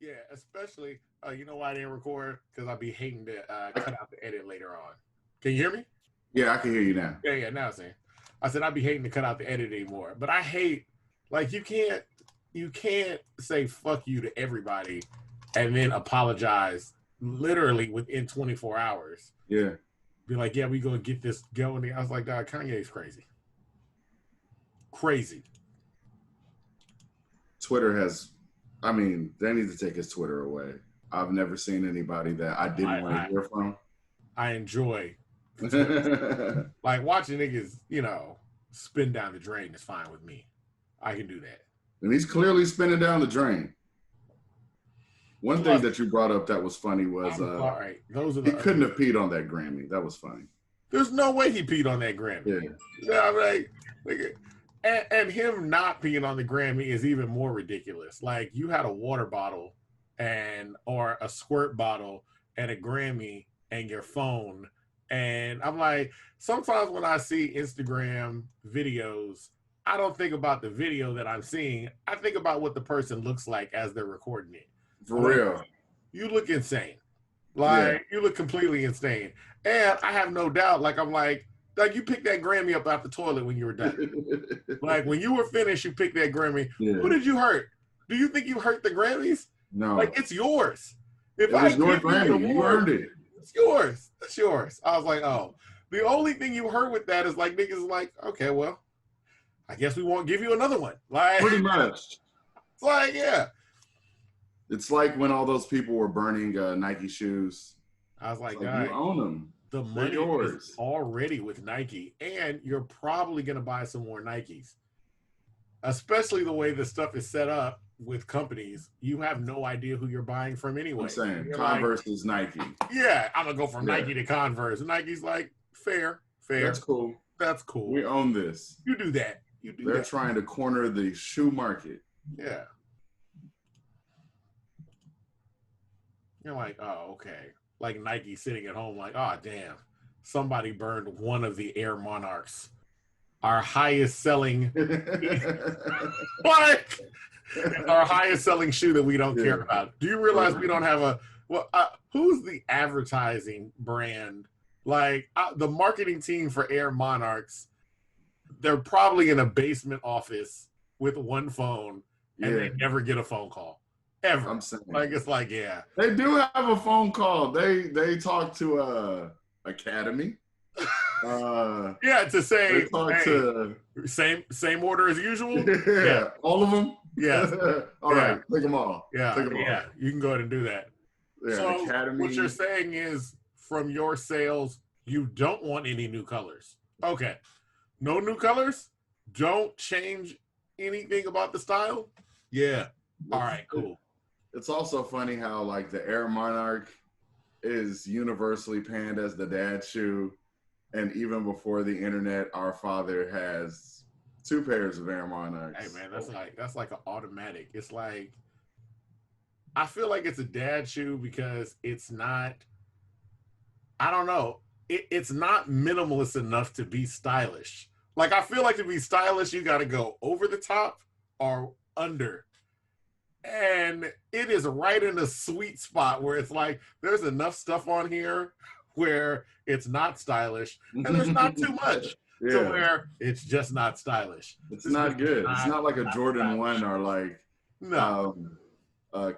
Yeah, especially, you know why I didn't record? Because I'd be hating to cut out the edit later on. Can you hear me? Yeah, I can hear you now. Yeah, now I'm saying. I said I'd be hating to cut out the edit anymore. But I hate, like, you can't say fuck you to everybody and then apologize literally within 24 hours. Yeah. Be like, yeah, we gonna get this going. I was like, dog, Kanye's crazy. Crazy. Twitter has, I mean, they need to take his Twitter away. I've never seen anybody that I didn't want to hear from. I enjoy like watching niggas, spin down the drain is fine with me. I can do that. And he's clearly spinning down the drain. One thing that you brought up that was funny was all right. He couldn't have peed on that Grammy. That was funny. There's no way he peed on that Grammy. Yeah. I'm like, and him not peeing on the Grammy is even more ridiculous. Like, you had a water bottle or a squirt bottle and a Grammy and your phone. And I'm like, sometimes when I see Instagram videos, I don't think about the video that I'm seeing. I think about what the person looks like as they're recording it. For real. You look insane. Like, You look completely insane. And I have no doubt, I'm like, you picked that Grammy up out the toilet when you were done. Like, when you were finished, you picked that Grammy. Yeah. Who did you hurt? Do you think you hurt the Grammys? No. Like, it's yours. If it was your Grammy. You earned it. It's yours. It's yours. I was like, oh. The only thing you heard with that is, like, niggas like, okay, well, I guess we won't give you another one. Like, pretty much. It's like, yeah. It's like when all those people were burning Nike shoes. I was like, you own them. The money is already with Nike, and you're probably going to buy some more Nikes. Especially the way the stuff is set up with companies. You have no idea who you're buying from anyway. I'm saying Converse is Nike. Yeah, I'm going to go from Nike to Converse. And Nike's like, fair. That's cool. That's cool. We own this. You do that. They're trying to corner the shoe market. Yeah. You're like, oh, okay. Like Nike sitting at home like, oh, damn. Somebody burned one of the Air Monarchs. Our highest selling our highest selling shoe that we don't care about. Do you realize we don't have who's the advertising brand? Like, the marketing team for Air Monarchs, they're probably in a basement office with one phone and they never get a phone call. Ever. I'm saying. Like, it's like, yeah. They do have a phone call. They talk to Academy. To say, they talk to same order as usual. Yeah, all of them. Yeah. All right, take them all. Yeah, take them all. You can go ahead and do that. Yeah, so Academy. What you're saying is, from your sales, you don't want any new colors. Okay, no new colors. Don't change anything about the style. Yeah. All right. Cool. It's also funny how, like, the Air Monarch is universally panned as the dad shoe. And even before the internet, our father has 2 pairs of Air Monarchs. Hey, man, that's like an automatic. It's like, I feel like it's a dad shoe because it's not, I don't know, it's not minimalist enough to be stylish. Like, I feel like to be stylish, you got to go over the top or under. And it is right in the sweet spot where it's like, there's enough stuff on here where it's not stylish, and there's not too much to where it's just not stylish. It's not good. It's not like a Jordan 1 or like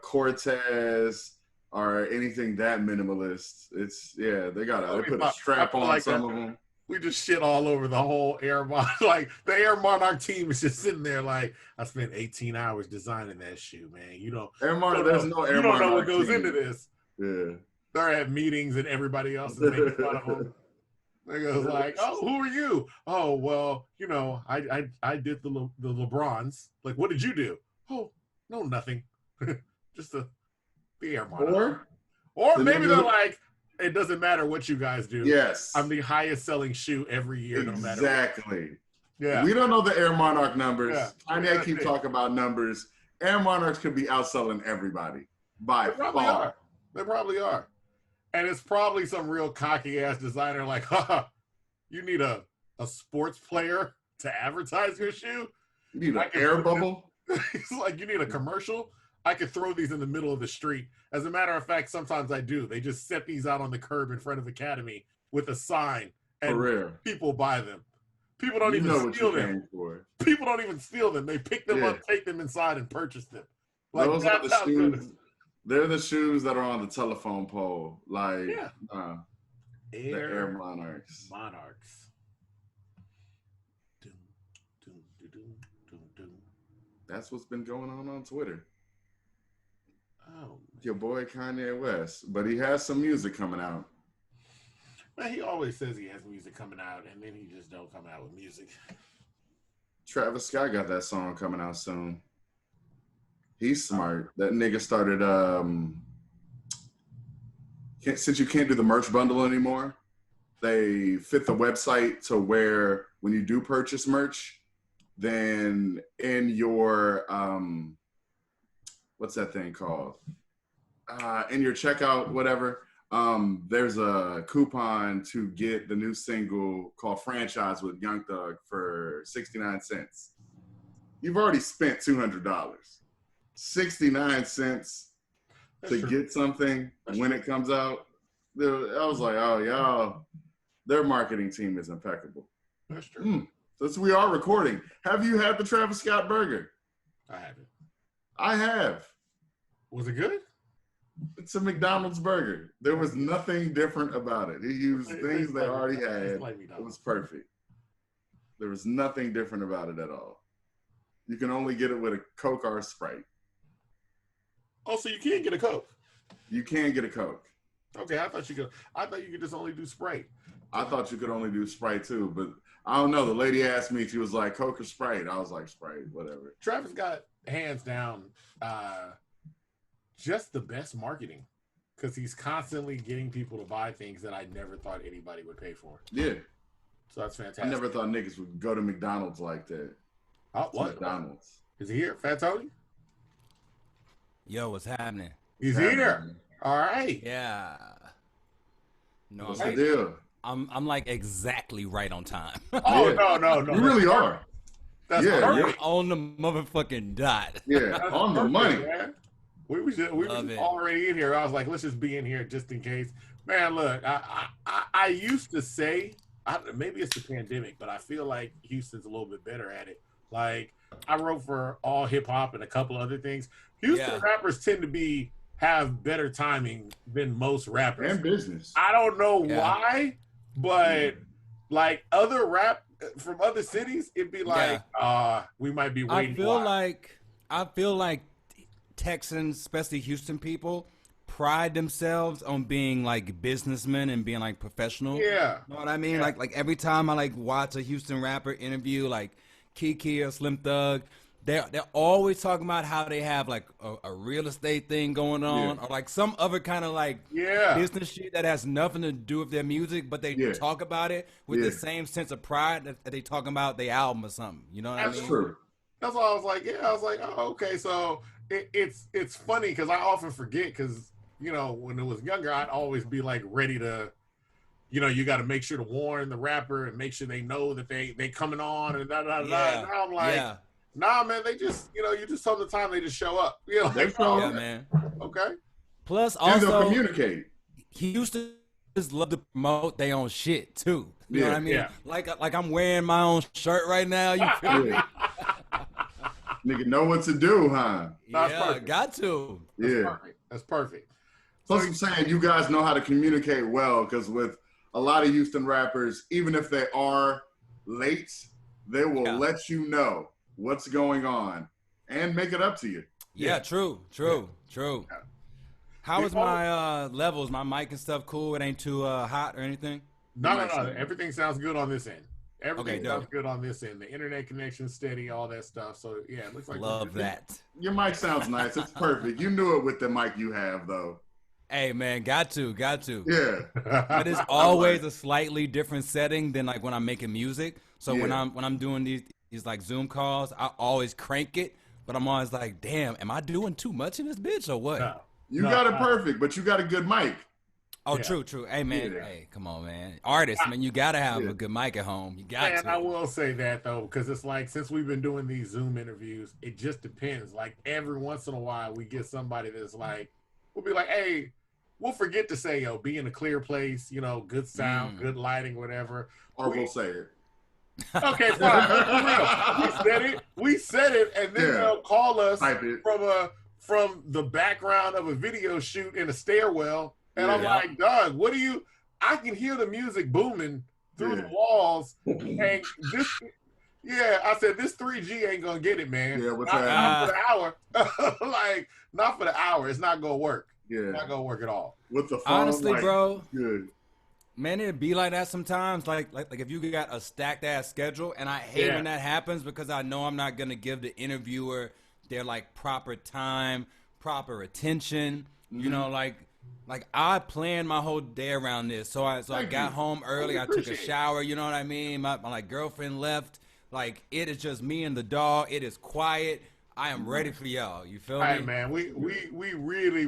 Cortez or anything that minimalist. It's, they put a strap on like some of them. We just shit all over the whole Air Monarch. Like, the Air Monarch team is just sitting there like, I spent 18 hours designing that shoe, man. Air Monarch, there's no Air Monarch. You don't know what goes into this. Yeah. They're at meetings and everybody else is making fun of them. They goes like, oh, who are you? Oh, well, I did the LeBrons. Like, what did you do? Oh, no, nothing. Just the Air Monarch. Or maybe they're like, it doesn't matter what you guys do. Yes. I'm the highest selling shoe every year, no matter what. Exactly. Yeah. We don't know the Air Monarch numbers. Yeah. I keep talking about numbers. Air Monarchs could be outselling everybody by far. They probably are. And it's probably some real cocky ass designer like, you need a sports player to advertise your shoe? You need an air bubble? It's like, you need a commercial? I could throw these in the middle of the street. As a matter of fact, sometimes I do. They just set these out on the curb in front of Academy with a sign, For and real. people buy them. People don't You even know what steal you them. came for. People don't even steal them. They pick them Yeah. up, take them inside, and purchase them. Like Those are that's the how good it shoes. is. They're the shoes that are on the telephone pole. Like, Yeah. the Air Monarchs. Monarchs. Doom, doom, doom, doom, doom, doom. That's what's been going on Twitter. Oh, Your boy Kanye West. But he has some music coming out. man, he always says he has music coming out, and then he just don't come out with music. Travis Scott got that song coming out soon. He's smart. That nigga started since you can't do the merch bundle anymore, they fit the website to where when you do purchase merch, then in your what's that thing called? In your checkout, whatever, there's a coupon to get the new single called Franchise with Young Thug for 69 cents. You've already spent $200. 69 cents to get something when it comes out. I was like, oh, y'all, their marketing team is impeccable. That's true. Since we are recording, have you had the Travis Scott burger? I haven't. I have. Was it good? It's a McDonald's burger. There was nothing different about it. He used things they already had. It was perfect. There was nothing different about it at all. You can only get it with a Coke or a Sprite. Oh, so you can't get a Coke? You can get a Coke. Okay, I thought you could just only do Sprite. I thought you could only do Sprite too, but I don't know. The lady asked me, she was like, Coke or Sprite? I was like, Sprite, whatever. Travis got hands down just the best marketing because he's constantly getting people to buy things that I never thought anybody would pay for. Yeah. So that's fantastic. I never thought niggas would go to McDonald's like that. Oh, what? McDonald's. Is he here? Fat Tony? Yo, what's happening? He's here. All right. Yeah. No, What's the deal? I'm like exactly right on time. Oh, Yeah. no. You really are. That's Yeah, perfect. On the motherfucking dot. Yeah, That's on the perfect, money. man. We were just it. already in here. I was like, let's just be in here just in case. Man, look, I used to say, maybe it's the pandemic, but I feel like Houston's a little bit better at it. Like, I wrote for All Hip Hop and a couple other things. Houston rappers tend to have better timing than most rappers. And business. I don't know why, but like other rap from other cities, it'd be like, we might be waiting. I feel like Texans, especially Houston people, pride themselves on being like businessmen and being like professional. Yeah. You know what I mean? Yeah. Like every time I like watch a Houston rapper interview like Kiki or Slim Thug, they're always talking about how they have like a real estate thing going on or like some other kind of like business shit that has nothing to do with their music, but they talk about it with the same sense of pride that they talking about their album or something. You know what I mean? That's true. That's why I was like, I was like, oh, okay. So it's funny because I often forget because, you know, when I was younger, I'd always be like ready to, you know, you got to make sure to warn the rapper and make sure they know that they coming on and da. And now I'm like, nah, man, they just, you know, you just tell them the time they just show up. You know, They show up. Man. Okay. Plus, And they'll also communicate. Houston just love to promote their own shit too. You know what I mean? Yeah. Like I'm wearing my own shirt right now. You feel me? Nigga know what to do, huh? That's Yeah, perfect. got to. That's perfect. Plus, I'm saying you guys know how to communicate well because with a lot of Houston rappers, even if they are late, they will let you know what's going on and make it up to you. Yeah, true. Yeah. How is my levels? My mic and stuff cool? It ain't too hot or anything? No. Everything sounds good on this end. Everything Okay, sounds dope. good on this end. The internet connection steady, all that stuff. So yeah, it looks like Love that. Your mic sounds nice. It's perfect. You knew it with the mic you have, though. Hey man, got to. Yeah. But it's always a slightly different setting than like when I'm making music. So when I'm doing these like Zoom calls, I always crank it. But I'm always like, damn, am I doing too much in this bitch or what? No. You got it perfect, but you got a good mic. Oh, Yeah. true. Hey, man. Yeah. Hey, come on, man. Artists, man, you gotta have Yeah. a good mic at home. You got And I to. will say that though, because it's like since we've been doing these Zoom interviews, it just depends. Like every once in a while, we get somebody that's like, we'll be like, "Hey, we'll forget to say, yo, be in a clear place, you know, good sound, good lighting, whatever." Or we'll say it. Okay, fine. For real. We said it, and then Yeah. they'll call us Type it. from the background of a video shoot in a stairwell, and I'm Yeah. like, "Doug, what do you?" I can hear the music booming through the walls, and this. Yeah, I said this 3G ain't gonna get it, man. Yeah, what's Not for the hour. Like, not for the hour. It's not gonna work. Yeah. It's not gonna work at all. With the phone, Honestly, like, bro, good. man, it'd be like that sometimes. Like if you got a stacked ass schedule, and I hate when that happens because I know I'm not gonna give the interviewer their like proper time, proper attention. You know, like I planned my whole day around this. So I got home early. I took a shower. You know what I mean? My like girlfriend left. Like it is just me and the dog. It is quiet. I am ready for y'all. You feel me? Hey man, we really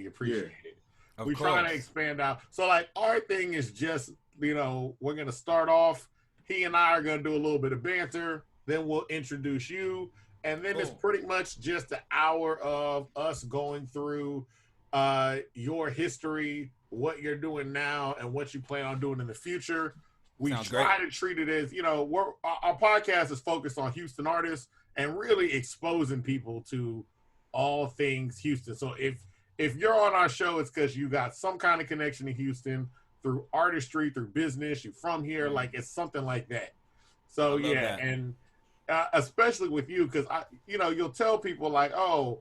appreciate it. We trying to expand out. So like our thing is just, you know, we're gonna start off. He and I are gonna do a little bit of banter. Then we'll introduce you, and then it's pretty much just an hour of us going through your history, what you're doing now, and what you plan on doing in the future. We try to treat it as, you know, our podcast is focused on Houston artists and really exposing people to all things Houston. So if you're on our show, it's because you got some kind of connection to Houston through artistry, through business, you're from here, like it's something like that. So yeah, and especially with you, because you know, you'll tell people like, oh,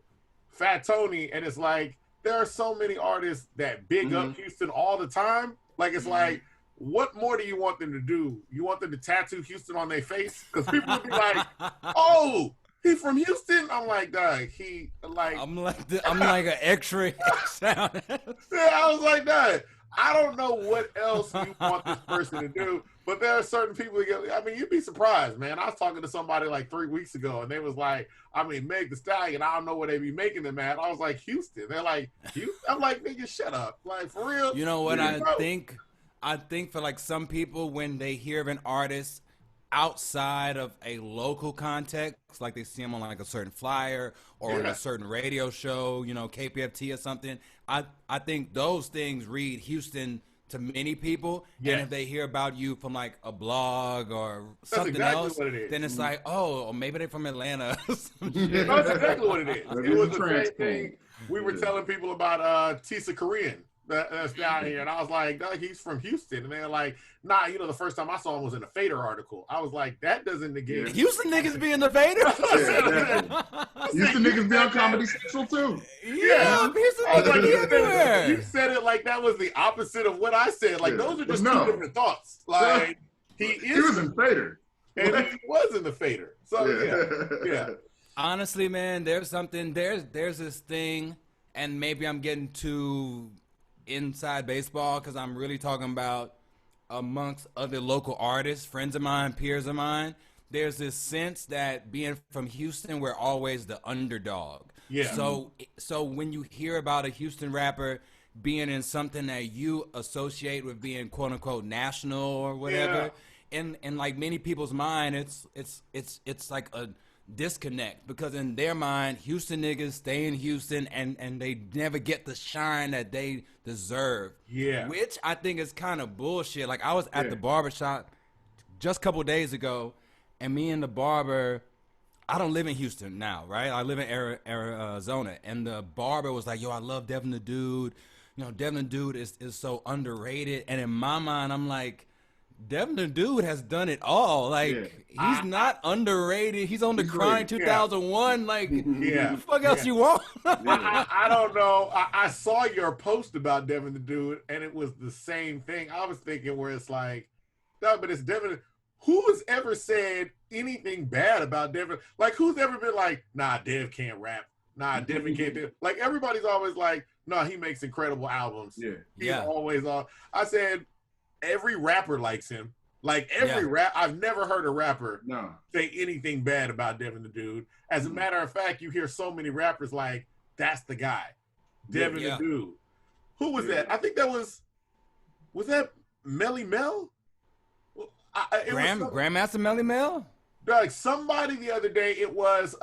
Fat Tony, and it's like there are so many artists that big up Houston all the time. Like it's like, what more do you want them to do? You want them to tattoo Houston on their face? Because people will be like, oh, he from Houston? I'm like, Doug, I'm like an X-ray sound. Yeah, I was like, Doug, I don't know what else you want this person to do, but there are certain people I mean, you'd be surprised, man. I was talking to somebody like 3 weeks ago, and they was like, I mean, Meg the Stallion, I don't know where they be making them at. I was like, Houston. They're like, Houston? I'm like, nigga, shut up. Like, for real? You know what I think? I think for like some people, when they hear of an artist outside of a local context, like they see him on like a certain flyer or on a certain radio show, you know, KPFT or something, I think those things read Houston to many people. And if they hear about you from like a blog or something else, then it's like, oh, maybe they're from Atlanta. That's exactly what it is. It was the same thing we were telling people about Tisa Korean. That's down here, and I was like, he's from Houston, and they're like, nah, you know, the first time I saw him was in a Fader article. I was like, that doesn't negate Houston niggas be in the Fader. Houston niggas be on Comedy Central too. Yeah, you said it like that was the opposite of what I said. Like those are just two different thoughts. Like he was in Fader, and he was in the Fader. So yeah. Honestly, man, there's this thing, and maybe I'm getting too inside baseball because I'm really talking about amongst other local artists, friends of mine, peers of mine. There's this sense that being from Houston, we're always the underdog. Yeah. So when you hear about a Houston rapper being in something that you associate with being quote unquote national or whatever, in like many people's mind, it's like a disconnect, because in their mind, Houston niggas stay in Houston and they never get the shine that they deserve. Yeah. Which I think is kind of bullshit. Like I was at the barbershop just a couple days ago, and me and the barber, I don't live in Houston now, right? I live in Arizona, and the barber was like, yo, I love Devin the Dude. You know, Devin the Dude is so underrated. And in my mind, I'm like, Devin the Dude has done it all. Like, he's not underrated. He's on the Crying 2001. Like, what the fuck else you want? I don't know. I saw your post about Devin the Dude, and it was the same thing. I was thinking where it's like, no, but it's Devin. Who has ever said anything bad about Devin? Like, who's ever been like, nah, Dev can't rap. Nah, Devin can't do it. Like, everybody's always like, no, he makes incredible albums. He's always on. I said, every rapper likes him. Like every rap, I've never heard a rapper say anything bad about Devin the Dude. As a matter of fact, you hear so many rappers like, that's the guy, Devin the Dude. Who was that? I think that was that Melly Mel? Grandmaster Melly Mel? Like somebody the other day, it was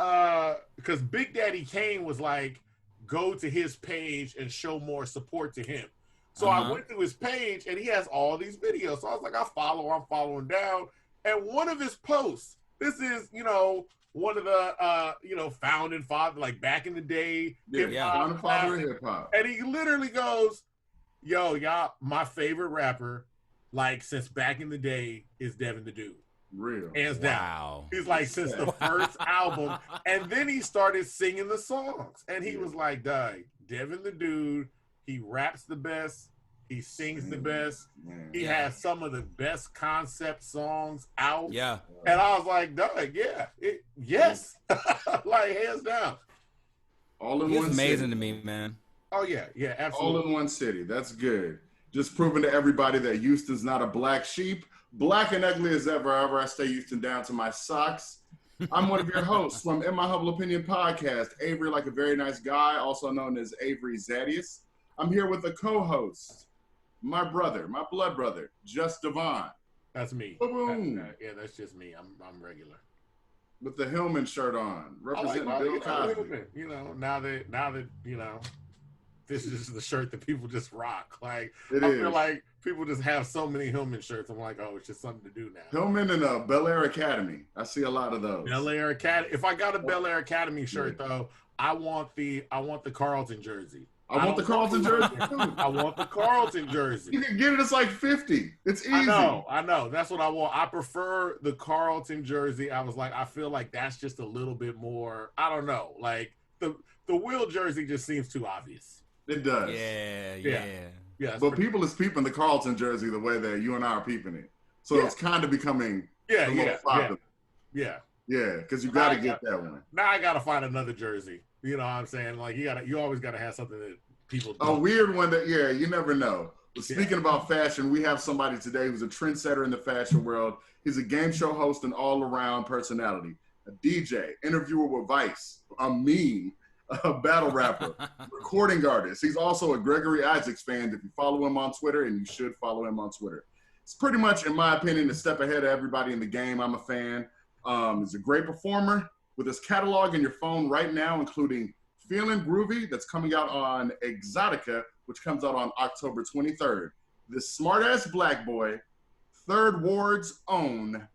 because Big Daddy Kane was like, go to his page and show more support to him. So I went to his page and he has all these videos. So I was like, I'm following down. And one of his posts, this is, one of the founding father, like back in the day, founding father of hip hop. And he literally goes, yo, y'all, my favorite rapper, like since back in the day, is Devin the Dude. Real. Hands down. He's like, since the first album. And then he started singing the songs. And he was like, Doug, Devin the Dude, he raps the best. He sings the best. He has some of the best concept songs out. Yeah. And I was like, Doug, yes. Like, hands down. All in He's one amazing city. to me, man. Oh, yeah, absolutely. All in one city. That's good. Just proving to everybody that Houston's not a black sheep. Black and ugly as ever. However, I stay Houston down to my socks. I'm one of your hosts from In My Humble Opinion podcast, Avery Like a Very Nice Guy, also known as Avery Zadius. I'm here with a co-host, my brother, my blood brother, Just Devon. That's me. Boom. That's just me. I'm regular. With the Hillman shirt on, representing Bill Cosby. Now that this is just the shirt that people just rock. Like, I feel like people just have so many Hillman shirts. I'm like, oh, it's just something to do now. Hillman and Bel Air Academy. I see a lot of those. Bel Air Academy. If I got a Bel Air Academy shirt though, I want the Carlton jersey. I want the Carlton jersey too. I want the Carlton jersey. You can get it. It's like 50. It's easy. I know. That's what I want. I prefer the Carlton jersey. I was like, I feel like that's just a little bit more. I don't know. Like the Will jersey just seems too obvious. It does. Yeah. But people is peeping the Carlton jersey the way that you and I are peeping it. So it's kind of becoming popular. Yeah. Yeah, because you got to get that one. Now I got to find another jersey. You know what I'm saying? Like you always got to have something that people do. A weird one that, you never know. But speaking about fashion, we have somebody today who's a trendsetter in the fashion world. He's a game show host and all-around personality, a DJ, interviewer with Vice, a meme, a battle rapper, recording artist. He's also a Gregory Isaacs fan if you follow him on Twitter, and you should follow him on Twitter. It's pretty much, in my opinion, a step ahead of everybody in the game. I'm a fan. He's a great performer with his catalog in your phone right now, including Feeling Groovy, that's coming out on Exotica, which comes out on October 23rd. This smart-ass black boy, Third Ward's own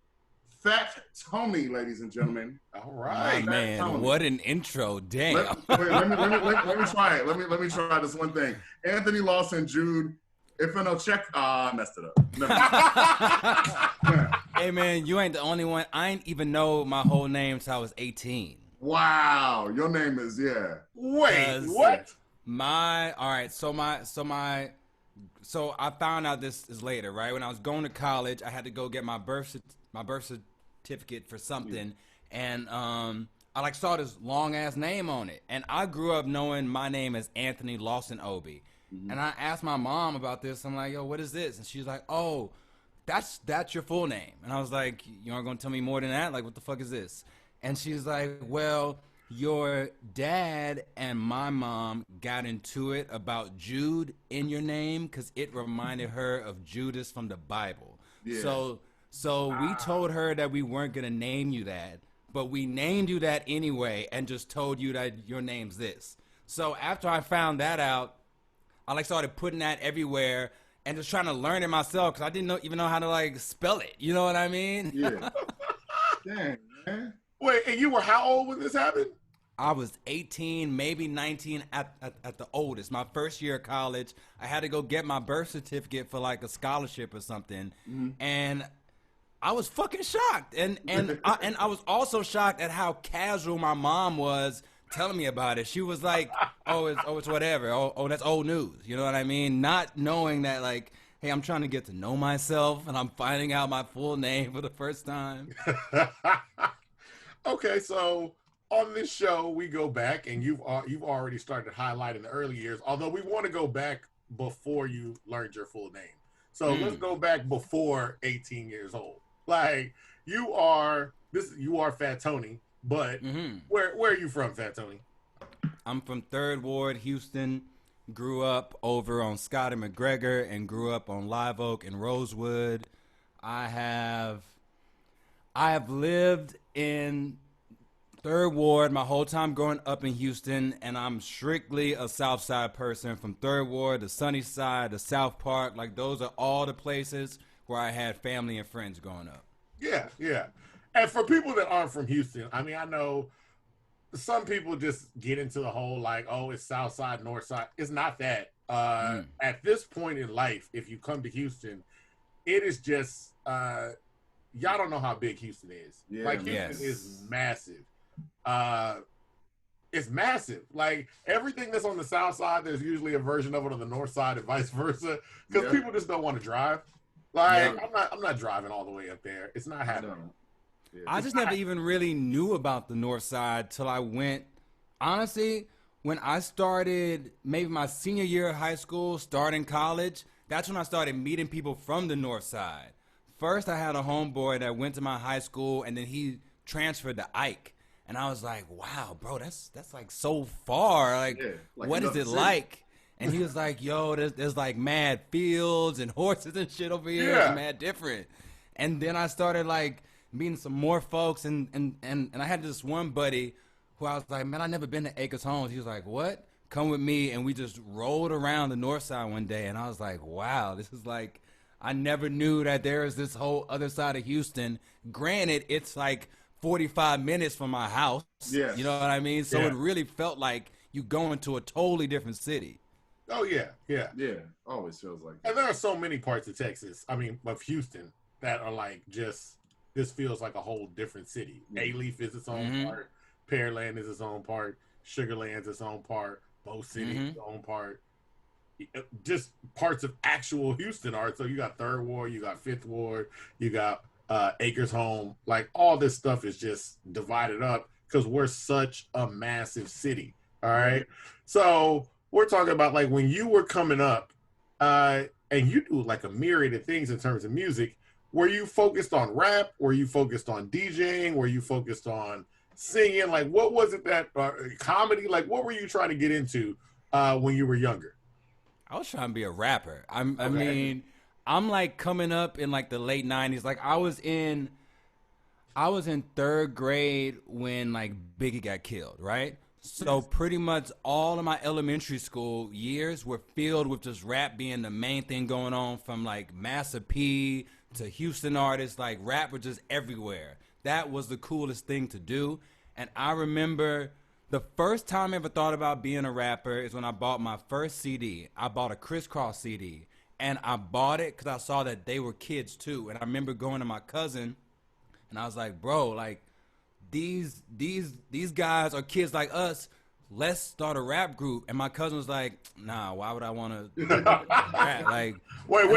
Fat Tony, ladies and gentlemen. All right, man. Tony. What an intro. Damn. Let me try it. Let me try this one thing. Anthony Lawson, Jude. If I know check, I messed it up. Hey, man, you ain't the only one. I ain't even know my whole name till I was 18. Wow. Your name is, Wait, what? So I found out this is later, right? When I was going to college, I had to go get my birth certificate for something, and I saw this long ass name on it, and I grew up knowing my name as Anthony Lawson Obi, and I asked my mom about this. I'm like, yo, what is this? And she's like, oh, that's your full name. And I was like, you aren't gonna tell me more than that? Like, what the fuck is this? And she's like, well, your dad and my mom got into it about Jude in your name because it reminded her of Judas from the Bible. Yeah. So we told her that we weren't going to name you that, but we named you that anyway and just told you that your name's this. So after I found that out, I started putting that everywhere and just trying to learn it myself because I didn't even know how to spell it. You know what I mean? Yeah. Dang, man. Wait, and you were how old when this happened? I was 18, maybe 19 at the oldest. My first year of college, I had to go get my birth certificate for a scholarship or something, and I was fucking shocked. And I was also shocked at how casual my mom was telling me about it. She was like, "Oh, it's whatever. Oh, that's old news." You know what I mean? Not knowing that hey, I'm trying to get to know myself, and I'm finding out my full name for the first time. Okay, so on this show, we go back, and you've already started highlighting the early years, although we want to go back before you learned your full name. So let's go back before 18 years old. You are Fat Tony, but where are you from, Fat Tony? I'm from 3rd Ward, Houston. grew up over on Scott and McGregor, and grew up on Live Oak and Rosewood. I have lived in Third Ward my whole time growing up in Houston, and I'm strictly a South Side person. From Third Ward to Sunnyside to South Park, like those are all the places where I had family and friends growing up. Yeah, yeah. And for people that aren't from Houston, I mean, I know some people just get into the whole like, oh, it's South Side, North Side. It's not that. At this point in life, if you come to Houston, it is just y'all don't know how big Houston is. Yeah, like Houston is massive. It's massive. Like everything that's on the South Side, there's usually a version of it on the North Side, and vice versa, because people just don't want to drive. Like I'm not driving all the way up there. It's not happening. Yeah. I just never even really knew about the North Side till I went. Honestly, when I started maybe my senior year of high school, starting college, that's when I started meeting people from the North Side. First, I had a homeboy that went to my high school, and then he transferred to Ike. And I was like, wow, bro, that's like so far. Like what is it like? And he was like, yo, there's like mad fields and horses and shit over here. It's mad different. And then I started like meeting some more folks, and I had this one buddy who I was like, man, I never been to Acres Homes. He was like, what? Come with me. And we just rolled around the North Side one day, and I was like, wow, this is like, I never knew that there is this whole other side of Houston. Granted, it's like 45 minutes from my house. Yes. You know what I mean? So it really felt like you going to a totally different city. Oh, yeah. Always feels like that. And there are so many parts of Texas, I mean, of Houston, that are like just, this feels like a whole different city. A-Leaf is its own part. Pearland is its own part. Sugarland's its own part. Bo City is its own part. Just parts of actual Houston are. So you got Third Ward, you got Fifth Ward, you got Acres Home. Like all this stuff is just divided up because we're such a massive city. All right. So we're talking about like when you were coming up, and you do like a myriad of things in terms of music. Were you focused on rap? Were you focused on DJing? Were you focused on singing? Like, what was it that comedy? Like, what were you trying to get into when you were younger? I was trying to be a rapper. I mean, I'm like coming up in like the late 90s. Like I was in third grade when like Biggie got killed, right? So pretty much all of my elementary school years were filled with just rap being the main thing going on, from like Massa P to Houston artists. Like rap was just everywhere. That was the coolest thing to do. And I remember the first time I ever thought about being a rapper is when I bought my first CD. I bought a Crisscross CD, and I bought it because I saw that they were kids too. And I remember going to my cousin, and I was like, bro, like these guys are kids like us. Let's start a rap group. And my cousin was like, nah, why would I want to rap? Like, wait,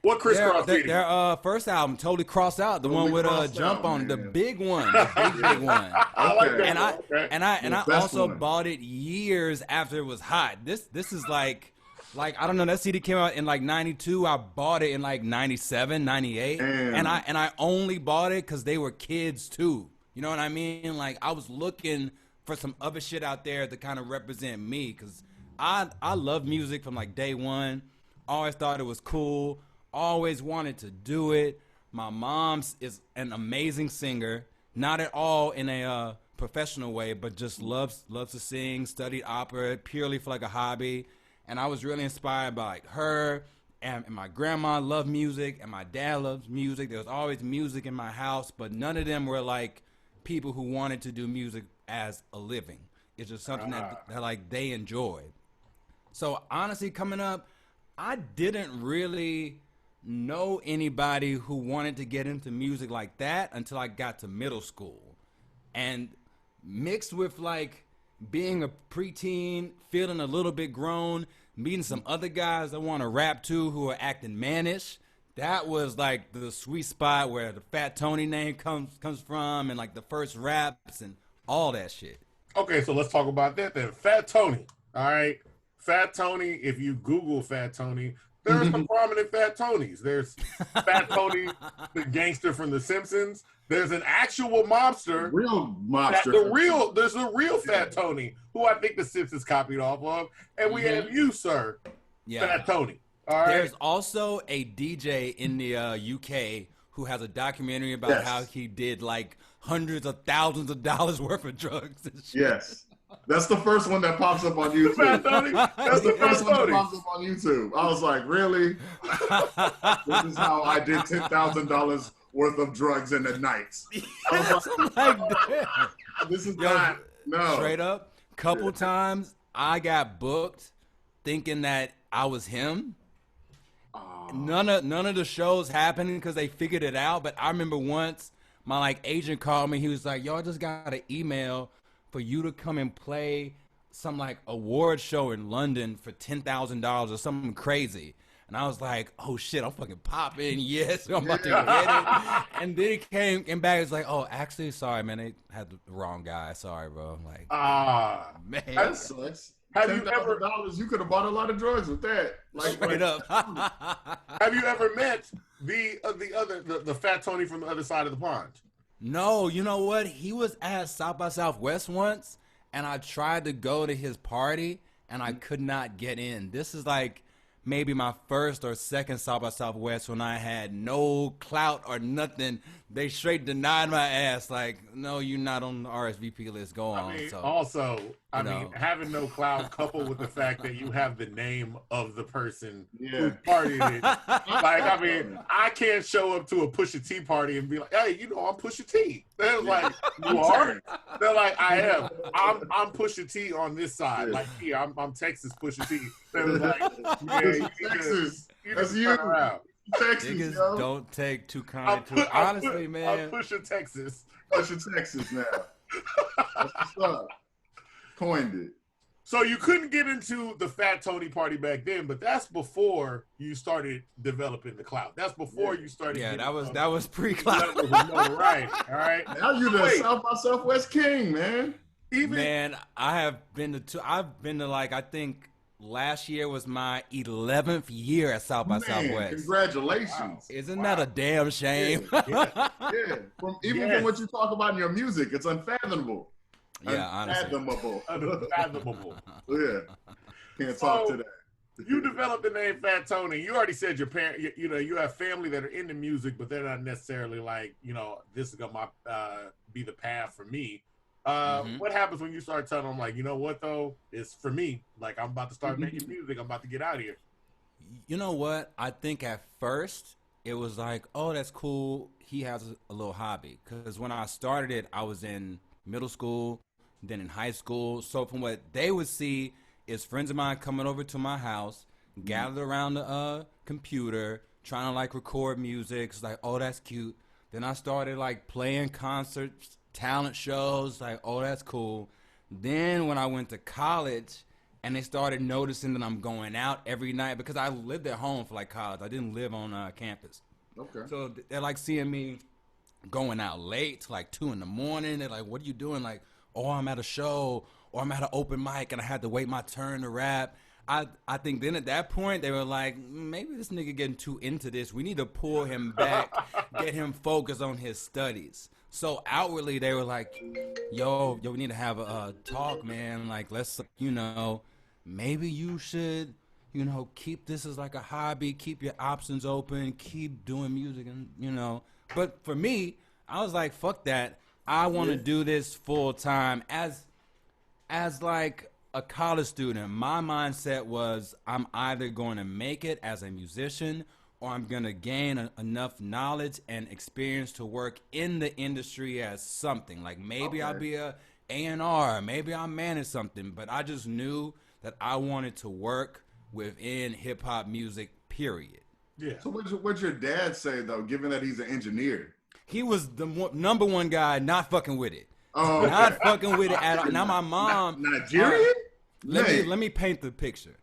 what Crisscross CD? Their first album, Totally Crossed Out, the one with Jump On, the big one, the big one. I like that. And I also bought it years after it was hot. This is like I don't know, that CD came out in like 92. I bought it in like 97, 98. And I only bought it because they were kids too. You know what I mean? Like I was looking for some other shit out there to kind of represent me, because I love music from like day one. Always thought it was cool. Always wanted to do it. My mom is an amazing singer, not at all in a professional way, but just loves to sing, studied opera purely for like a hobby. And I was really inspired by like her, and my grandma loved music, and my dad loves music. There was always music in my house, but none of them were like people who wanted to do music as a living. It's just something that like they enjoyed. So honestly, coming up, I didn't really know anybody who wanted to get into music like that until I got to middle school. And mixed with like being a preteen, feeling a little bit grown, meeting some other guys that want to rap too who are acting mannish, that was like the sweet spot where the Fat Tony name comes from, and like the first raps and all that shit. Okay, so let's talk about that then. Fat Tony. All right. Fat Tony, if you Google Fat Tony, there are some prominent Fat Tonys. There's Fat Tony, the gangster from The Simpsons. There's an actual mobster. Real mobster. There's a real Fat Tony, who I think The Simpsons copied off of, and we have you, sir, Fat Tony. All right. There's also a DJ in the UK who has a documentary about how he did like hundreds of thousands of dollars worth of drugs and shit. Yes. That's the first one that pops up on YouTube. That's the first one that pops up on YouTube. I was like, really? This is how I did $10,000 worth of drugs in the night. I was like, this is not, no. Straight up, couple times I got booked thinking that I was him. None of the shows happening because they figured it out. But I remember once my like agent called me. He was like, "Y'all just got an email for you to come and play some like award show in London for $10,000 or something crazy." And I was like, "Oh shit, I'm fucking popping. Yes, I'm about to get it." And then it came back. It's like, "Oh, actually, sorry, man. They had the wrong guy. Sorry, bro." Like, man, that sucks. Have you ever dollars? You could have bought a lot of drugs with that. Like, straight up. Have you ever met the Fat Tony from the other side of the pond? No, you know what? He was at South by Southwest once, and I tried to go to his party, and I could not get in. This is like maybe my first or second South by Southwest when I had no clout or nothing. They straight denied my ass. Like, no, you're not on the RSVP list. Go on. I mean, also, I mean, having no clout coupled with the fact that you have the name of the person who partied it. Like, I mean, I can't show up to a Pusha T party and be like, "Hey, you know, I'm Pusha T." They're like, "You are?" They're like, "I am. I'm Pusha T on this side." Like, "Yeah, I'm Texas Pusha T." They was like, "Yeah, Texas. That's you." Around. Texas, niggas yo. Don't take too kind to it. Honestly, man. I'm pushing Texas. Pushing Texas now. That's what's up. Coined it. So you couldn't get into the Fat Tony party back then, but that's before you started developing the clout. That's before you started. Yeah, that was pre-clout. Right. All right. Now you're the South by Southwest king, man. Man, I've been to like, I think last year was my 11th year at South by Southwest. Congratulations. Wow. Isn't that a damn shame? Yeah. From what you talk about in your music, it's unfathomable. Yeah, honestly. Unfathomable. Yeah. Can't talk to that. You developed the name Fat Tony. You already said your parent, you have family that are into music, but they're not necessarily like, this is gonna be the path for me. What happens when you start telling them, like, you know what, though? It's for me. Like, I'm about to start making music. I'm about to get out of here. You know what? I think at first it was like, oh, that's cool. He has a little hobby. Because when I started it, I was in middle school, then in high school. So from what they would see is friends of mine coming over to my house, gathered around the computer, trying to, like, record music. It's like, oh, that's cute. Then I started, like, playing concerts, talent shows, like, oh, that's cool. Then when I went to college and they started noticing that I'm going out every night, because I lived at home for like college. I didn't live on campus. Okay. So they're like seeing me going out late, like 2 a.m. They're like, what are you doing? Like, oh, I'm at a show or I'm at an open mic and I had to wait my turn to rap. I think then at that point they were like, maybe this nigga getting too into this. We need to pull him back, get him focused on his studies. So outwardly they were like, yo, we need to have a talk, man. Like, let's, maybe you should, keep this as like a hobby, keep your options open, keep doing music, and, But for me, I was like, fuck that. I want to do this full time as like a college student. My mindset was I'm either going to make it as a musician or I'm going to gain enough knowledge and experience to work in the industry as something. Like maybe I'll be a A&R, maybe I'll manage something, but I just knew that I wanted to work within hip-hop music, period. Yeah. So what'd your dad say, though, given that he's an engineer? He was the number one guy not fucking with it. Oh, okay. Not fucking with it at all. Now my mom... Nigerian? Let me paint the picture.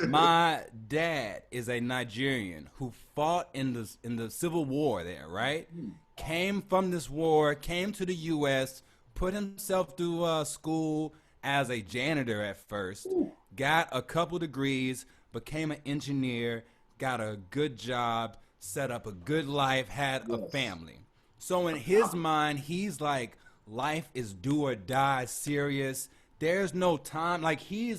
My dad is a Nigerian who fought in the Civil War there, right? Came from this war, came to the U.S., put himself through school as a janitor at first, got a couple degrees, became an engineer, got a good job, set up a good life, had a family. So in his mind, he's like, life is do or die, serious. There's no time. Like he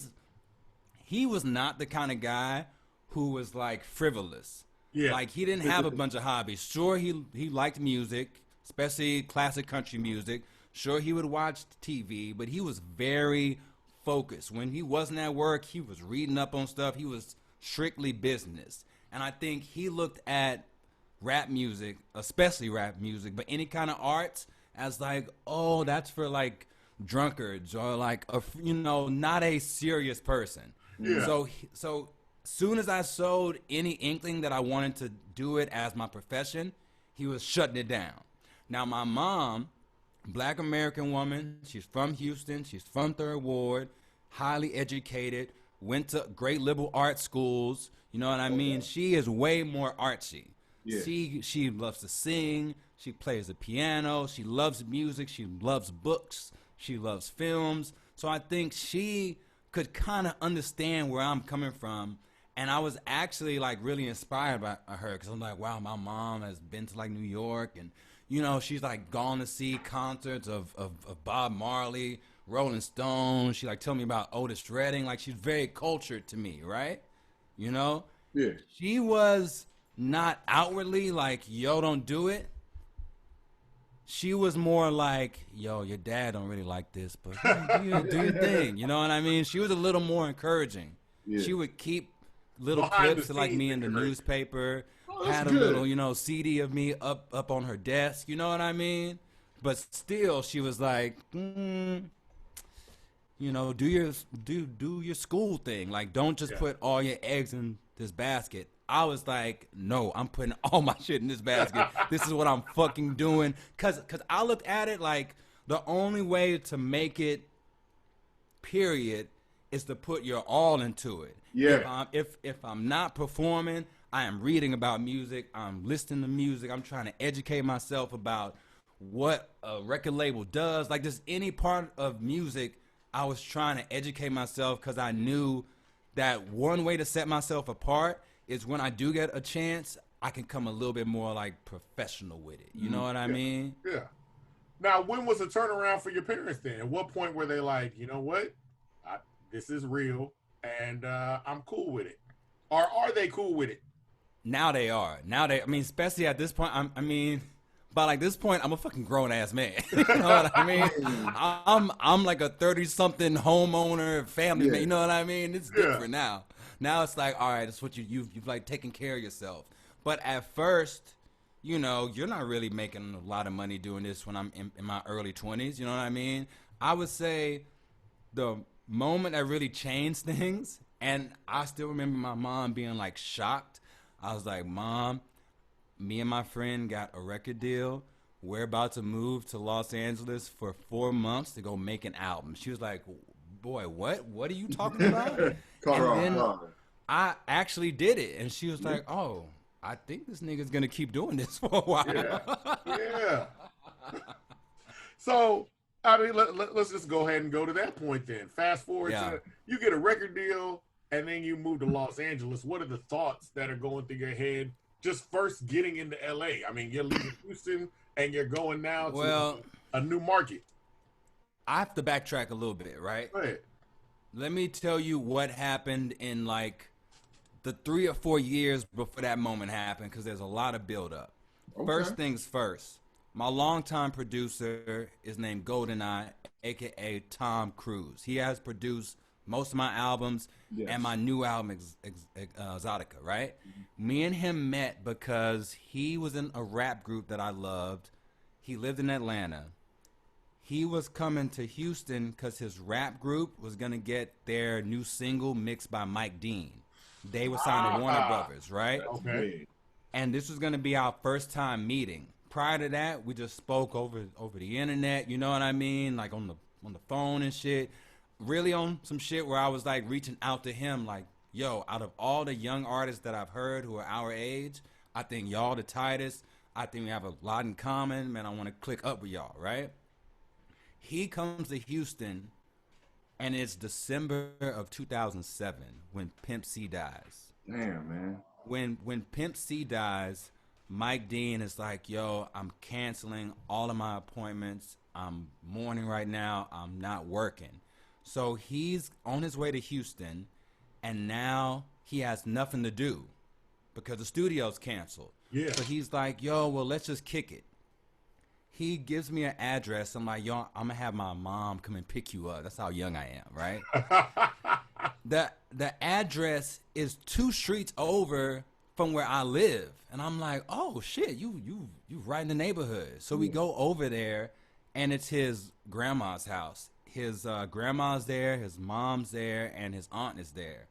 was not the kind of guy who was like frivolous. Yeah. Like he didn't have a bunch of hobbies. Sure, he liked music, especially classic country music. Sure, he would watch TV, but he was very focused. When he wasn't at work, he was reading up on stuff. He was strictly business. And I think he looked at rap music, especially rap music, but any kind of arts as like, oh, that's for like drunkards or like not a serious person. Yeah. So soon as I showed any inkling that I wanted to do it as my profession, he was shutting it down. Now my mom, Black American woman, she's from Houston, she's from Third Ward, highly educated, went to great liberal arts schools. You know what I mean? She is way more artsy. Yeah. She loves to sing. She plays the piano. She loves music. She loves books. She loves films. So I think she could kind of understand where I'm coming from. And I was actually like really inspired by her because I'm like, wow, my mom has been to like New York and, she's like gone to see concerts of Bob Marley, Rolling Stones. She like tell me about Otis Redding. Like she's very cultured to me, right? Yeah. She was not outwardly like, yo, don't do it. She was more like, yo, your dad don't really like this, but do your thing. You know what I mean? She was a little more encouraging. Yeah. She would keep little Behind clips the of like scenes me in the encouraging. newspaper, that's had a good. little, CD of me up on her desk. You know what I mean? But still, she was like, do your school thing. Like, don't just put all your eggs in this basket. I was like, no, I'm putting all my shit in this basket. This is what I'm fucking doing. Cause I looked at it like the only way to make it, period, is to put your all into it. Yeah. If I'm not performing, I am reading about music. I'm listening to music. I'm trying to educate myself about what a record label does. Like just any part of music, I was trying to educate myself because I knew that one way to set myself apart is when I do get a chance, I can come a little bit more like professional with it. You know what I mean? Yeah. Now, when was the turnaround for your parents then? At what point were they like, you know what? This is real and I'm cool with it? Or are they cool with it? Now they are. Especially at this point, by like this point, I'm a fucking grown ass man. You know what I mean? I'm like a 30-something homeowner, family man. You know what I mean? It's different now. Now it's like, all right, it's what you've like taken care of yourself. But at first, you're not really making a lot of money doing this when I'm in my early 20s. You know what I mean? I would say the moment that really changed things, and I still remember my mom being like shocked. I was like, Mom, me and my friend got a record deal. We're about to move to Los Angeles for 4 months to go make an album. She was like, boy, what? What are you talking about? And then I actually did it. And she was like, oh, I think this nigga's going to keep doing this for a while. Yeah. So, I mean, let's just go ahead and go to that point then. Fast forward to you get a record deal and then you move to Los Angeles. What are the thoughts that are going through your head just first getting into LA? I mean, you're leaving Houston and you're going now to a new market. I have to backtrack a little bit, right? Go ahead. Let me tell you what happened in like the 3 or 4 years before that moment happened, because there's a lot of buildup. Okay. First things first, my longtime producer is named GoldenEye, a.k.a. Tom Cruise. He has produced most of my albums and my new album, Exotica, right? Mm-hmm. Me and him met because he was in a rap group that I loved. He lived in Atlanta. He was coming to Houston because his rap group was going to get their new single mixed by Mike Dean. They were signed to Warner Brothers, right? Okay. And this was going to be our first time meeting. Prior to that, we just spoke over the internet, you know what I mean? Like on the phone and shit. Really on some shit where I was like reaching out to him like, yo, out of all the young artists that I've heard who are our age, I think y'all the tightest. I think we have a lot in common. Man, I want to click up with y'all, right? He comes to Houston, and it's December of 2007 when Pimp C dies. Damn, man. When Pimp C dies, Mike Dean is like, yo, I'm canceling all of my appointments. I'm mourning right now. I'm not working. So he's on his way to Houston, and now he has nothing to do because the studio's canceled. Yeah. So he's like, yo, well, let's just kick it. He gives me an address. I'm like, yo, I'm gonna have my mom come and pick you up. That's how young I am, right? The address is 2 streets over from where I live, and I'm like, oh shit, you right in the neighborhood. So we go over there, and it's his grandma's house. His grandma's there, his mom's there, and his aunt is there.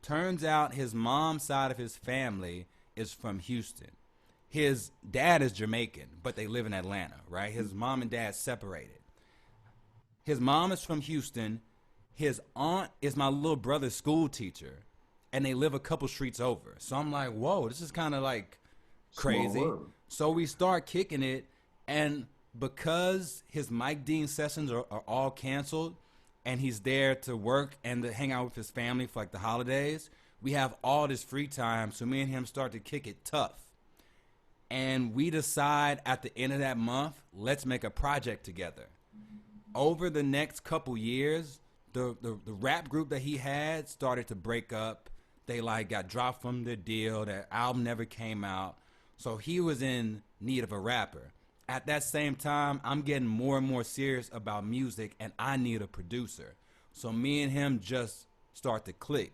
Turns out his mom's side of his family is from Houston. His dad is Jamaican, but they live in Atlanta, right? His mom and dad separated. His mom is from Houston. His aunt is my little brother's school teacher, and they live a couple streets over. So I'm like, whoa, this is kind of like crazy. So we start kicking it, and because his Mike Dean sessions are all canceled, and he's there to work and to hang out with his family for like the holidays, we have all this free time. So me and him start to kick it tough. And we decide at the end of that month, let's make a project together. Over the next couple years, the rap group that he had started to break up. They like got dropped from the deal. Their album never came out. So he was in need of a rapper. At that same time, I'm getting more and more serious about music, and I need a producer. So me and him just start to click.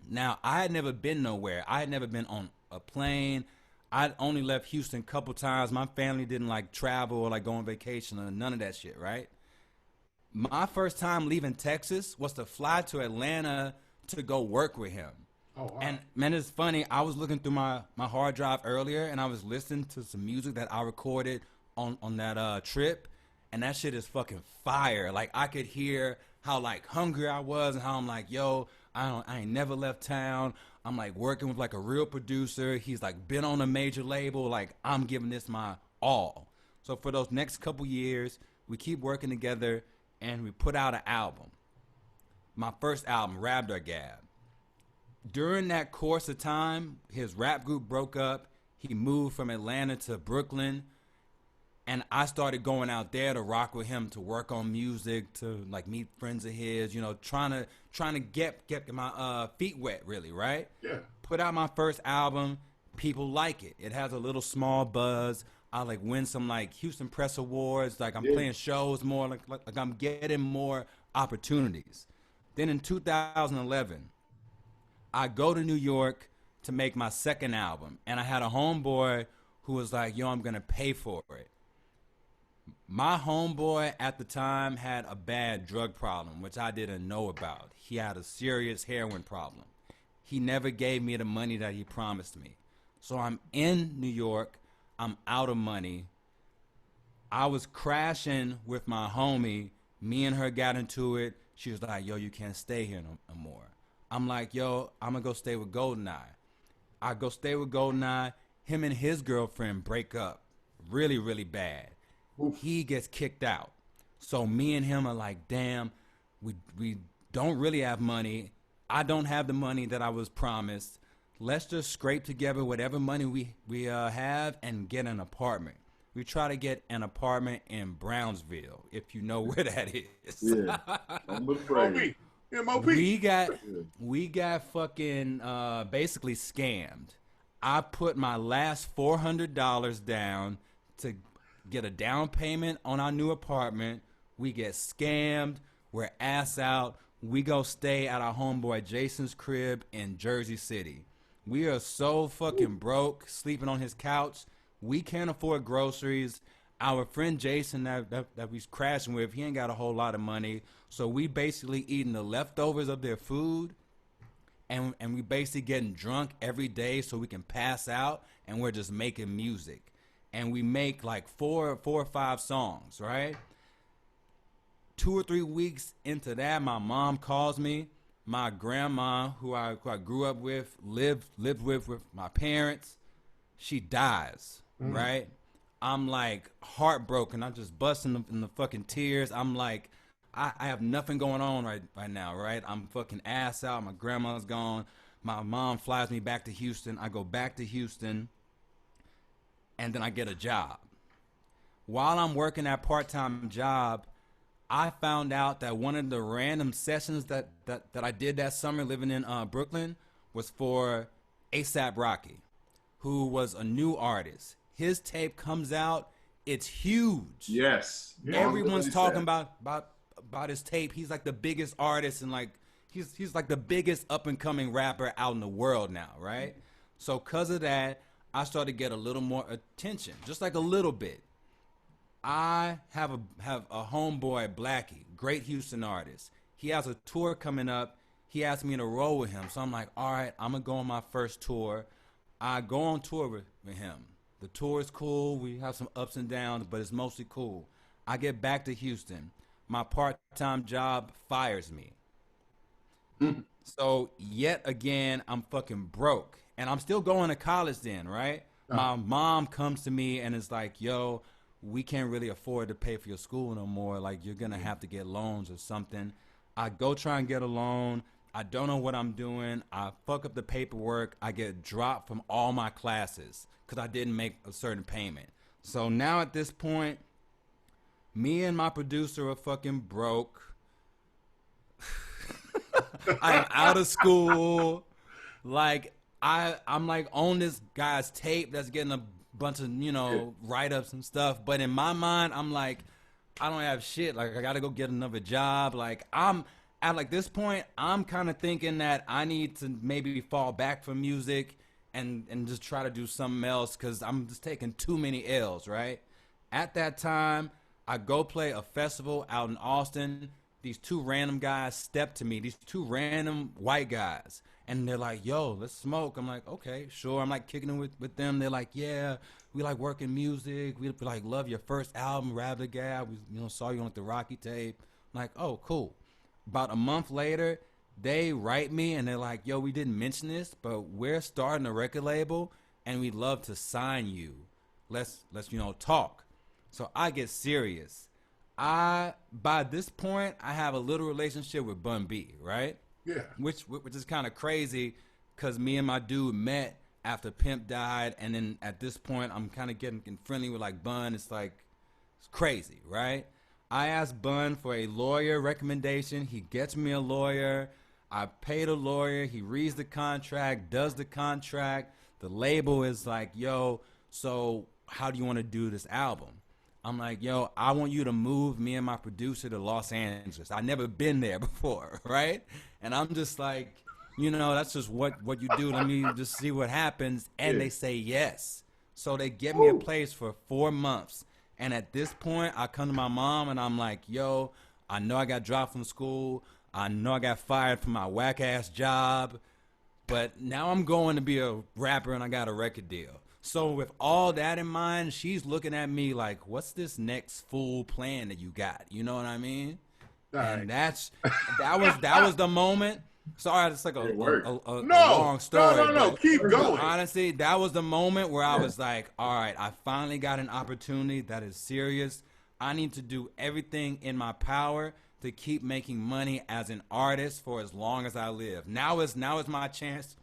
Now, I had never been nowhere. I had never been on a plane. I'd only left Houston a couple times. My family didn't like travel or like go on vacation or none of that shit, right? My first time leaving Texas was to fly to Atlanta to go work with him. Oh, wow. And man, it's funny. I was looking through my hard drive earlier, and I was listening to some music that I recorded on that trip, and that shit is fucking fire. Like I could hear how like hungry I was, and how I'm like, yo, I ain't never left town. I'm like working with like a real producer. He's like been on a major label. Like I'm giving this my all. So for those next couple years, we keep working together, and we put out an album. My first album, Rabd or Gab. During that course of time, his rap group broke up. He moved from Atlanta to Brooklyn, and I started going out there to rock with him, to work on music, to like meet friends of his, you know, trying to get my feet wet, really, right? Yeah. Put out my first album. People like it. It has a little small buzz. I like win some like Houston Press Awards. Like I'm playing shows more. Like I'm getting more opportunities. Then in 2011, I go to New York to make my second album, and I had a homeboy who was like, yo, I'm gonna pay for it. My homeboy at the time had a bad drug problem, which I didn't know about. He had a serious heroin problem. He never gave me the money that he promised me. So I'm in New York. I'm out of money. I was crashing with my homie. Me and her got into it. She was like, yo, you can't stay here no more. I'm like, yo, I'm going to go stay with Goldeneye. I go stay with Goldeneye. Him and his girlfriend break up really, really bad. Oof. He gets kicked out. So me and him are like, damn, we don't really have money. I don't have the money that I was promised. Let's just scrape together whatever money we have and get an apartment. We try to get an apartment in Brownsville, if you know where that is. Yeah, I'm afraid. MOP. We got fucking basically scammed. I put my last $400 down to get a down payment on our new apartment. We get scammed. We're ass out. We go stay at our homeboy Jason's crib in Jersey City. We are so fucking broke, sleeping on his couch. We can't afford groceries. Our friend Jason that we's crashing with, he ain't got a whole lot of money. So we basically eating the leftovers of their food, and we basically getting drunk every day so we can pass out, and we're just making music. And we make like four or five songs, right? 2 or 3 weeks into that, my mom calls me. My grandma, who I grew up with, lived with my parents, she dies, right? I'm like heartbroken. I'm just busting in the fucking tears. I'm like, I have nothing going on right now, right? I'm fucking ass out. My grandma's gone. My mom flies me back to Houston. I go back to Houston. and then I get a job. While I'm working that part-time job, I found out that one of the random sessions that I did that summer living in Brooklyn was for A$AP Rocky, who was a new artist. His tape comes out, it's huge. Yes. Everyone's talking about his tape. He's like the biggest artist and like he's like the biggest up and coming rapper out in the world now, right? So cause of that, I started to get a little more attention, just like a little bit. I have a homeboy, Blackie, great Houston artist. He has a tour coming up. He asked me to roll with him. So I'm like, all right, I'm going to go on my first tour. I go on tour with him. The tour is cool. We have some ups and downs, but it's mostly cool. I get back to Houston. My part-time job fires me. So yet again, I'm fucking broke. And I'm still going to college then, right? My mom comes to me and is like, yo, we can't really afford to pay for your school no more. Like, you're going to have to get loans or something. I go try and get a loan. I don't know what I'm doing. I fuck up the paperwork. I get dropped from all my classes because I didn't make a certain payment. So now at this point, me and my producer are fucking broke. I'm out of school. Like, I'm like on this guy's tape that's getting a bunch of, you know, write-ups and stuff. But in my mind, I'm like, I don't have shit. Like, I got to go get another job. Like, I'm at like this point, I'm kind of thinking that I need to maybe fall back from music and just try to do something else because I'm just taking too many L's, right? At that time, I go play a festival out in Austin. These two random guys step to me, these two random white guys. And they're like, yo, let's smoke. I'm like, okay, sure. I'm like kicking it with them. They're like, yeah, we like working music. We like love your first album, Rabbit Guy. We saw you on like the Rocky tape. I'm like, oh, cool. About a month later, they write me and they're like, yo, we didn't mention this, but we're starting a record label and we'd love to sign you. Let's talk. So I get serious. By this point, I have a little relationship with Bun B, right? Yeah. Which is kind of crazy because me and my dude met after Pimp died. And then at this point, I'm kind of getting friendly with like Bun. It's like, it's crazy, right? I asked Bun for a lawyer recommendation. He gets me a lawyer. I pay the lawyer. He reads the contract, does the contract. The label is like, yo, so how do you want to do this album? I'm like, yo, I want you to move me and my producer to Los Angeles. I've never been there before, right? And I'm just like, that's just what you do. Let me just see what happens. And they say yes. So they get me a place for 4 months. And at this point, I come to my mom and I'm like, yo, I know I got dropped from school. I know I got fired from my whack-ass job. But now I'm going to be a rapper and I got a record deal. So with all that in mind, she's looking at me like, what's this next full plan that you got? You know what I mean? And that was the moment. Sorry, it's like a long story. No. Keep going. Honestly, that was the moment where I was like, all right, I finally got an opportunity that is serious. I need to do everything in my power to keep making money as an artist for as long as I live. Now is my chance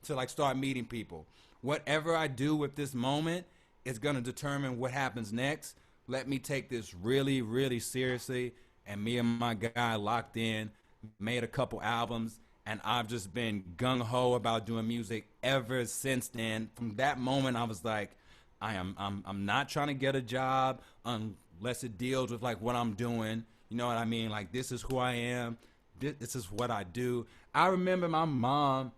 to like start meeting people. Whatever I do with this moment is going to determine what happens next. Let me take this really, really seriously. And me and my guy locked in, made a couple albums, and I've just been gung-ho about doing music ever since then. From that moment, I was like, I'm not trying to get a job unless it deals with like what I'm doing. You know what I mean? Like, this is who I am. This is what I do. I remember my mom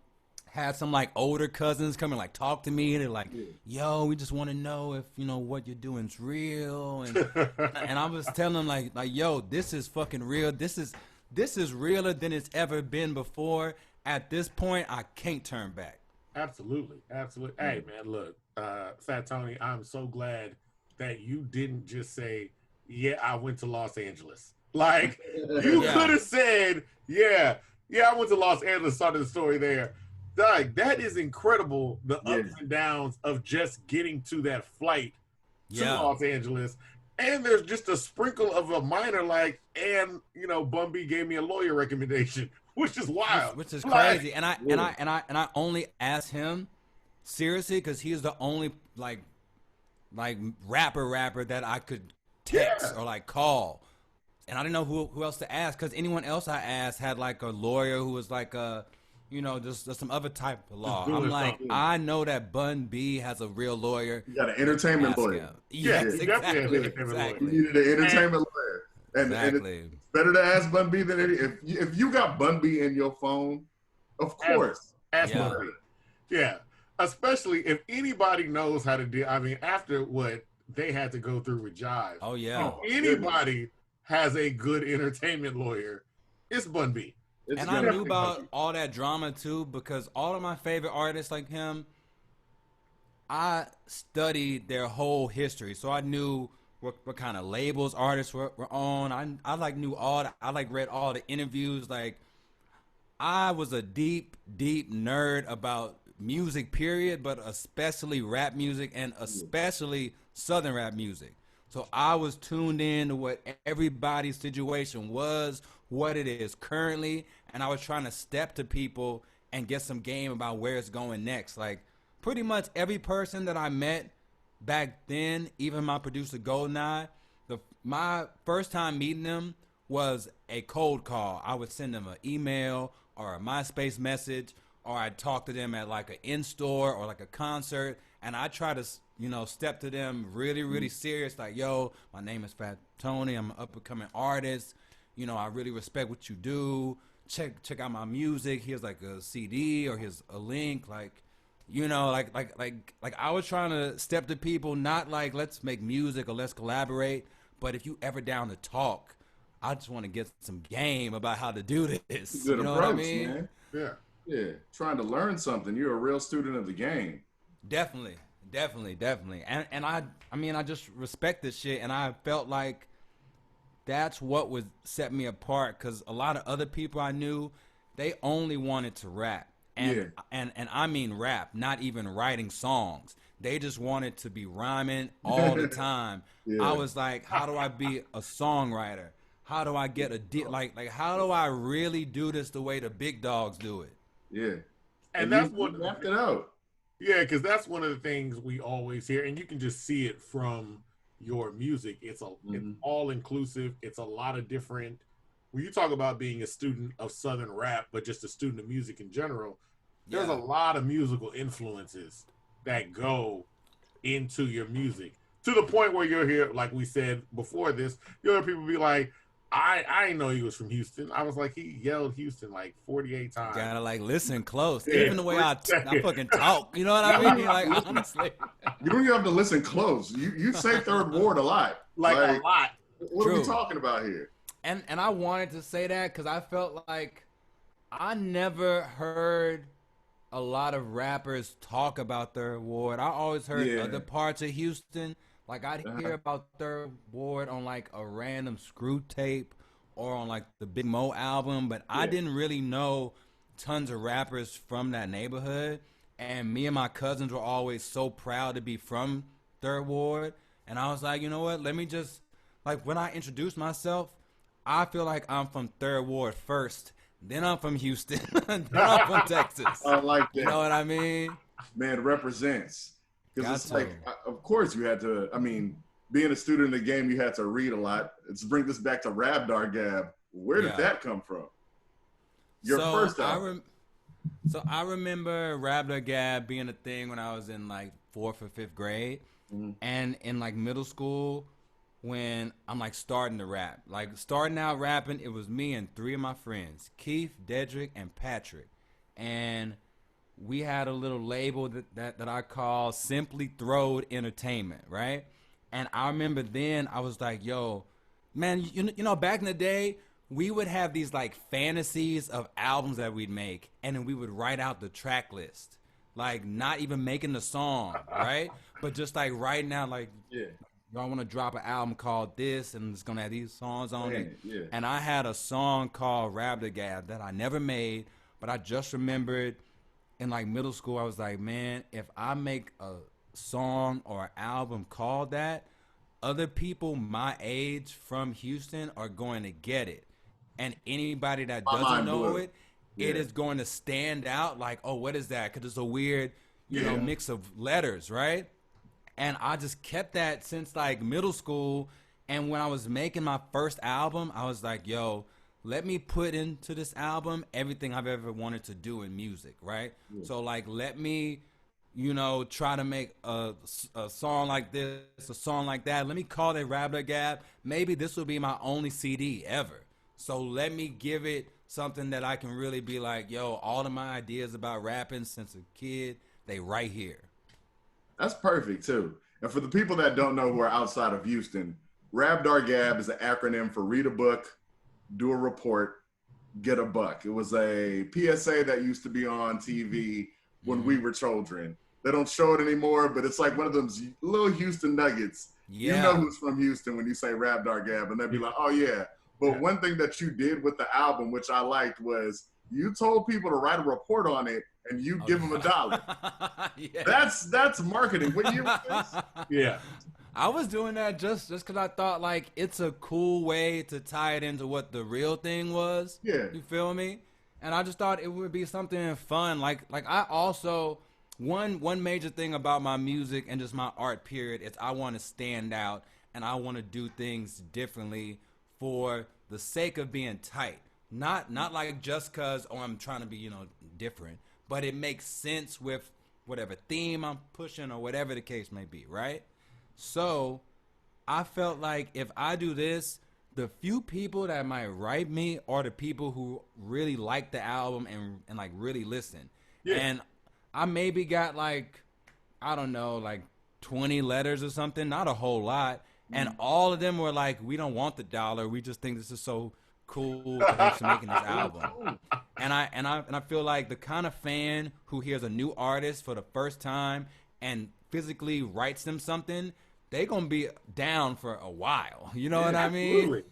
had some like older cousins come and like talk to me. They're like, yo, we just want to know if what you're doing is real. And I was telling them like yo, this is fucking real. This is realer than it's ever been before. At this point, I can't turn back. Absolutely. Hey man, look, Fat Tony, I'm so glad that you didn't just say, yeah, I went to Los Angeles. Like, you could have said, yeah, I went to Los Angeles, started the story there. Like, that is incredible, the ups and downs of just getting to that flight to Los Angeles. And there's just a sprinkle of a minor like, and Bun B gave me a lawyer recommendation, which is wild. Which is crazy. And I only asked him seriously because he's the only like like rapper that I could text Yeah. or like call, and I didn't know who else to ask because anyone else I asked had like a lawyer who was like a, just some other type of Just law. I'm doing like, something. I know that Bun B has a real lawyer. You got an Let me entertainment ask lawyer. him. Yeah, Yes, he definitely has exactly, an entertainment lawyer. You exactly, needed an And entertainment lawyer, and exactly. it's better to ask Bun B than if you got Bun B in your phone, of as course. as Yeah. Bun B. Yeah. Especially if anybody knows how to deal. I mean, after what they had to go through with Jive, Oh yeah. Oh my goodness, anybody has a good entertainment lawyer, it's Bun B. it's And It's I gonna knew definitely Bun about B. all that drama too because all of my favorite artists like him, I studied their whole history, so I knew what kind of labels artists were on. I like knew all the, I like read all the interviews. Like I was a deep nerd about music, period, but especially rap music and especially Southern rap music. So I was tuned in to what everybody's situation was, what it is currently, and I was trying to step to people and get some game about where it's going next. Like pretty much every person that I met back then, even my producer Goldeneye, my first time meeting them was a cold call. I would send them an email or a MySpace message, or I'd talk to them at like an in-store or like a concert, and I try to, step to them really serious, like, yo, my name is Fat Tony, I'm an up-and-coming artist, I really respect what you do, check out my music, here's like a CD or here's a link, like, like I was trying to step to people, not like let's make music or let's collaborate, but if you ever down to talk, I just want to get some game about how to do this. Good You know approach, what I mean? man. Yeah. Yeah, trying to learn something. You're a real student of the game. Definitely. And I just respect this shit, and I felt like that's what would set me apart because a lot of other people I knew, they only wanted to rap. And I mean rap, not even writing songs. They just wanted to be rhyming all the time. Yeah. I was like, how do I be a songwriter? How do I get like how do I really do this the way the big dogs do it? Yeah. And you that's what mapped it out. Yeah, because that's one of the things we always hear, and you can just see it from your music. It's all inclusive. It's a lot of different. When you talk about being a student of Southern rap, but just a student of music in general, there's a lot of musical influences that go into your music to the point where you'll hear, like we said before this, you'll hear people be like, I didn't know he was from Houston. I was like, he yelled Houston like 48 times. Gotta like listen close. Yeah, Even the way I fucking talk. You know what I mean? Like honestly. You don't even have to listen close. You say third ward a lot. Like a lot. What are we True. talking about here? And I wanted to say that because I felt like I never heard a lot of rappers talk about Third Ward. I always heard other parts of Houston. Like I'd hear about Third Ward on like a random screw tape or on like the Big Mo album, but I didn't really know tons of rappers from that neighborhood. And me and my cousins were always so proud to be from Third Ward. And I was like, you know what? Let me just, like when I introduce myself, I feel like I'm from Third Ward first. Then I'm from Houston. Then I'm from Texas. I like that. You know what I mean? Man, represents. Because it's Got to. like, of course you had to, being a student in the game, you had to read a lot. Let's bring this back to Rabdar Gab. Where did that come from? Your first album. So I remember Rabdar Gab being a thing when I was in like 4th or 5th grade. And in like middle school, when I'm like starting to rap. Like starting out rapping, it was me and 3 of my friends, Keith, Dedrick, and Patrick. And we had a little label that I call Simply Throwed Entertainment, right? And I remember then I was like, yo, man, you know, back in the day, we would have these like fantasies of albums that we'd make, and then we would write out the track list. Like not even making the song, right? But just like writing out like, I want to drop an album called this, and it's going to have these songs on it. Yeah. And I had a song called Rabdar Gab that I never made, but I just remembered in like middle school, I was like, man, if I make a song or an album called that, other people my age from Houston are going to get it. And anybody that doesn't know it, it is going to stand out like, oh, what is that? Because it's a weird, you know, mix of letters, right? And I just kept that since like middle school. And when I was making my first album, I was like, yo, let me put into this album everything I've ever wanted to do in music, right? Yeah. So like, let me, try to make a song like this, a song like that. Let me call it Rabbler Gap. Maybe this will be my only CD ever. So let me give it something that I can really be like, yo, all of my ideas about rapping since a kid, they right here. That's perfect too. And for the people that don't know who are outside of Houston, Rabdar Gab is an acronym for read a book, do a report, get a buck. It was a PSA that used to be on TV when we were children. They don't show it anymore, but it's like one of those little Houston nuggets. Yeah. You know who's from Houston when you say Rabdar Gab, and they'd be like, oh yeah. But one thing that you did with the album, which I liked, was you told people to write a report on it and you give them $1. Yeah. That's marketing. What year was this? Yeah. I was doing that just because I thought like it's a cool way to tie it into what the real thing was. Yeah. You feel me? And I just thought it would be something fun. Like I also one major thing about my music and just my art period is I want to stand out and I want to do things differently for the sake of being tight. Not like just cause I'm trying to be, different, but it makes sense with whatever theme I'm pushing or whatever the case may be, right? So I felt like if I do this, the few people that might write me are the people who really like the album and like really listen. Yeah. And I maybe got like, I don't know, like 20 letters or something, not a whole lot. And all of them were like, we don't want the dollar. We just think this is so cool that he's making this album. And I feel like the kind of fan who hears a new artist for the first time and physically writes them something, they gonna be down for a while. You know what I mean? Absolutely.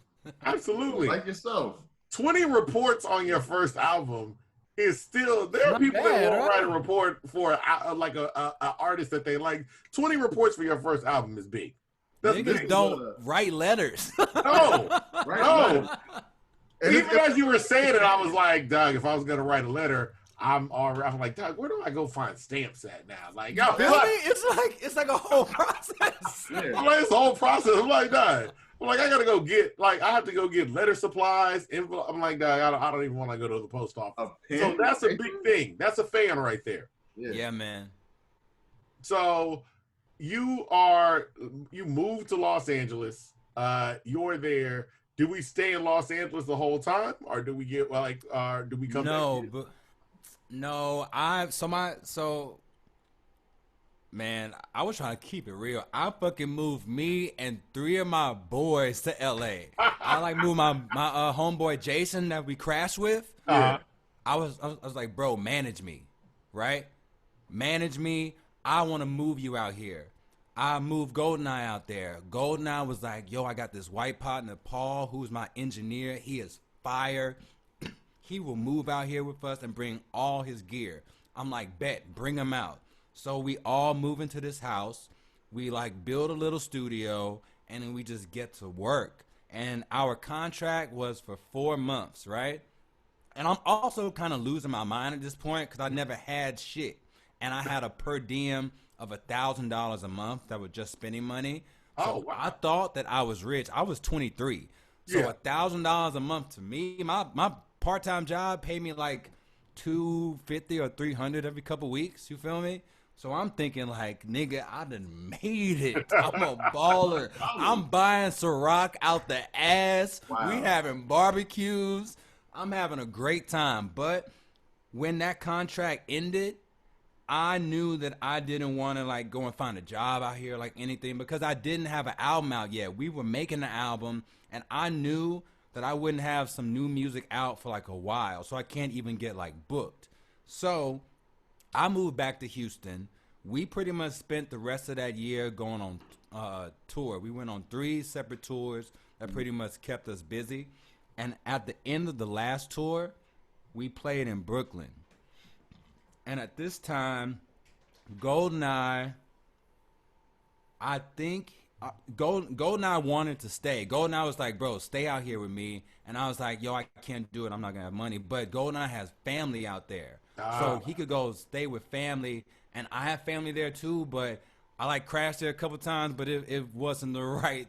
Absolutely. Like yourself. 20 reports on your first album is still, there are Not people bad, that won't right? write a report for a artist that they like. 20 reports for your first album is big. That's Niggas big. don't write letters. No, Right? no. And Even as you were saying it, I was like, Doug, if I was gonna write a letter, I'm like, Doug, where do I go find stamps at now? Like, yo, Feel me? It's like a whole process. Yeah. I'm like, it's the whole process. I'm like, Doug, I gotta go get, I have to go get letter supplies, envelope. I'm like, Doug, I don't even want to go to the post office. So that's a big thing. That's a fan right there. Yeah, man. So you moved to Los Angeles. You're there. Do we stay in Los Angeles the whole time, or do we get do we come back? Man, I was trying to keep it real. I fucking moved me and 3 of my boys to LA. I like moved my homeboy Jason that we crashed with. Uh-huh. I was like, bro, manage me, right? Manage me. I want to move you out here. I moved Goldeneye out there. Goldeneye was like, yo, I got this white partner, Paul, who's my engineer. He is fire. He will move out here with us and bring all his gear. I'm like, bet, bring him out. So we all move into this house. We like build a little studio and then we just get to work. And our contract was for 4 months, right? And I'm also kind of losing my mind at this point because I never had shit. And I had a per diem of $1,000 a month that was just spending money. So I thought that I was rich. I was 23. So $1,000 a month to me, my part-time job paid me like $250 or $300 every couple weeks. You feel me? So I'm thinking like, nigga, I done made it. I'm a baller. I'm buying Ciroc out the ass. Wow. We having barbecues. I'm having a great time. But when that contract ended, I knew that I didn't want to like go and find a job out here like anything because I didn't have an album out yet. We were making the album and I knew that I wouldn't have some new music out for like a while. So I can't even get like booked. So I moved back to Houston. We pretty much spent the rest of that year going on tour. We went on 3 separate tours that pretty much kept us busy. And at the end of the last tour, we played in Brooklyn. And at this time, Goldeneye, I think, Goldeneye wanted to stay. Goldeneye was like, bro, stay out here with me. And I was like, yo, I can't do it. I'm not going to have money. But Goldeneye has family out there. So he could go stay with family. And I have family there too, but I like crashed there a couple times, but it wasn't the right.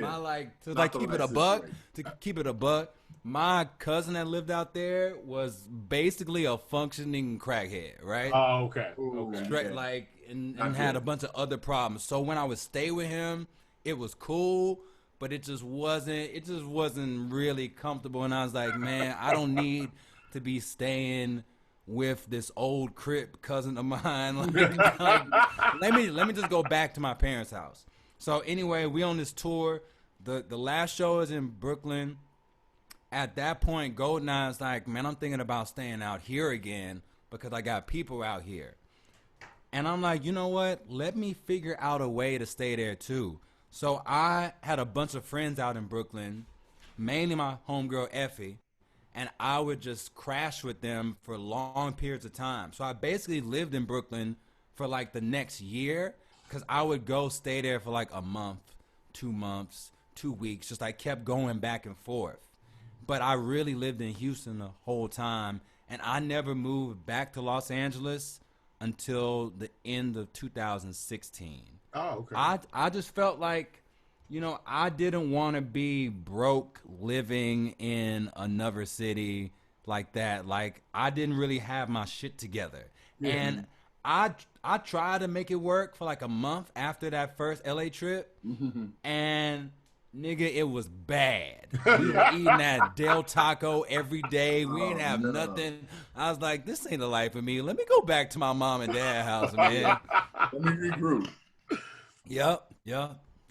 I like to Not the keep right it a buck. situation. To keep it a buck, my cousin that lived out there was basically a functioning crackhead, right? Oh, okay. Ooh, Okay. Straight yeah. like and Not had good. a bunch of other problems. So when I would stay with him, it was cool, but it just wasn't really comfortable. And I was like, man, I don't need to be staying with this old crip cousin of mine. Like let me just go back to my parents' house. So anyway, we on this tour. The last show is in Brooklyn. At that point, Goldeneye's like, man, I'm thinking about staying out here again because I got people out here. And I'm like, you know what? Let me figure out a way to stay there too. So I had a bunch of friends out in Brooklyn, mainly my homegirl Effie, and I would just crash with them for long periods of time. So I basically lived in Brooklyn for like the next year because I would go stay there for like a month, 2 months, 2 weeks, just like kept going back and forth. But I really lived in Houston the whole time, and I never moved back to Los Angeles until the end of 2016. Oh, okay. I just felt like, I didn't want to be broke living in another city like that. Like I didn't really have my shit together. Yeah. And I tried to make it work for like a month after that first LA trip. And nigga, it was bad. We were eating that Del Taco every day. We didn't have nothing. I was like, this ain't the life for me. Let me go back to my mom and dad house, man. Let me regroup. Yep.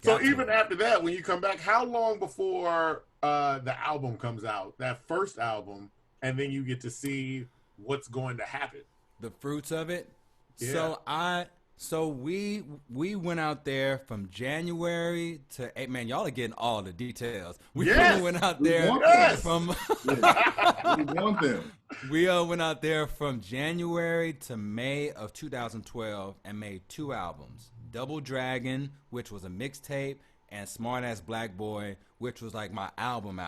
So even after that, when you come back, how long before the album comes out, that first album, and then you get to see what's going to happen? The fruits of it. Yeah. So we went out there from January to man, y'all are getting all the details. We Yes! went out We there want Yes! from Yeah. We want them. we went out there from January to May of 2012 and made 2 albums. Double Dragon, which was a mixtape, and Smart Ass Black Boy, which was like my album.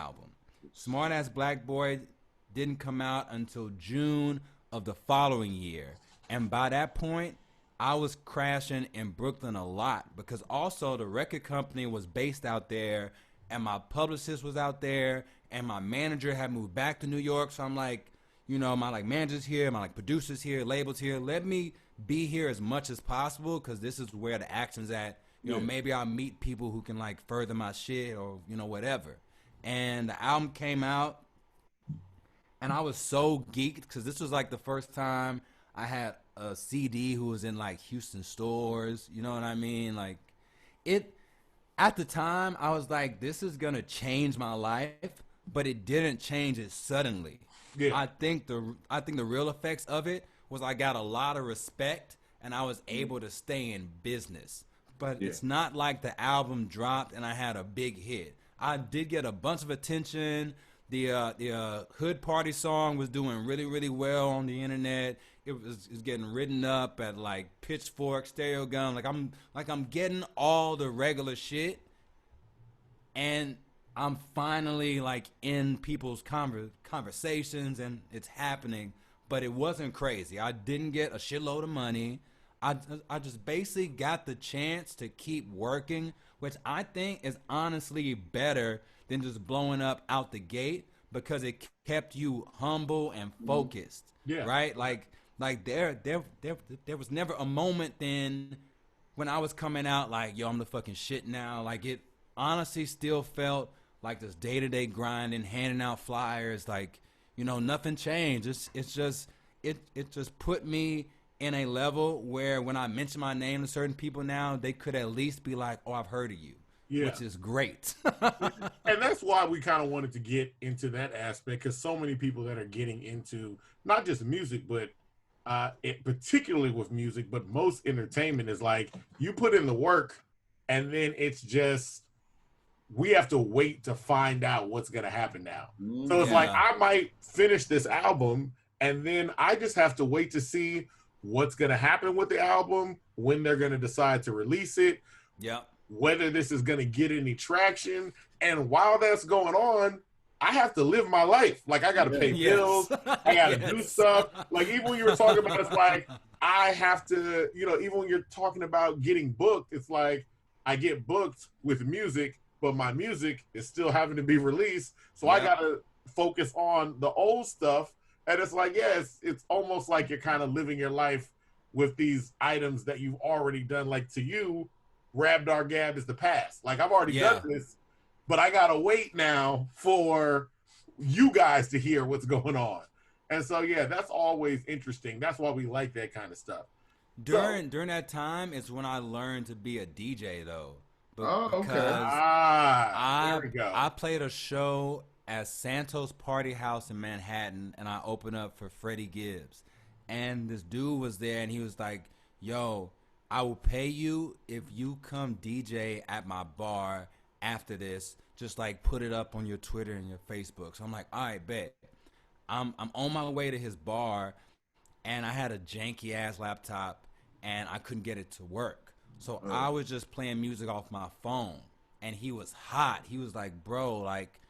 Smart Ass Black Boy didn't come out until June of the following year. And by that point, I was crashing in Brooklyn a lot because also the record company was based out there and my publicist was out there and my manager had moved back to New York. So I'm like, my like managers here, my like producers here, labels here. Let me be here as much as possible because this is where the action's at. Maybe I'll meet people who can like further my shit or, whatever. And the album came out and I was so geeked because this was like the first time I had a CD who was in like Houston stores. You know what I mean? Like it at the time I was like, this is gonna change my life, but it didn't change it suddenly. Yeah. I think the real effects of it was I got a lot of respect and I was able to stay in business. But it's not like the album dropped and I had a big hit. I did get a bunch of attention. The Hood Party song was doing really, really well on the internet. It was getting written up at like Pitchfork, Stereo Gum. Like I'm getting all the regular shit, and I'm finally like in people's conversations, and it's happening. But it wasn't crazy. I didn't get a shitload of money. I just basically got the chance to keep working, which I think is honestly better than just blowing up out the gate because it kept you humble and focused. Yeah. Right? Like there was never a moment then when I was coming out like, yo, I'm the fucking shit now. Like it honestly still felt like this day-to-day grinding, handing out flyers, like, nothing changed. It just put me in a level where when I mention my name to certain people now, they could at least be like, oh, I've heard of you. Yeah. Which is great. And that's why we kind of wanted to get into that aspect because so many people that are getting into not just music, but particularly with music, but most entertainment is like you put in the work and then it's just we have to wait to find out what's going to happen now. So it's like I might finish this album and then I just have to wait to see what's going to happen with the album, when they're going to decide to release it. Yep. Whether this is going to get any traction. And while that's going on, I have to live my life. Like, I got to pay bills. I got to do stuff. Like, even when you were talking about, it's like, I have to, even when you're talking about getting booked, it's like I get booked with music, but my music is still having to be released. So I Yeah. got to focus on the old stuff. And it's like, yeah, it's almost like you're kind of living your life with these items that you've already done. Like to you, Rabdar Gab is the past. Like I've already done Yeah. this, but I got to wait now for you guys to hear what's going on. And so, yeah, that's always interesting. That's why we like that kind of stuff. So, During that time is when I learned to be a DJ though, but Oh, okay. because there I we go. I played a show at Santos Party House in Manhattan, and I opened up for Freddie Gibbs, and this dude was there, and he was like, "Yo, I will pay you if you come DJ at my bar after this. Just like put it up on your Twitter and your Facebook." So I'm like, "All right, bet." I'm on my way to his bar, and I had a janky ass laptop and I couldn't get it to work. So I was just playing music off my phone, and he was hot. He was like, "Bro, like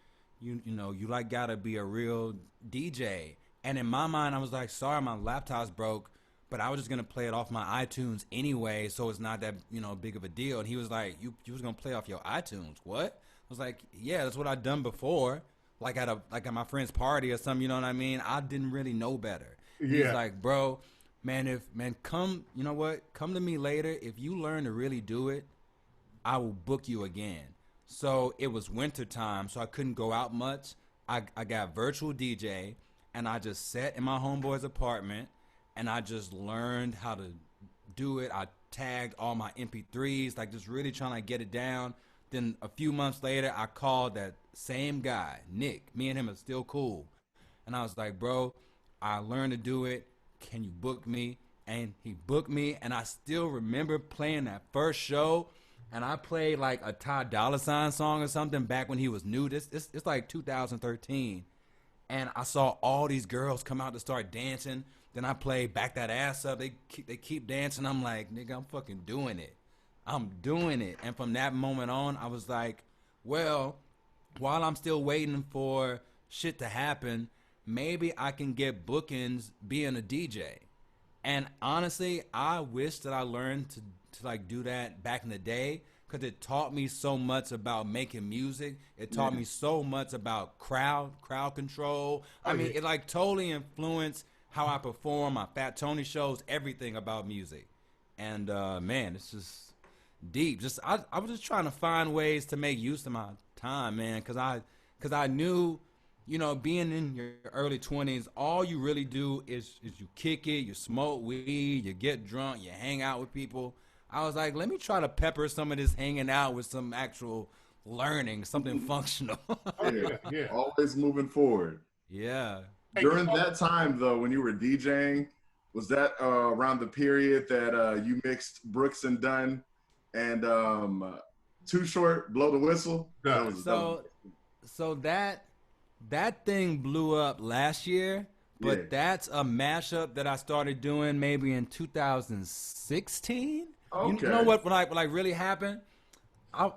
you like gotta be a real DJ." And in my mind I was like, "Sorry, my laptop's broke, but I was just gonna play it off my iTunes anyway, so it's not that, big of a deal." And he was like, You was gonna play off your iTunes? What? I was like, "Yeah, that's what I've done before. Like at my friend's party or something, you know what I mean?" I didn't really know better. He's Yeah. like, "Bro, come, you know what? Come to me later. If you learn to really do it, I will book you again." So it was winter time, so I couldn't go out much. I got virtual DJ, and I just sat in my homeboy's apartment, and I just learned how to do it. I tagged all my MP3s, like just really trying to get it down. Then a few months later, I called that same guy, Nick. Me and him are still cool. And I was like, "Bro, I learned to do it. Can you book me?" And he booked me, and I still remember playing that first show, and I played like a Ty Dolla Sign song or something back when he was new. It's like 2013, and I saw all these girls come out to start dancing. Then I played Back That Ass Up. They keep dancing. I'm like, "Nigga, I'm fucking doing it. I'm doing it." And from that moment on, I was like, well, while I'm still waiting for shit to happen, maybe I can get bookings being a DJ. And honestly, I wish that I learned to like do that back in the day, because it taught me so much about making music. It taught me so much about crowd control. I mean, it like totally influenced how I perform, my Fat Tony shows, everything about music. And man, it's just deep. Just I was just trying to find ways to make use of my time, man, because I knew, being in your early 20s, all you really do is you kick it, you smoke weed, you get drunk, you hang out with people. I was like, let me try to pepper some of this hanging out with some actual learning, something functional. Yeah. Yeah. Always moving forward. Yeah. Hey, During that time, though, when you were DJing, was that around the period that you mixed Brooks and Dunn and Too Short, Blow the Whistle? Yeah. So that thing blew up last year, but Yeah. that's a mashup that I started doing maybe in 2016. You Okay. know what like really happened? I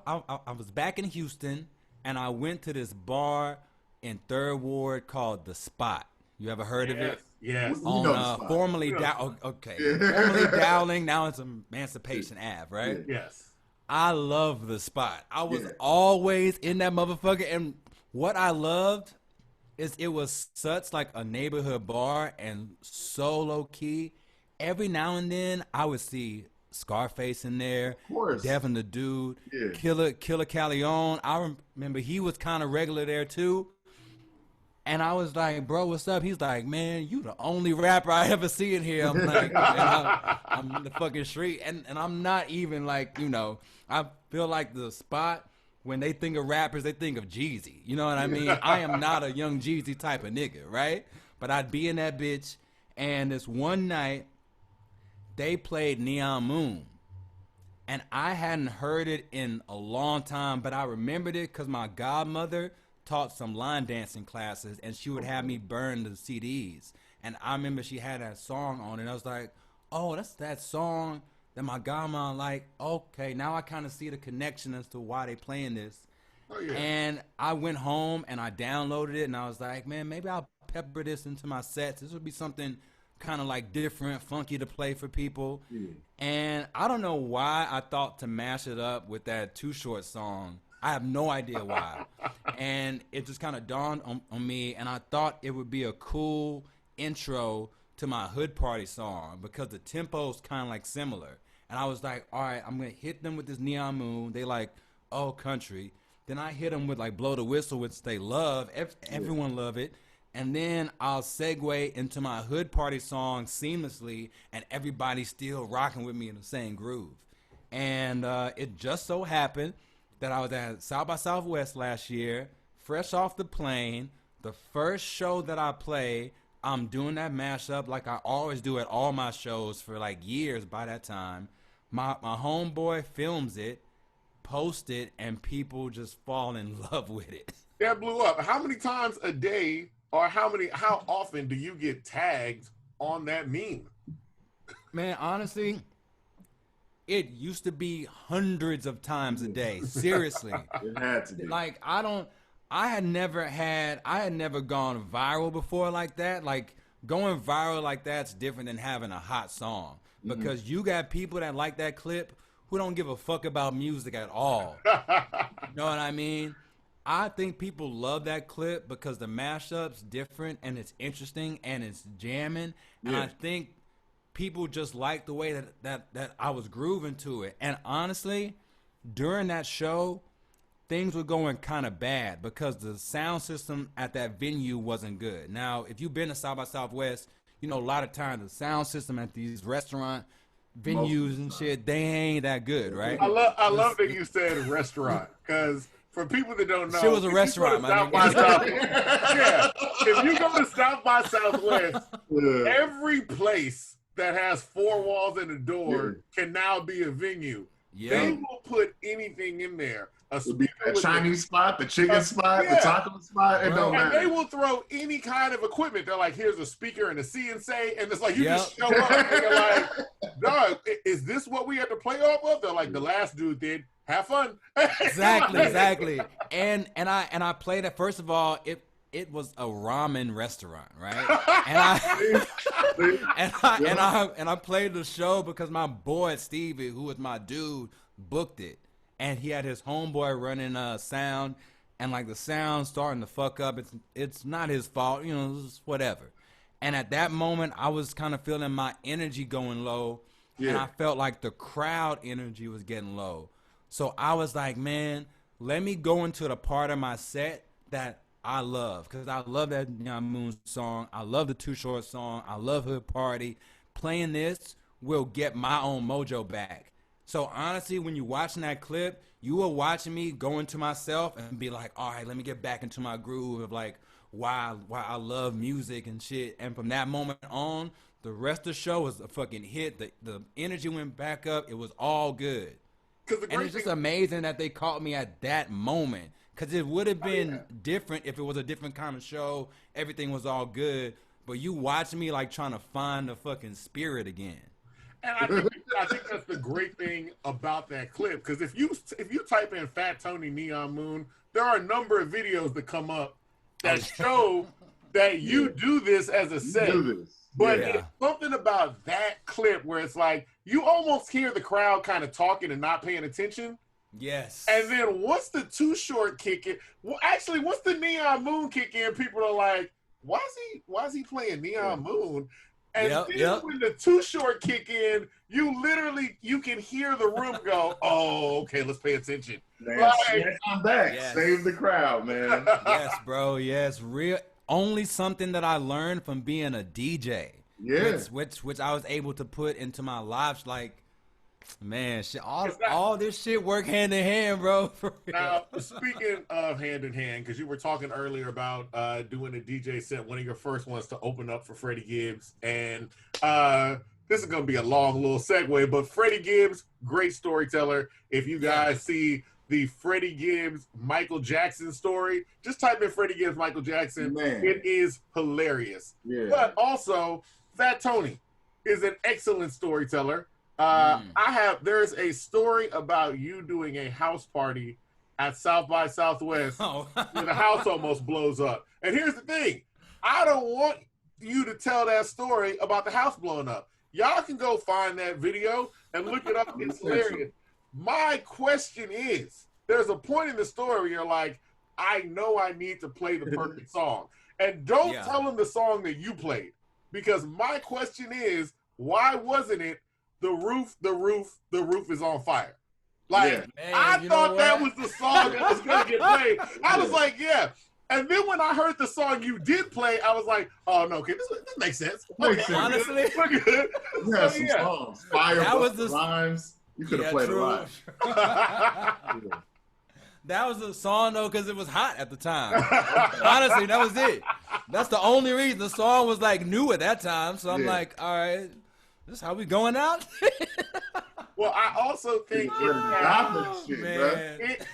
was back in Houston, and I went to this bar in Third Ward called The Spot. You ever heard of it? Yes. We On know The Spot. formerly okay, formerly Dowling, now it's Emancipation Ave, right? Yeah. Yes. I love The Spot. I was Yeah. always in that motherfucker, and what I loved is it was such like a neighborhood bar and so low key. Every now and then I would see Scarface in there, Of course. Devin the Dude, Yeah. Killer Callejon. I remember he was kind of regular there too. And I was like, "Bro, what's up?" He's like, "Man, you the only rapper I ever see in here." I'm like, "Man, I'm in the fucking street." And I'm not even like, I feel like The Spot, when they think of rappers, they think of Jeezy. You know what I mean? I am not a young Jeezy type of nigga, right? But I'd be in that bitch, and this one night, they played Neon Moon. And I hadn't heard it in a long time, but I remembered it because my godmother taught some line dancing classes, and she would have me burn the CDs. And I remember she had that song on, and I was like, "Oh, that's that song that my godmother like." Okay, now I kind of see the connection as to why they playing this. Oh yeah. And I went home and I downloaded it, and I was like, "Man, maybe I'll pepper this into my sets. This would be something kind of like different, funky to play for people. Yeah. And I don't know why I thought to mash it up with that Too Short song. I have no idea why. And it just kind of dawned on me, and I thought it would be a cool intro to my Hood Party song because the tempo's kind of like similar. And I was like, all right, I'm going to hit them with this Neon Moon. They like, oh, country. Then I hit them with like Blow the Whistle, which they love. Everyone love it. And then I'll segue into my Hood Party song seamlessly, and everybody's still rocking with me in the same groove. And it just so happened that I was at South by Southwest last year, fresh off the plane. The first show that I play, I'm doing that mashup like I always do at all my shows for like years by that time. My homeboy films it, posts it, and people just fall in love with it. That blew up. How many times a day or how often do you get tagged on that meme? Man, honestly, it used to be hundreds of times a day. Seriously. It had to be. Like, I had never gone viral before like that. Like, going viral like that's different than having a hot song. Because you got people that like that clip who don't give a fuck about music at all. You know what I mean? I think people love that clip because the mashup's different and it's interesting and it's jamming. And I think people just like the way that I was grooving to it. And honestly, during that show, things were going kind of bad because the sound system at that venue wasn't good. Now, if you've been to South by Southwest, you know a lot of times the sound system at these restaurant venues and shit, they ain't that good, right? I love that you said restaurant, because for people that don't know, shit was a restaurant, man. Yeah, if you go to South by Southwest, every place that has four walls and a door can now be a venue. They will put anything in there. The Chinese spot, the chicken spot, the taco spot, it don't matter. And they will throw any kind of equipment. They're like, here's a speaker and a CNC, and it's like, you just show up and you're like, dog, is this what we had to play off of? They're like, the last dude did. Have fun. Exactly. And I played it. First of all, it was a ramen restaurant, right? And I played the show because my boy Stevie, who was my dude, booked it. And he had his homeboy running sound, and like the sound starting to fuck up. It's not his fault, you know, it's whatever. And at that moment, I was kind of feeling my energy going low, and I felt like the crowd energy was getting low. So I was like, man, let me go into the part of my set that I love, because I love that Neon Moon song. I love the Too Short song. I love Hood Party. Playing this will get my own mojo back. So honestly, when you're watching that clip, you were watching me go into myself and be like, all right, let me get back into my groove of like why I love music and shit. And from that moment on, the rest of the show was a fucking hit. The energy went back up. It was all good. And it's just amazing that they caught me at that moment, because it would have been different if it was a different kind of show. Everything was all good. But you watching me like trying to find the fucking spirit again. And I think that's the great thing about that clip, because if you type in Fat Tony Neon Moon, there are a number of videos that come up that show that you do this as a set. But it's something about that clip where it's like you almost hear the crowd kind of talking and not paying attention. Yes. And then once the Too Short kick in, once the Neon Moon kick in, people are like, why is he playing Neon Moon? And then when the Too Short kick in, you can hear the room go, oh, okay, let's pay attention. Man, I'm back. Yes. Save the crowd, man. Yes, bro. Yes. Only something that I learned from being a DJ. Yes. Which I was able to put into my lives. Like, man, shit, all this shit work hand in hand, bro. Now, speaking of hand in hand, because you were talking earlier about doing a DJ set, one of your first ones to open up for Freddie Gibbs. And this is going to be a long little segue, but Freddie Gibbs, great storyteller. If you guys see the Freddie Gibbs, Michael Jackson story, just type in Freddie Gibbs, Michael Jackson. Man. It is hilarious. Yeah. But also, Fat Tony is an excellent storyteller. There's a story about you doing a house party at South by Southwest where the house almost blows up. And here's the thing. I don't want you to tell that story about the house blowing up. Y'all can go find that video and look it up. It's hilarious. My question is, there's a point in the story where you're like, I know I need to play the perfect song. And don't tell them the song that you played. Because my question is, why wasn't it the roof is on fire? Like, man, I thought that was the song that was going to get played. I was like, yeah. And then when I heard the song you did play, I was like, oh, no, okay, this makes sense. Honestly. We're good. Yeah, some songs. Fire, that was the rhymes. You could have played it live. That was the song, though, because it was hot at the time. Honestly, that was it. That's the only reason. The song was, like, new at that time. So I'm like, all right, this is how we going out? Well, I also think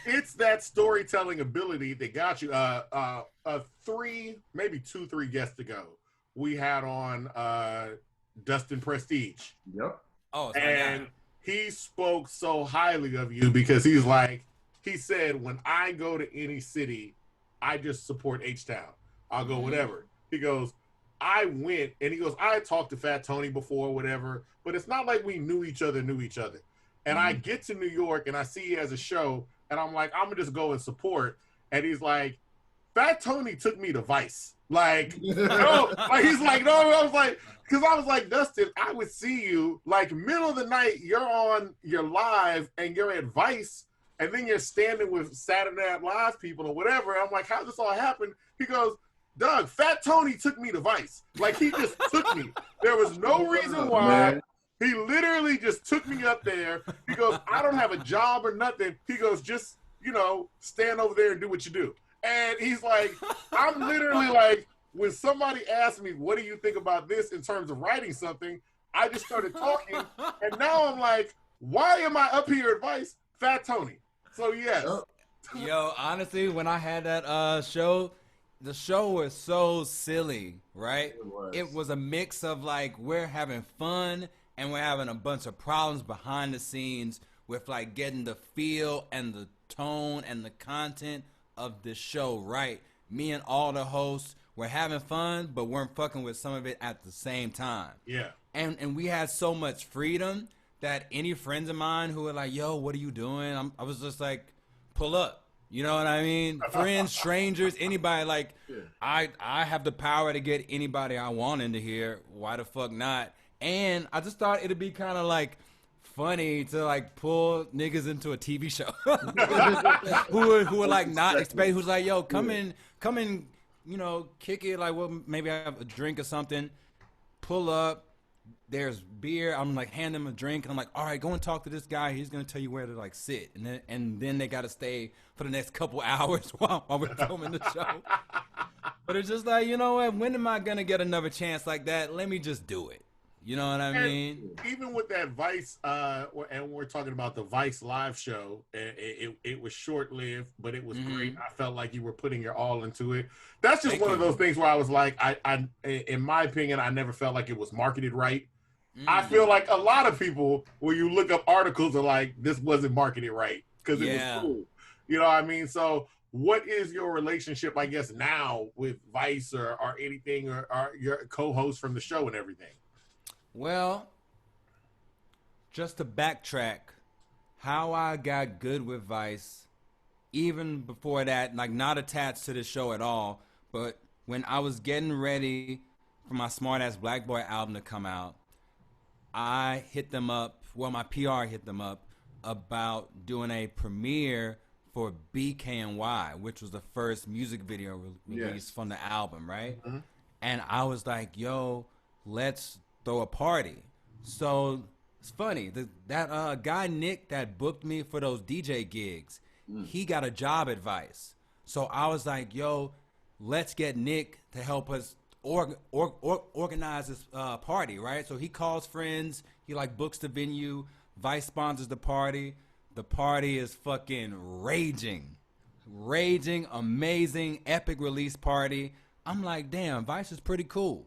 it's that storytelling ability that got you. Maybe 3 guests ago, we had on Dustin Prestige. Yep. Oh, and he spoke so highly of you because he said, when I go to any city, I just support H-Town. I'll go whatever. He goes, I went, and he goes, I talked to Fat Tony before, whatever, but it's not like we knew each other. And I get to New York, and I see he has a show, and I'm like, I'm going to just go and support. And he's like, Fat Tony took me to Vice. Like, no, like he's like, no, I was like, because I was like, Dustin, I would see you, like, middle of the night, you're live, and you're at Vice, and then you're standing with Saturday Night Live people or whatever. I'm like, how did this all happen? He goes, Doug, Fat Tony took me to Vice. Like, he just took me. There was no reason why. Man. He literally just took me up there. He goes, I don't have a job or nothing. He goes, just, stand over there and do what you do. And he's like, I'm literally like, when somebody asked me, what do you think about this in terms of writing something? I just started talking. And now I'm like, why am I up here at Vice? Fat Tony. So, yes. Yo, honestly, when I had that show, the show was so silly, right? It was a mix of, like, we're having fun and we're having a bunch of problems behind the scenes with, like, getting the feel and the tone and the content of the show right. Me and all the hosts were having fun, but weren't fucking with some of it at the same time. Yeah. And we had so much freedom that any friends of mine who were like, yo, what are you doing? I was just like, pull up. You know what I mean? Friends, strangers, anybody. Like, I have the power to get anybody I want into here. Why the fuck not? And I just thought it'd be kind of like funny to like pull niggas into a TV show who are like not expecting. Who's like, yo, come in, kick it. Like, well, maybe I have a drink or something. Pull up. There's beer. I'm like, hand them a drink, and I'm like, all right, go and talk to this guy. He's gonna tell you where to like sit, and then they gotta stay for the next couple hours while we're filming the show. But it's just like, you know what? When am I gonna get another chance like that? Let me just do it. You know what I mean? Even with that Vice, and we're talking about the Vice live show, it was short-lived, but it was great. I felt like you were putting your all into it. That's just one of those things where I was like, I in my opinion, I never felt like it was marketed right. I feel like a lot of people, when you look up articles, are like, this wasn't marketed right because it was cool. You know what I mean? So what is your relationship, I guess, now with Vice or anything, or your co-host from the show and everything? Well, just to backtrack, how I got good with Vice, even before that, like not attached to the show at all, but when I was getting ready for my Smart Ass Black Boy album to come out, I hit them up, well, my PR hit them up about doing a premiere for BKNY, which was the first music video released from the album, right? Mm-hmm. And I was like, yo, let's throw a party. So it's funny, that guy Nick that booked me for those DJ gigs, he got a job at Vice. So I was like, yo, let's get Nick to help us organize this party, right? So he calls friends, he like books the venue, Vice sponsors the party. The party is fucking raging, amazing, epic release party. I'm like, damn, Vice is pretty cool.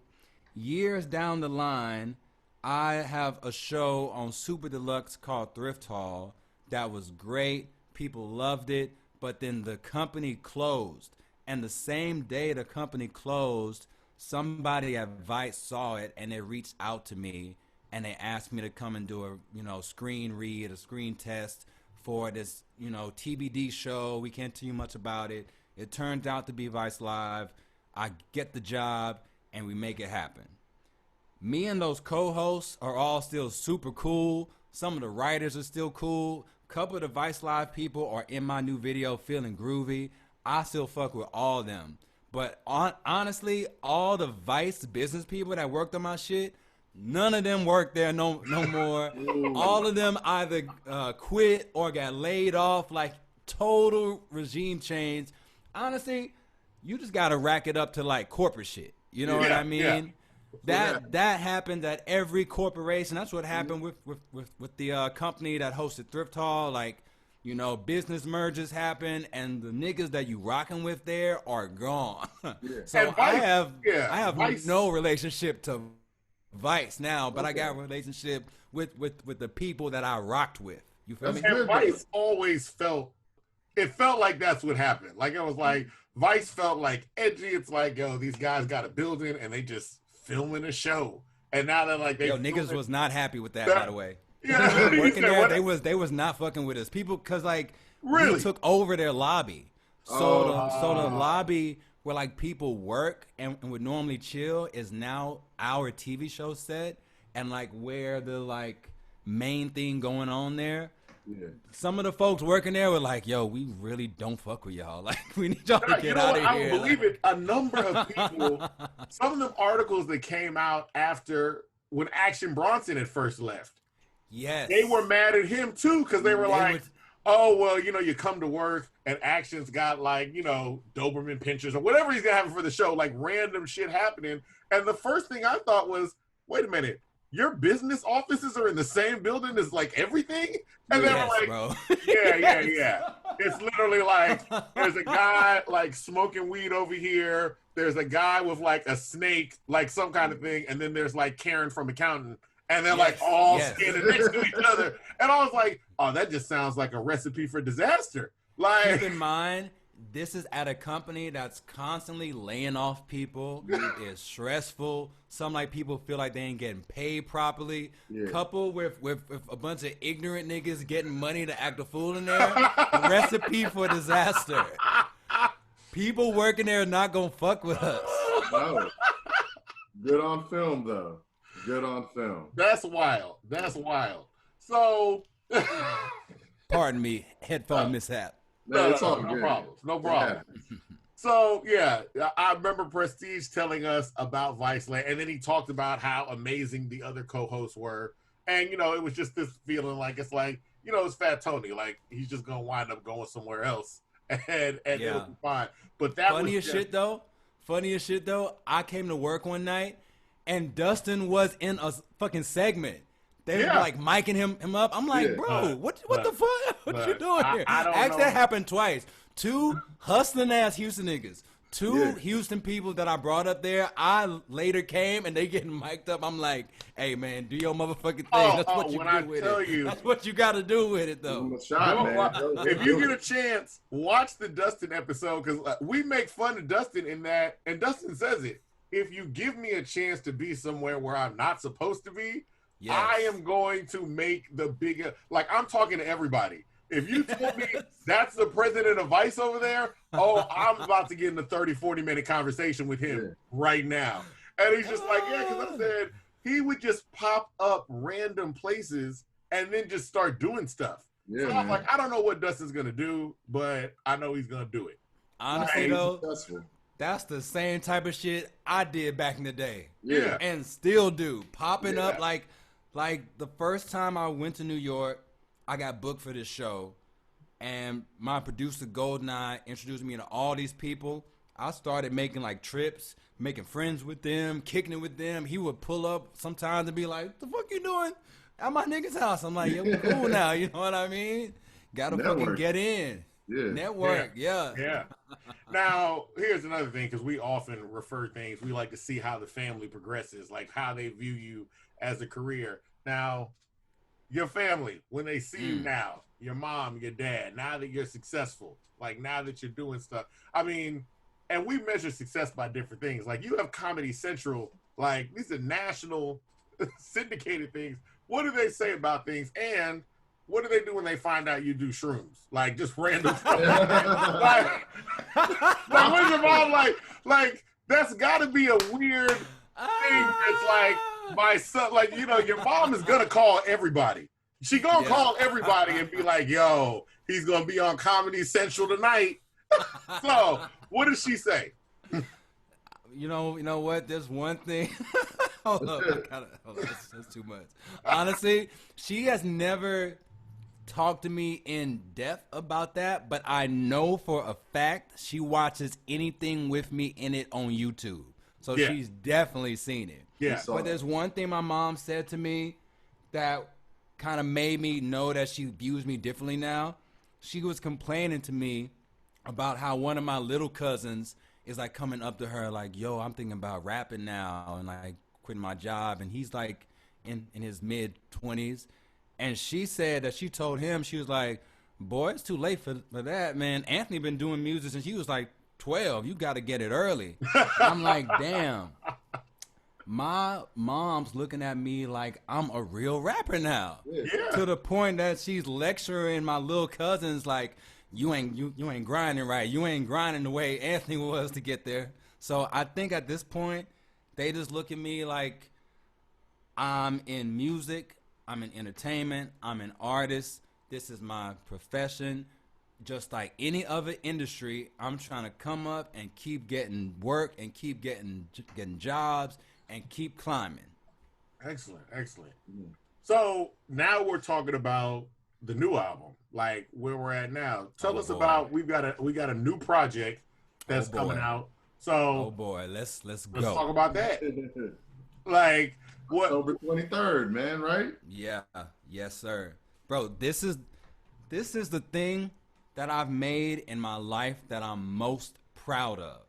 Years down the line, I have a show on Super Deluxe called Thrift Hall that was great. People loved it, but then the company closed. And the same day the company closed, somebody at Vice saw it and they reached out to me and they asked me to come and do a screen read, a screen test for this TBD show. We can't tell you much about it. It turns out to be Vice Live. I get the job and we make it happen. Me and those co-hosts are all still super cool. Some of the writers are still cool. A couple of the Vice Live people are in my new video Feeling Groovy. I still fuck with all of them. But honestly, all the Vice business people that worked on my shit, none of them work there no more. All of them either quit or got laid off, like total regime change. Honestly, you just got to rack it up to like corporate shit. You know what I mean? Yeah. That happened at every corporation. That's what happened with the company that hosted Thrift Hall. Like, business mergers happen, and the niggas that you rocking with there are gone. So Vice, I have Vice. No relationship to Vice now, but I got a relationship with the people that I rocked with. You feel me? And Vice always felt like that's what happened. Like it was like Vice felt like edgy. It's like, yo, these guys got a building and they just filming a show. And now they're like, niggas was not happy with that, by the way. Yeah, working there, they was not fucking with us. People, cause like we took over their lobby, so the lobby where like people work and would normally chill is now our TV show set, and like where the like main thing going on there. Yeah. Some of the folks working there were like, "Yo, we really don't fuck with y'all. Like, we need y'all to get out of here." I don't believe it. A number of people, some of the articles that came out after when Action Bronson had first left. Yes. They were mad at him too because they were like, oh, well, you come to work and Action's got like, Doberman pinchers or whatever he's having for the show, like random shit happening. And the first thing I thought was, wait a minute, your business offices are in the same building as like everything? And they were like, bro. Yeah. It's literally like there's a guy like smoking weed over here. There's a guy with like a snake, like some kind of thing. And then there's like Karen from accounting. And they're like all standing next to each other. And I was like, oh, that just sounds like a recipe for disaster. Like, keep in mind, this is at a company that's constantly laying off people. It's stressful. Some like people feel like they ain't getting paid properly. Coupled with a bunch of ignorant niggas getting money to act a fool in there. Recipe for disaster. People working there are not gonna fuck with us. No. Good on film though. Good on film. That's wild. So, pardon me, headphone mishap. No problem. So, yeah, I remember Prestige telling us about Vice Land, and then he talked about how amazing the other co-hosts were. And, it was just this feeling like, it's like, it's Fat Tony. Like, he's just going to wind up going somewhere else, and it'll be fine. But that Funniest shit, though, I came to work one night, and Dustin was in a fucking segment. They were like micing him up. I'm like, bro, what the fuck? What you doing here? Actually, that happened twice. 2 hustling ass Houston niggas. 2 Houston people that I brought up there. I later came and they getting mic'd up. I'm like, hey man, do your motherfucking thing. That's what you do with it. That's what you got to do with it though. If you get a chance, watch the Dustin episode because we make fun of Dustin in that, and Dustin says it. If you give me a chance to be somewhere where I'm not supposed to be, I am going to make the bigger, like I'm talking to everybody. If you told me that's the president of Vice over there, I'm about to get in a 30, 40-minute conversation with him right now. And he's just like, because I said he would just pop up random places and then just start doing stuff. So I'm like, I don't know what Dustin's going to do, but I know he's going to do it. Honestly, though, that's the same type of shit I did back in the day. Yeah. And still do. Popping up like the first time I went to New York, I got booked for this show. And my producer, Goldeneye, introduced me to all these people. I started making like trips, making friends with them, kicking it with them. He would pull up sometimes and be like, the fuck you doing at my nigga's house? I'm like, we cool now. You know what I mean? Gotta fucking get in. Network, yeah. Now, here's another thing, because we often refer things. We like to see how the family progresses, like how they view you as a career. Now, your family, when they see you now, your mom, your dad, now that you're successful, like now that you're doing stuff. I mean, and we measure success by different things. Like you have Comedy Central, like these are national syndicated things. What do they say about things? And what do they do when they find out you do shrooms? Like just random stuff. like when's your mom like that's got to be a weird thing. It's like my son, like your mom is gonna call everybody. She gonna call everybody and be like, "Yo, he's gonna be on Comedy Central tonight." So, what does she say? You know what? There's one thing. Hold up, that's too much. Honestly, she has never talked to me in depth about that, but I know for a fact she watches anything with me in it on YouTube. So she's definitely seen it. Yeah. But there's one thing my mom said to me that kind of made me know that she views me differently now. She was complaining to me about how one of my little cousins is like coming up to her like, yo, I'm thinking about rapping now and like quitting my job. And he's like in his mid-20s. And she said that she told him, she was like, boy, it's too late for that, man. Anthony been doing music since he was like 12. You got to get it early. I'm like, damn. My mom's looking at me like I'm a real rapper now. Yeah. To the point that she's lecturing my little cousins like, you ain't grinding right. You ain't grinding the way Anthony was to get there. So I think at this point, they just look at me like I'm in music, I'm in entertainment, I'm an artist. This is my profession. Just like any other industry, I'm trying to come up and keep getting work and keep getting jobs and keep climbing. Excellent. So now we're talking about the new album, like where we're at now. Tell us about we got a new project that's coming out. So oh boy, let's go. Let's talk about that. Like what? October 23rd, man, right? Yeah, yes, sir, bro. This is the thing that I've made in my life that I'm most proud of.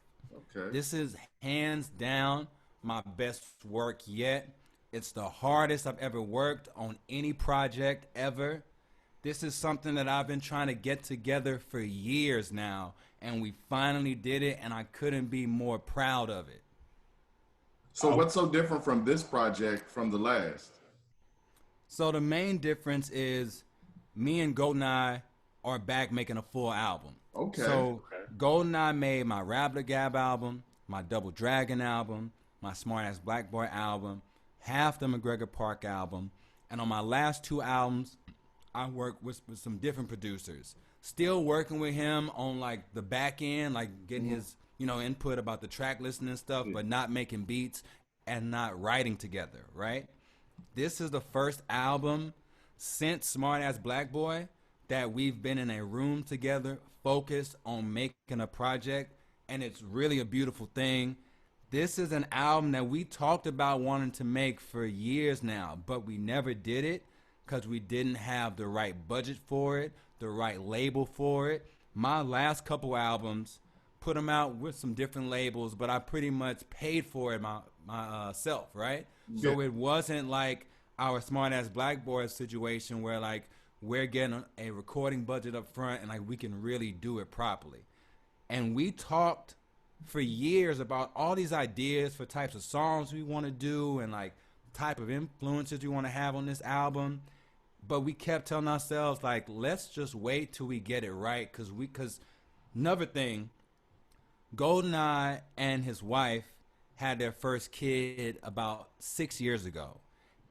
Okay. This is hands down my best work yet. It's the hardest I've ever worked on any project ever. This is something that I've been trying to get together for years now, and we finally did it, and I couldn't be more proud of it. So what's so different from this project from the last? So the main difference is me and GoldenEye are back making a full album. Okay. So GoldenEye made my Rap the Gab album, my Double Dragon album, my Smart Ass Black Boy album, half the McGregor Park album, and on my last two albums, I worked with some different producers. Still working with him on like the back end, like getting his input about the track listing and stuff, but not making beats and not writing together, right? This is the first album since Smart Ass Black Boy that we've been in a room together focused on making a project, and it's really a beautiful thing. This is an album that we talked about wanting to make for years now, but we never did it because we didn't have the right budget for it, the right label for it. My last couple albums, put them out with some different labels, but I pretty much paid for it myself, right? Yeah. So it wasn't like our Smart Ass Black Boy situation where like we're getting a recording budget up front and like we can really do it properly. And we talked for years about all these ideas for types of songs we want to do and like type of influences we want to have on this album. But we kept telling ourselves like, let's just wait till we get it right. Cause another thing, GoldenEye and his wife had their first kid about 6 years ago.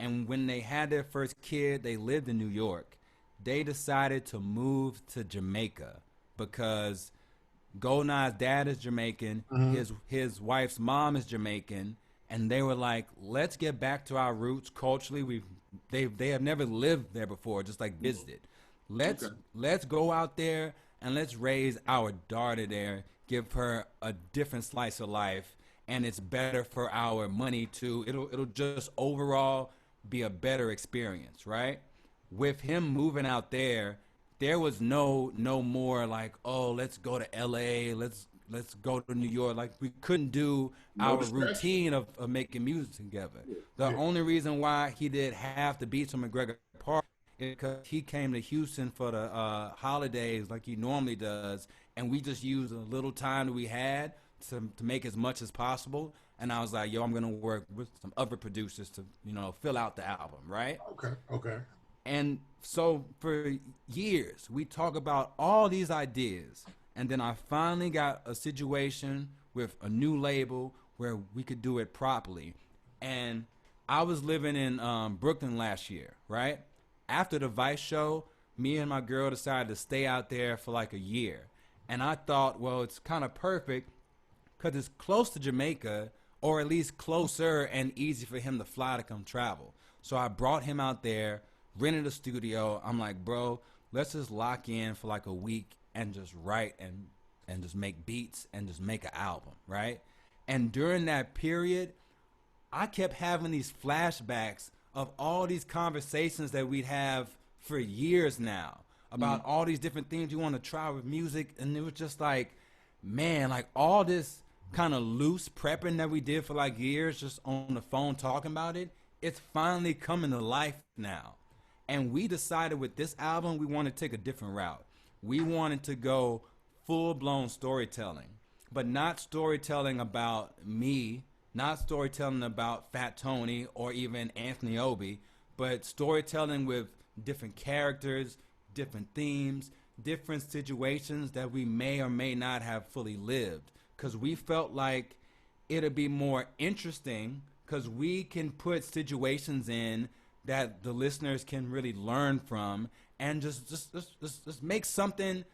And when they had their first kid, they lived in New York. They decided to move to Jamaica because GoldenEye's dad is Jamaican, his wife's mom is Jamaican, and they were like, let's get back to our roots culturally. They have never lived there before, just like visited. Let's go out there and let's raise our daughter there, give her a different slice of life, and it's better for our money too. It'll just overall be a better experience, right? With him moving out there was no more like, oh, let's go to LA, let's go to New York. Like we couldn't do our routine of making music together. The only reason why he did half the beats on McGregor Park is because he came to Houston for the holidays like he normally does, and we just used a little time that we had to make as much as possible. And I was like, yo, I'm gonna work with some other producers to, fill out the album, right? Okay. Okay. And so for years, we talk about all these ideas. And then I finally got a situation with a new label where we could do it properly. And I was living in Brooklyn last year, right? After the Vice show, me and my girl decided to stay out there for like a year. And I thought, well, it's kind of perfect because it's close to Jamaica, or at least closer and easy for him to fly to come travel. So I brought him out there, rented a studio. I'm like, bro, let's just lock in for like a week and just write and just make beats and just make an album, right? And during that period, I kept having these flashbacks of all these conversations that we'd have for years now about all these different things you want to try with music. And it was just like, man, like all this kind of loose prepping that we did for like years just on the phone talking about it, it's finally coming to life now. And we decided with this album, we wanted to take a different route. We wanted to go full-blown storytelling, but not storytelling about me, not storytelling about Fat Tony or even Anthony Obi, but storytelling with different characters, different themes, different situations that we may or may not have fully lived. Because we felt like it'd be more interesting because we can put situations in that the listeners can really learn from, and just make something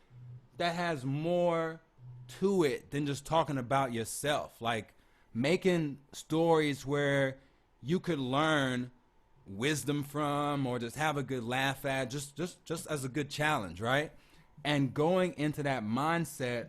that has more to it than just talking about yourself. Like making stories where you could learn wisdom from or just have a good laugh at, just as a good challenge, right? And going into that mindset,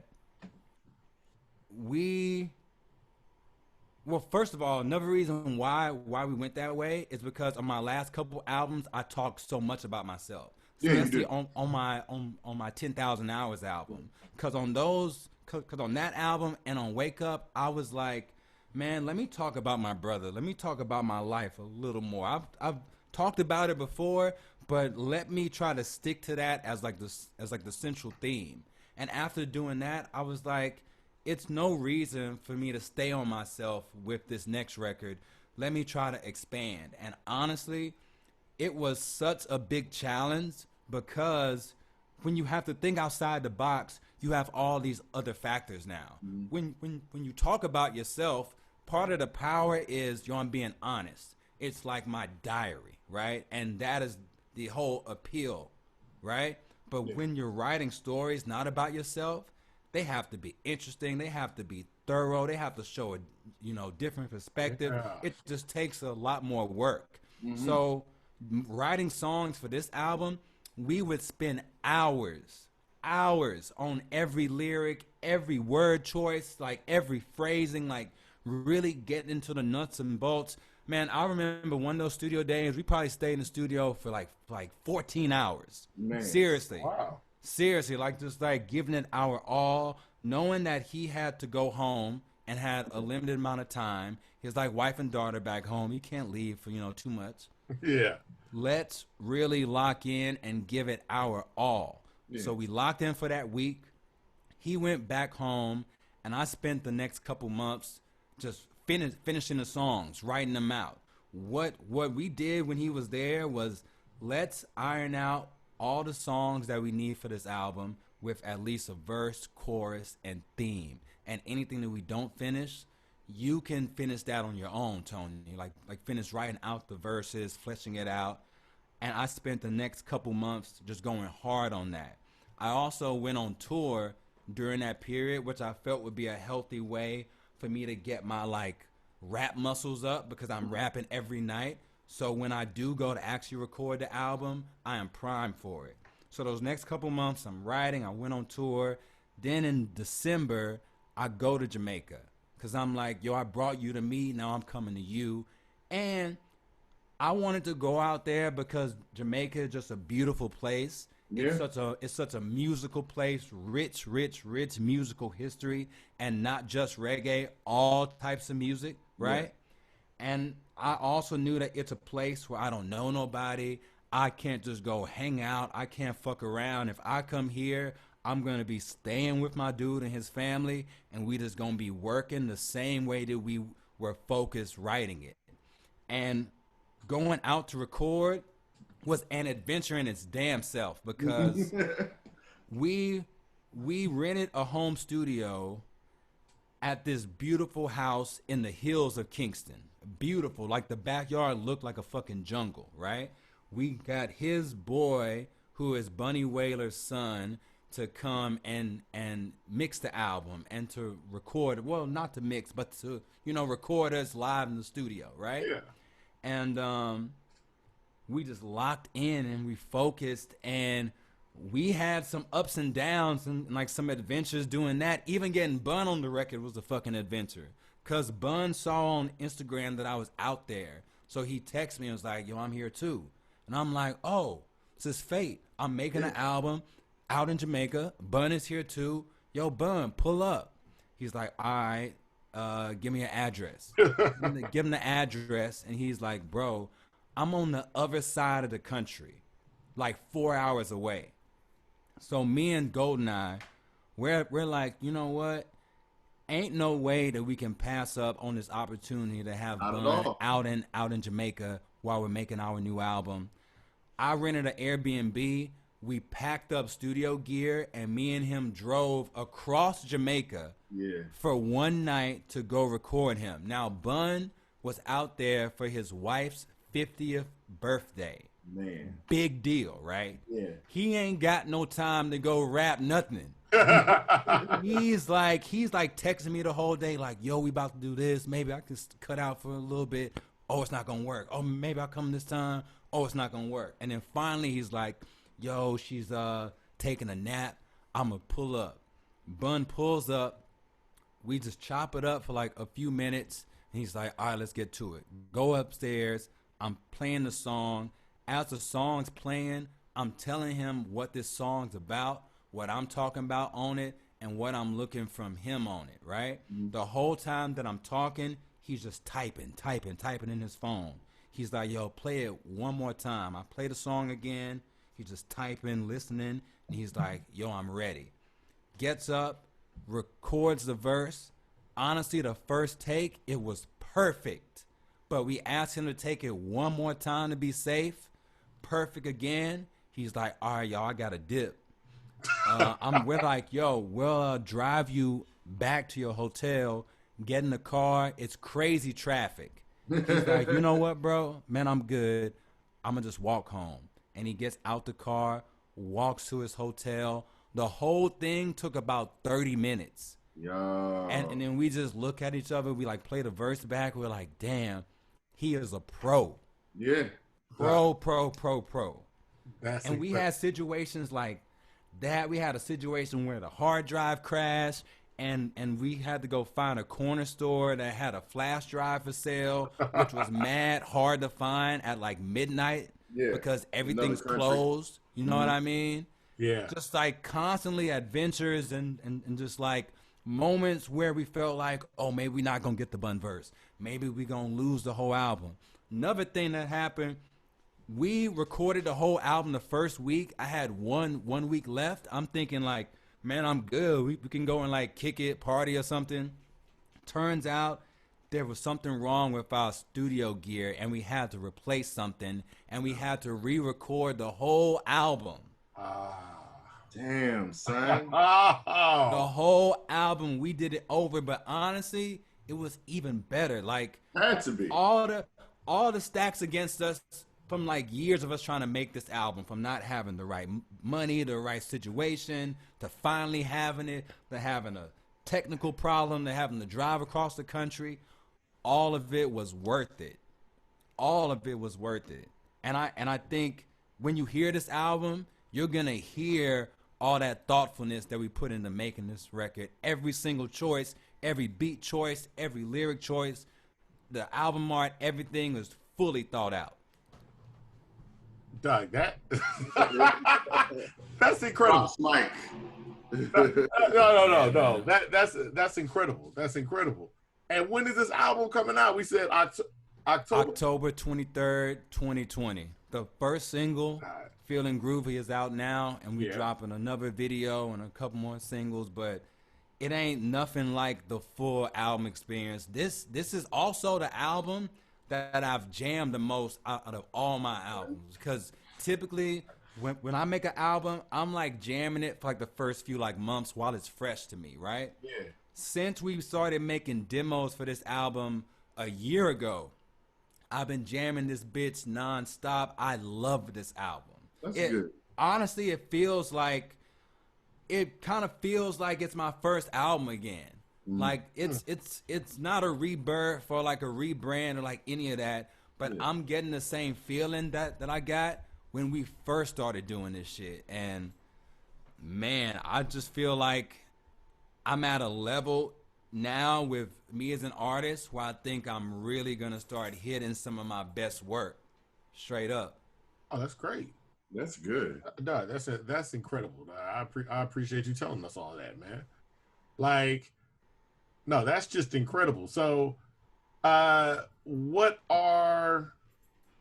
first of all, another reason why we went that way is because on my last couple albums, I talked so much about myself. Especially on my 10,000 Hours album. Because on that album and on Wake Up, I was like, man, let me talk about my brother. Let me talk about my life a little more. I've talked about it before, but let me try to stick to that as the central theme. And after doing that, I was like, it's no reason for me to stay on myself with this next record. Let me try to expand. And honestly, it was such a big challenge because when you have to think outside the box, you have all these other factors now. When you talk about yourself, part of the power is I'm being honest. It's like my diary, right? And that is the whole appeal, right? But when you're writing stories not about yourself, they have to be interesting. They have to be thorough. They have to show a different perspective. Yeah. It just takes a lot more work. So writing songs for this album, we would spend hours on every lyric, every word choice, like every phrasing, like really getting into the nuts and bolts. Man, I remember one of those studio days, we probably stayed in the studio for like 14 hours. Man. Seriously. Wow. Seriously, like just like giving it our all, knowing that he had to go home and had a limited amount of time. His like wife and daughter back home. He can't leave for, too much. Yeah. Let's really lock in and give it our all. Yeah. So we locked in for that week. He went back home, and I spent the next couple months just finishing the songs, writing them out. What we did when he was there was let's iron out all the songs that we need for this album with at least a verse, chorus, and theme. And anything that we don't finish, you can finish that on your own, Tony. Like finish writing out the verses, fleshing it out. And I spent the next couple months just going hard on that. I also went on tour during that period, which I felt would be a healthy way for me to get my like rap muscles up because I'm rapping every night. So when I do go to actually record the album, I am primed for it. So those next couple months, I'm writing. I went on tour. Then in December, I go to Jamaica because I'm like, yo, I brought you to me. Now I'm coming to you. And I wanted to go out there because Jamaica is just a beautiful place. Yeah. It's such a musical place, rich musical history, and not just reggae, all types of music, right? Yeah. And I also knew that it's a place where I don't know nobody. I can't just go hang out. I can't fuck around. If I come here, I'm going to be staying with my dude and his family, and we just going to be working the same way that we were focused writing it. And going out to record was an adventure in its damn self, because we rented a home studio at this beautiful house in the hills of Kingston. Beautiful, like the backyard looked like a fucking jungle, right? We got his boy, who is Bunny Wailer's son, to come and mix the album and to record, well, not to mix, but to, record us live in the studio, right? Yeah. And we just locked in and we focused, and we had some ups and downs and like some adventures doing that. Even getting Bun on the record was a fucking adventure, because Bun saw on Instagram that I was out there. So he texted me and was like, yo, I'm here too. And I'm like, oh, this is fate. I'm making an album out in Jamaica. Bun is here too. Yo, Bun, pull up. He's like, all right, give me an address. Give him the address, and he's like, bro, I'm on the other side of the country, like 4 hours away. So me and Goldeneye, we're like, you know what? Ain't no way that we can pass up on this opportunity to have Bun out in Jamaica while we're making our new album. I rented an Airbnb. We packed up studio gear, and me and him drove across Jamaica for one night to go record him. Now, Bun was out there for his wife's 50th birthday. Man. Big deal, right? Yeah. He ain't got no time to go rap nothing. He's like texting me the whole day, like, yo, we about to do this. Maybe I can cut out for a little bit. Oh, it's not gonna work. Oh, maybe I'll come this time. Oh, it's not gonna work. And then finally he's like, yo, she's taking a nap. I'ma pull up. Bun pulls up. We just chop it up for like a few minutes. And he's like, all right, let's get to it. Go upstairs. I'm playing the song. As the song's playing, I'm telling him what this song's about, what I'm talking about on it, and what I'm looking from him on it, right? Mm-hmm. The whole time that I'm talking, he's just typing in his phone. He's like, yo, play it one more time. I play the song again. He's just typing, listening, and he's like, yo, I'm ready. Gets up, records the verse. Honestly, the first take, it was perfect. But we asked him to take it one more time to be safe. Perfect again. He's like, all right, y'all, I got to dip. We're like, yo, we'll drive you back to your hotel, get in the car. It's crazy traffic. He's like, you know what, bro? Man, I'm good. I'm going to just walk home. And he gets out the car, walks to his hotel. The whole thing took about 30 minutes. Yo. And then we just look at each other. We like play the verse back. We're like, damn, he is a pro. Yeah. Pro. That's and we had situations like that. We had a situation where the hard drive crashed, and we had to go find a corner store that had a flash drive for sale, which was mad hard to find at like midnight because everything's closed. You know what I mean? Yeah. Just like constantly adventures and just like moments where we felt like, oh, maybe we're not going to get the Bun verse. Maybe we're going to lose the whole album. Another thing that happened, we recorded the whole album the first week. I had one week left. I'm thinking like, man, I'm good. We can go and like kick it, party or something. Turns out there was something wrong with our studio gear, and we had to replace something, and we had to re-record the whole album. Damn, son. The whole album, we did it over, but honestly, it was even better. Like, had to be. All the stacks against us from like years of us trying to make this album, from not having the right money, the right situation, to finally having it, to having a technical problem, to having to drive across the country. All of it was worth it. All of it was worth it. And I think when you hear this album, you're going to hear all that thoughtfulness that we put into making this record. Every single choice, every beat choice, every lyric choice, the album art, everything was fully thought out. Doug, that's incredible. Mike. No. That's incredible. That's incredible. And when is this album coming out? We said October 23rd, 2020. The first single Feeling Groovy is out now, and we Yeah. dropping another video and a couple more singles, but it ain't nothing like the full album experience. This is also the album that I've jammed the most out of all my albums, because typically when I make an album, I'm like jamming it for like the first few like months while it's fresh to me, right? Yeah. Since we started making demos for this album a year ago, I've been jamming this bitch nonstop. I love this album. That's It good. honestly, it kind of feels like it's my first album again. Like it's not a rebirth or like a rebrand or like any of that, but I'm getting the same feeling that I got when we first started doing this shit. And man, I just feel like I'm at a level now with me as an artist where I think I'm really gonna start hitting some of my best work straight up. Oh, that's great. That's good. No, that's incredible. I appreciate you telling us all that, man. Like, no, that's just incredible. So, what are,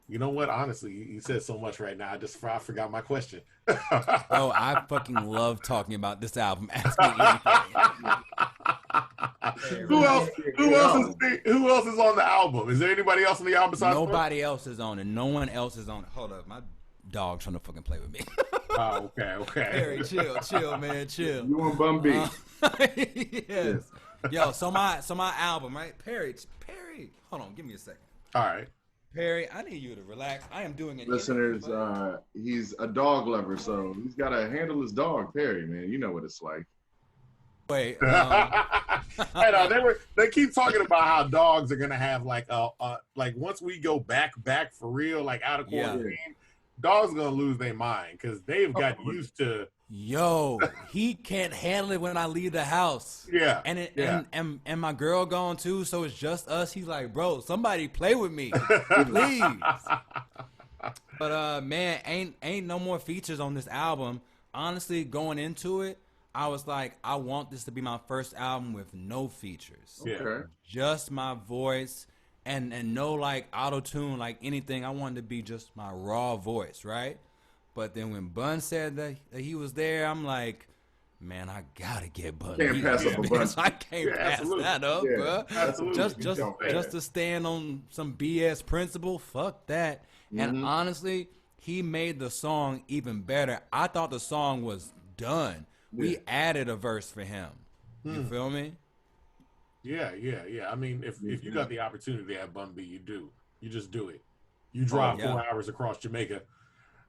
you know what? Honestly, you said so much right now. I forgot my question. Oh, I fucking love talking about this album. Ask me anything. Who else? Who else is on the album? Is there anybody else on the album besides? Nobody else is on it. No one else is on it. Hold up, my dog trying to fucking play with me. Oh, okay. Harry, chill, man, chill. You and Bun B. Yes. Yo, so my album, right? Perry, hold on, give me a second. All right. Perry, I need you to relax. I am doing it. Listeners, he's a dog lover, so he's got to handle his dog, Perry, man. You know what it's like. Wait. Hey, no, they keep talking about how dogs are gonna have like like once we go back for real, like out of quarantine, dogs are gonna lose their mind because they've got used to. Yo, he can't handle it when I leave the house. Yeah. And my girl gone too, so it's just us. He's like, bro, somebody play with me, please. But man, ain't no more features on this album. Honestly, going into it, I was like, I want this to be my first album with no features. Yeah. Okay. Just my voice and no like auto-tune, like anything. I wanted to be just my raw voice, right? But then when Bun said that he was there, I'm like, man, I gotta get Bun. Can't pass up a Bun. I can't pass that up, bro. Absolutely. Just to stand on some BS principle, fuck that. And honestly, he made the song even better. I thought the song was done. We added a verse for him. You feel me? Yeah. I mean, if you got the opportunity to have Bun B, you do. You just do it. You drive 4 hours across Jamaica.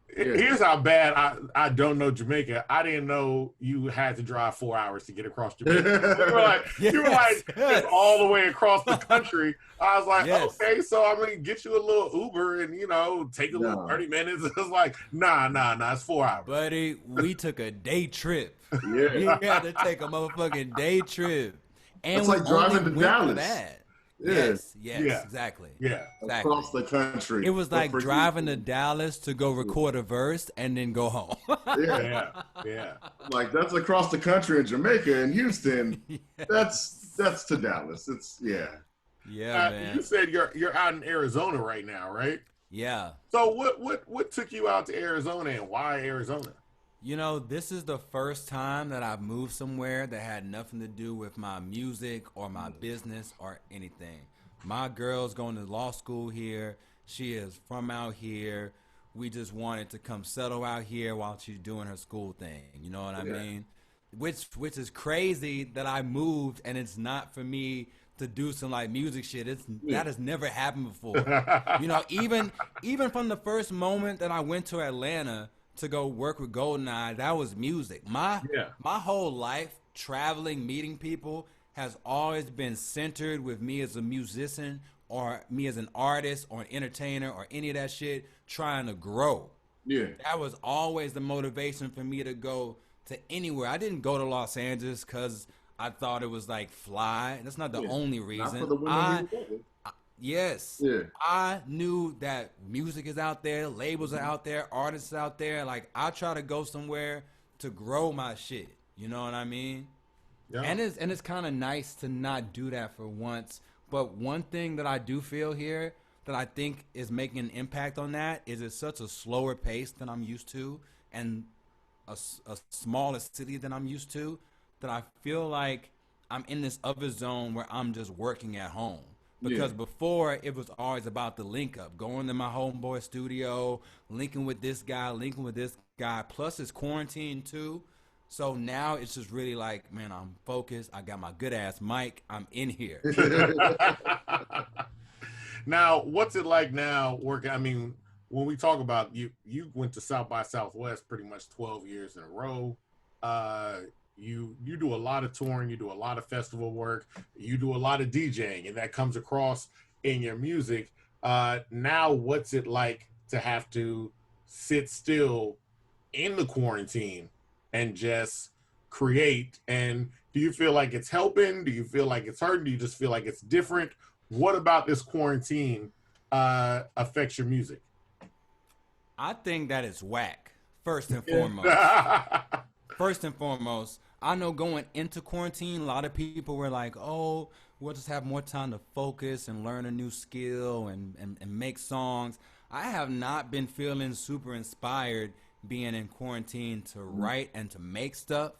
Here's how bad I don't know Jamaica. I didn't know you had to drive 4 hours to get across Jamaica. You were like all the way across the country. I was like, okay, so I'm gonna get you a little Uber and take a little 30 minutes. It's like, nah, it's 4 hours. Buddy, we took a day trip. Yeah. We had to take a motherfucking day trip. And it's like driving to Dallas. Yes, exactly. Yeah. Exactly. Across the country. It was like driving to Dallas to go record a verse and then go home. Yeah. Like that's across the country in Jamaica and Houston. That's to Dallas. Yeah, man. You said you're out in Arizona right now, right? Yeah. So what took you out to Arizona and why Arizona? This is the first time that I've moved somewhere that had nothing to do with my music or my business or anything. My girl's going to law school here. She is from out here. We just wanted to come settle out here while she's doing her school thing. You know what I mean? Which is crazy that I moved and it's not for me to do some like music shit. That has never happened before. Even from the first moment that I went to Atlanta to go work with GoldenEye, that was music. My whole life traveling, meeting people has always been centered with me as a musician or me as an artist or an entertainer or any of that shit trying to grow. Yeah. That was always the motivation for me to go to anywhere. I didn't go to Los Angeles because I thought it was like fly. That's not the only reason. Not for the women Yes. Yeah. I knew that music is out there, labels are out there, artists out there. Like I try to go somewhere to grow my shit. You know what I mean? Yeah. And it's kind of nice to not do that for once. But one thing that I do feel here, that I think is making an impact on that is it's such a slower pace than I'm used to, and a smaller city than I'm used to, that I feel like I'm in this other zone where I'm just working at home. Yeah. Because before it was always about the link up, going to my homeboy studio, linking with this guy, linking with this guy. Plus it's quarantine too. So now it's just really like, man, I'm focused. I got my good ass mic. I'm in here. Now, what's it like now working? I mean, when we talk about you went to South by Southwest pretty much 12 years in a row. Uh, you do a lot of touring, you do a lot of festival work, you do a lot of DJing, and that comes across in your music. Now, what's it like to have to sit still in the quarantine and just create? And do you feel like it's helping? Do you feel like it's hurting? Do you just feel like it's different? What about this quarantine affects your music? I think that it's whack, first and foremost. First and foremost, I know going into quarantine, a lot of people were like, oh, we'll just have more time to focus and learn a new skill and make songs. I have not been feeling super inspired being in quarantine to write and to make stuff.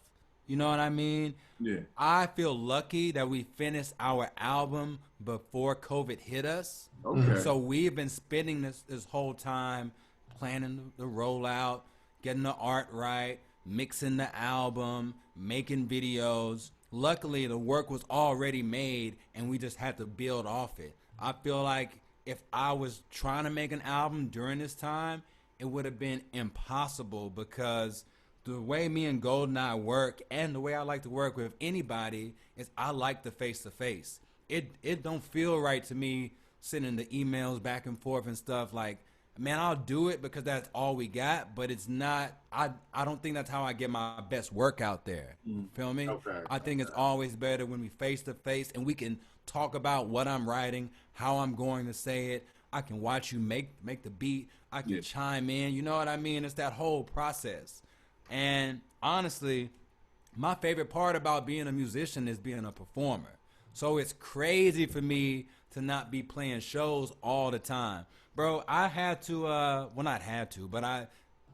You know what I mean? Yeah. I feel lucky that we finished our album before COVID hit us. Okay. So we've been spending this whole time planning the rollout, getting the art right, mixing the album, making videos. Luckily, the work was already made, and we just had to build off it. I feel like if I was trying to make an album during this time, it would have been impossible, because the way me and Goldeneye work, and the way I like to work with anybody, is I like the face-to-face. It don't feel right to me sending the emails back and forth and stuff. Like, man, I'll do it because that's all we got, but it's not, I don't think that's how I get my best work out there. You feel me? Okay. I think it's always better when we face to face and we can talk about what I'm writing, how I'm going to say it. I can watch you make the beat. I can chime in. You know what I mean? It's that whole process. And honestly, my favorite part about being a musician is being a performer. So it's crazy for me to not be playing shows all the time. Bro, I had to, well, not had to, but I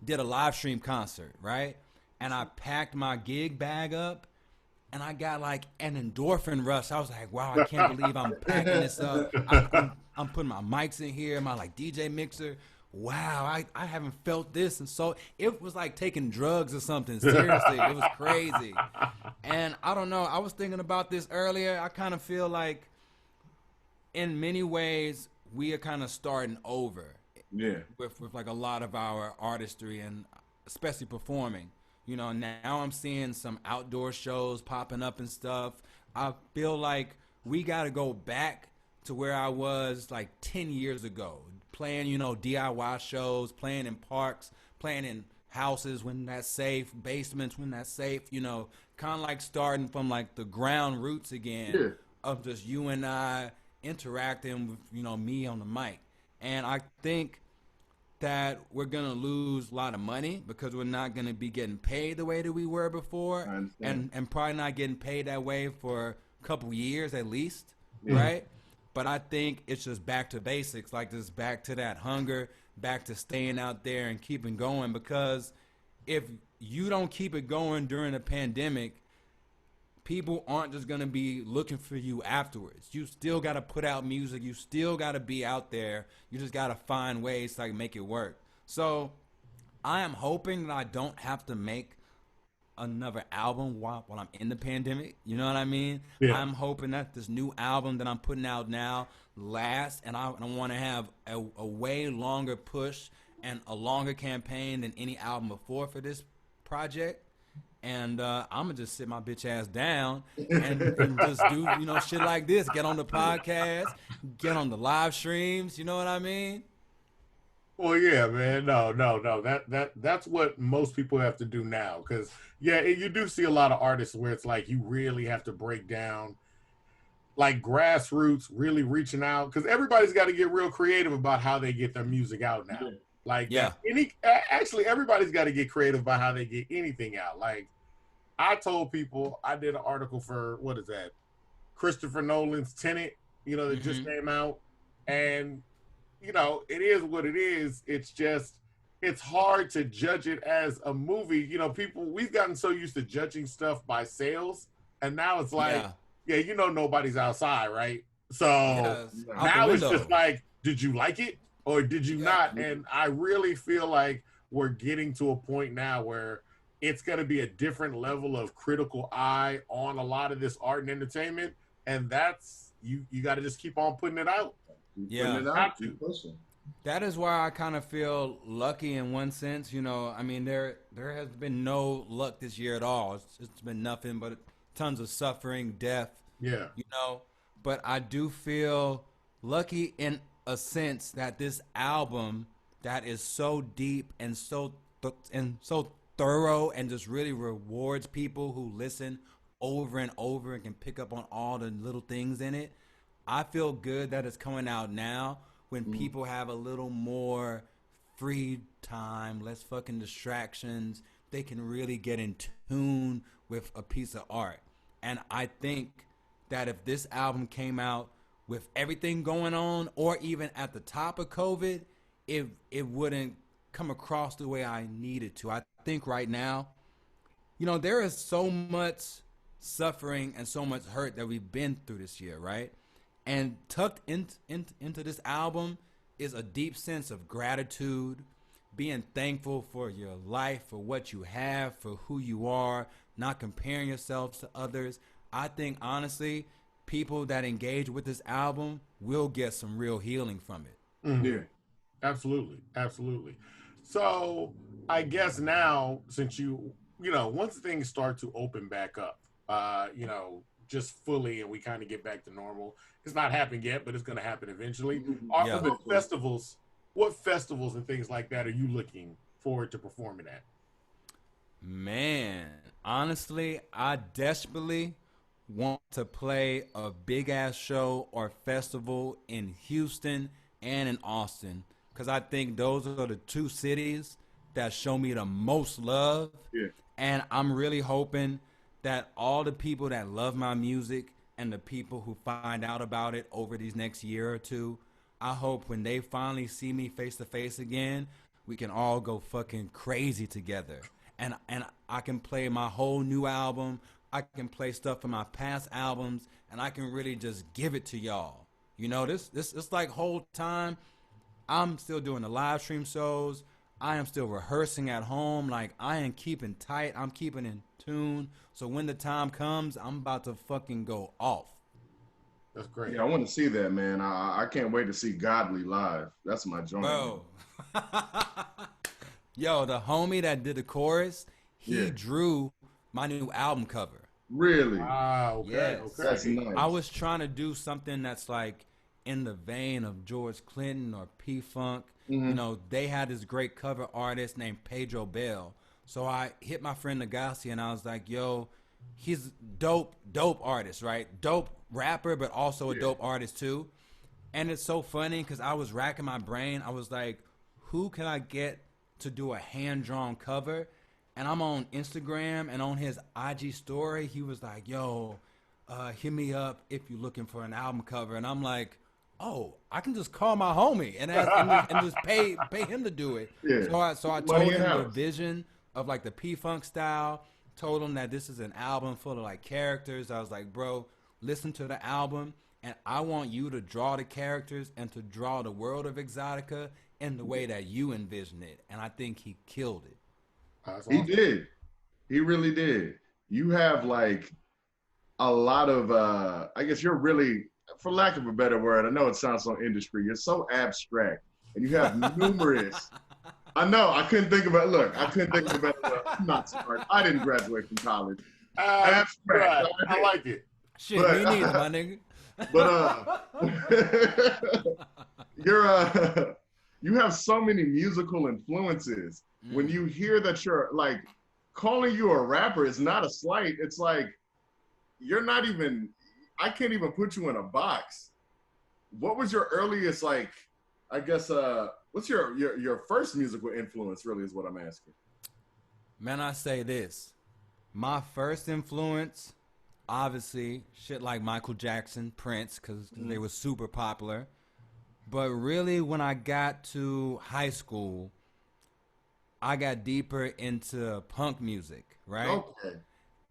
did a live stream concert, right? And I packed my gig bag up, and I got like an endorphin rush. I was like, wow, I can't believe I'm packing this up. I'm putting my mics in here, my like DJ mixer. Wow, I haven't felt this. And so it was like taking drugs or something. Seriously, it was crazy. And I don't know, I was thinking about this earlier. I kind of feel like in many ways, we are kind of starting over. Yeah. With like a lot of our artistry, and especially performing. You know, now I'm seeing some outdoor shows popping up and stuff. I feel like we got to go back to where I was like 10 years ago, playing, you know, DIY shows, playing in parks, playing in houses when that's safe, basements when that's safe, you know, kind of like starting from like the ground roots again of just you and I interacting with, you know, me on the mic. And I think that we're going to lose a lot of money because we're not going to be getting paid the way that we were before, and probably not getting paid that way for a couple years at least, right? But I think it's just back to basics, like just back to that hunger, back to staying out there and keeping going, because if you don't keep it going during a pandemic, people aren't just going to be looking for you afterwards. You still got to put out music. You still got to be out there. You just got to find ways to like make it work. So I am hoping that I don't have to make another album while I'm in the pandemic. You know what I mean? Yeah. I'm hoping that this new album that I'm putting out now lasts, and I want to have a way longer push and a longer campaign than any album before for this project. And I'm gonna just sit my bitch ass down and just do, you know, shit like this. Get on the podcast, get on the live streams. You know what I mean? Well, yeah, man. No. That's what most people have to do now. Because you do see a lot of artists where it's like you really have to break down, like grassroots, really reaching out. Because everybody's got to get real creative about how they get their music out now. Like, actually, everybody's got to get creative about how they get anything out. Like, I told people, I did an article for, what is that? Christopher Nolan's Tenet, you know, that just came out. And you know, it is what it is. It's just, it's hard to judge it as a movie. You know, people, we've gotten so used to judging stuff by sales, and now it's like, Yeah. yeah, you know, nobody's outside, right? So Yeah. It's Yeah. out the now it's just window. like, did you like it or did you Yeah. not? And I really feel like we're getting to a point now where it's going to be a different level of critical eye on a lot of this art and entertainment, and that's you got to just keep on putting it out. Keep putting Yeah. it out. Have Keep to. pushing. That is why I kind of feel lucky in one sense. You know, I mean, there has been no luck this year at all. It's been nothing but tons of suffering, death. Yeah. You know, but I do feel lucky in a sense that this album that is so deep and so thorough and just really rewards people who listen over and over and can pick up on all the little things in it. I feel good that it's coming out now when people have a little more free time, less fucking distractions. They can really get in tune with a piece of art. And I think that if this album came out with everything going on, or even at the top of COVID, it wouldn't come across the way I needed to. I think right now, you know, there is so much suffering and so much hurt that we've been through this year, right? And tucked into this album is a deep sense of gratitude, being thankful for your life, for what you have, for who you are, not comparing yourselves to others. I think, honestly, people that engage with this album will get some real healing from it. Mhm. Yeah. Absolutely, absolutely. So I guess now, since you know, once things start to open back up, you know, just fully, and we kind of get back to normal. It's not happened yet, but it's going to happen eventually. Yeah. What festivals and things like that are you looking forward to performing at? Man, honestly, I desperately want to play a big ass show or festival in Houston and in Austin because I think those are the two cities that show me the most love. Yeah. And I'm really hoping that all the people that love my music and the people who find out about it over these next year or two, I hope when they finally see me face to face again, we can all go fucking crazy together. And I can play my whole new album. I can play stuff from my past albums, and I can really just give it to y'all. You know, this it's like whole time I'm still doing the live stream shows. I am still rehearsing at home. Like I am keeping tight. I'm keeping in tune. So when the time comes, I'm about to fucking go off. That's great. Yeah, I want to see that, man. I can't wait to see Godly live. That's my joint. Bro. Yo, the homie that did the chorus, he Yeah. drew my new album cover. Really? Ah, okay, Yes. okay. That's nice. I was trying to do something that's like in the vein of George Clinton or P Funk. You know, they had this great cover artist named Pedro Bell. So I hit my friend Nagasi and I was like, yo, he's dope artist, right? Dope rapper, but also a dope artist too. And it's so funny because I was racking my brain. I was like, who can I get to do a hand-drawn cover? And I'm on Instagram, and on his IG story, he was like, yo, hit me up if you're looking for an album cover. And I'm like, oh, I can just call my homie and just pay him to do it. Yeah. So I Money told in him the house. vision of like the P-Funk style, told him that this is an album full of like characters. I was like, bro, listen to the album, and I want you to draw the characters and to draw the world of Exotica in the way that you envision it. And I think he killed it. That's He awesome. did. He really did. You have like a lot of I guess you're really, for lack of a better word, I know it sounds so industry, you're so abstract. And you have numerous I know, I couldn't think of it. Look, I couldn't think of a better word. I'm not smart. I didn't graduate from college. Abstract. Right. I like it. Shit, But- me neither, my nigga. But you're you have so many musical influences. When you hear that you're like calling you a rapper is not a slight. It's like you're not even I can't even put you in a box. What was your earliest like I guess what's your first musical influence really is what I'm asking. Man, I say this. My first influence, obviously, shit like Michael Jackson, Prince, because they were super popular. But really, when I got to high school, I got deeper into punk music, right? Okay.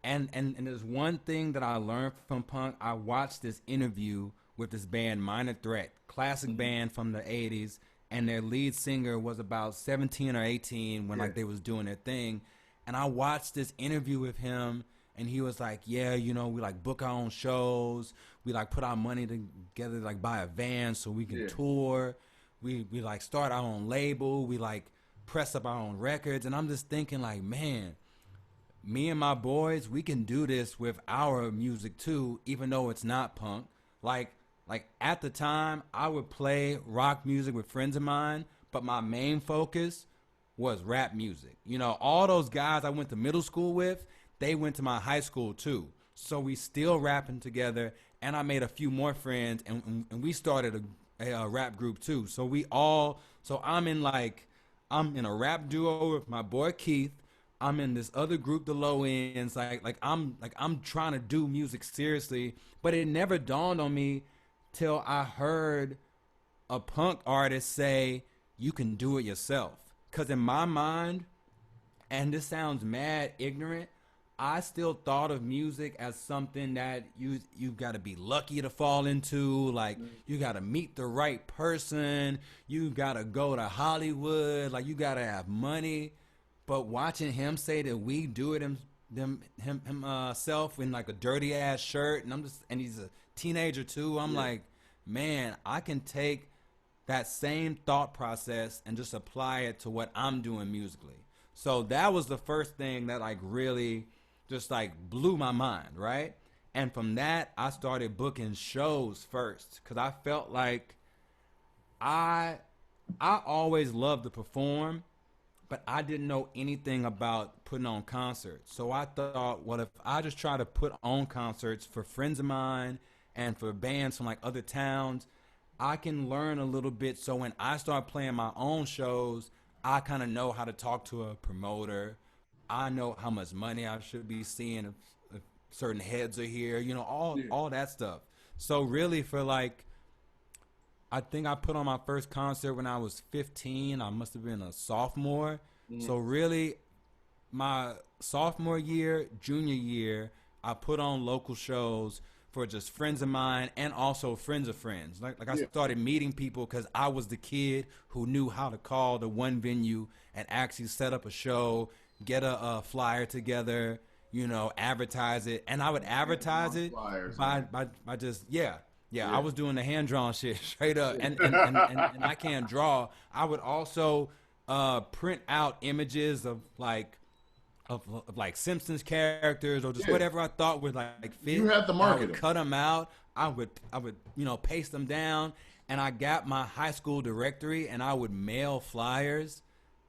And there's one thing that I learned from punk. I watched this interview with this band Minor Threat, classic Mhm. band from the 80s, and their lead singer was about 17 or 18 when Yeah. like they was doing their thing. And I watched this interview with him, and he was like, "Yeah, you know, we like book our own shows. We like put our money together, like buy a van so we can Yeah. tour. We like start our own label. We like press up our own records." And I'm just thinking like, man, me and my boys, we can do this with our music too, even though it's not punk. Like, like at the time, I would play rock music with friends of mine, but my main focus was rap music. You know, all those guys I went to middle school with, they went to my high school too. So we still rapping together, and I made a few more friends, and we started a rap group too. So we all, so I'm in a rap duo with my boy Keith. I'm in this other group, the low ends. I'm trying to do music seriously, but it never dawned on me till I heard a punk artist say you can do it yourself. Cause in my mind, and this sounds mad ignorant, I still thought of music as something that you got to be lucky to fall into. Like you got to meet the right person. You got to go to Hollywood. Like you got to have money. But watching him say that we do it himself in like a dirty ass shirt, and he's a teenager too. I'm like, man, I can take that same thought process and just apply it to what I'm doing musically. So that was the first thing that like really just like blew my mind, right? And from that, I started booking shows first because I felt like I I always loved to perform, but I didn't know anything about putting on concerts. So I thought, what if I just try to put on concerts for friends of mine and for bands from like other towns? I can learn a little bit. So when I start playing my own shows, I kind of know how to talk to a promoter. I know how much money I should be seeing if certain heads are here, you know, Yeah. all that stuff. So really for like I think I put on my first concert when I was 15. I must have been a sophomore. Mhm. So really, my sophomore year, junior year, I put on local shows for just friends of mine and also friends of friends. Like I Yeah. started meeting people because I was the kid who knew how to call the one venue and actually set up a show, get a flyer together, you know, advertise it, and I would advertise Hand-drawn it flyers, by man. by just yeah, I Yeah. was doing the hand drawn shit straight up, Yeah. and I can't draw. I would also print out images of like Simpsons characters or just Yeah. whatever I thought would like You fit, had to and I market would them. cut them out. I would you know paste them down, and I got my high school directory, and I would mail flyers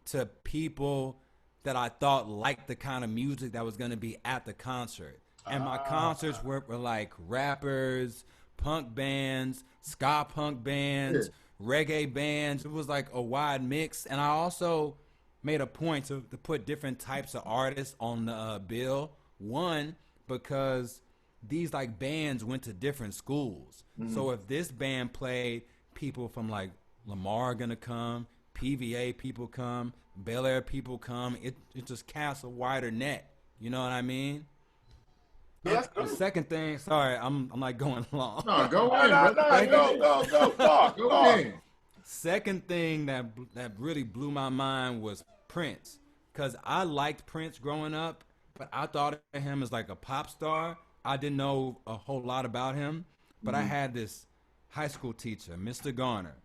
to people that I thought liked the kind of music that was going to be at the concert. And my concerts Ah, were like rappers, punk bands, ska punk Yeah. bands, reggae bands. It was like a wide mix. And I also made a point to put different types of artists on the bill. One, because these like bands went to different schools. Mhm. So if this band played, people from like Lamar are gonna come, PVA people come, Bel Air people come. It just casts a wider net. You know what I mean? yeah, that's The dope. second thing, sorry, I'm like going long. No, go No, in, no, brother. no, Go second go, in. go, go, talk, Go talk. in. Second thing that really blew my mind was Prince, cause I liked Prince growing up, but I thought of him as like a pop star. I didn't know a whole lot about him, but I Mhm. had this high school teacher, Mr. Garner.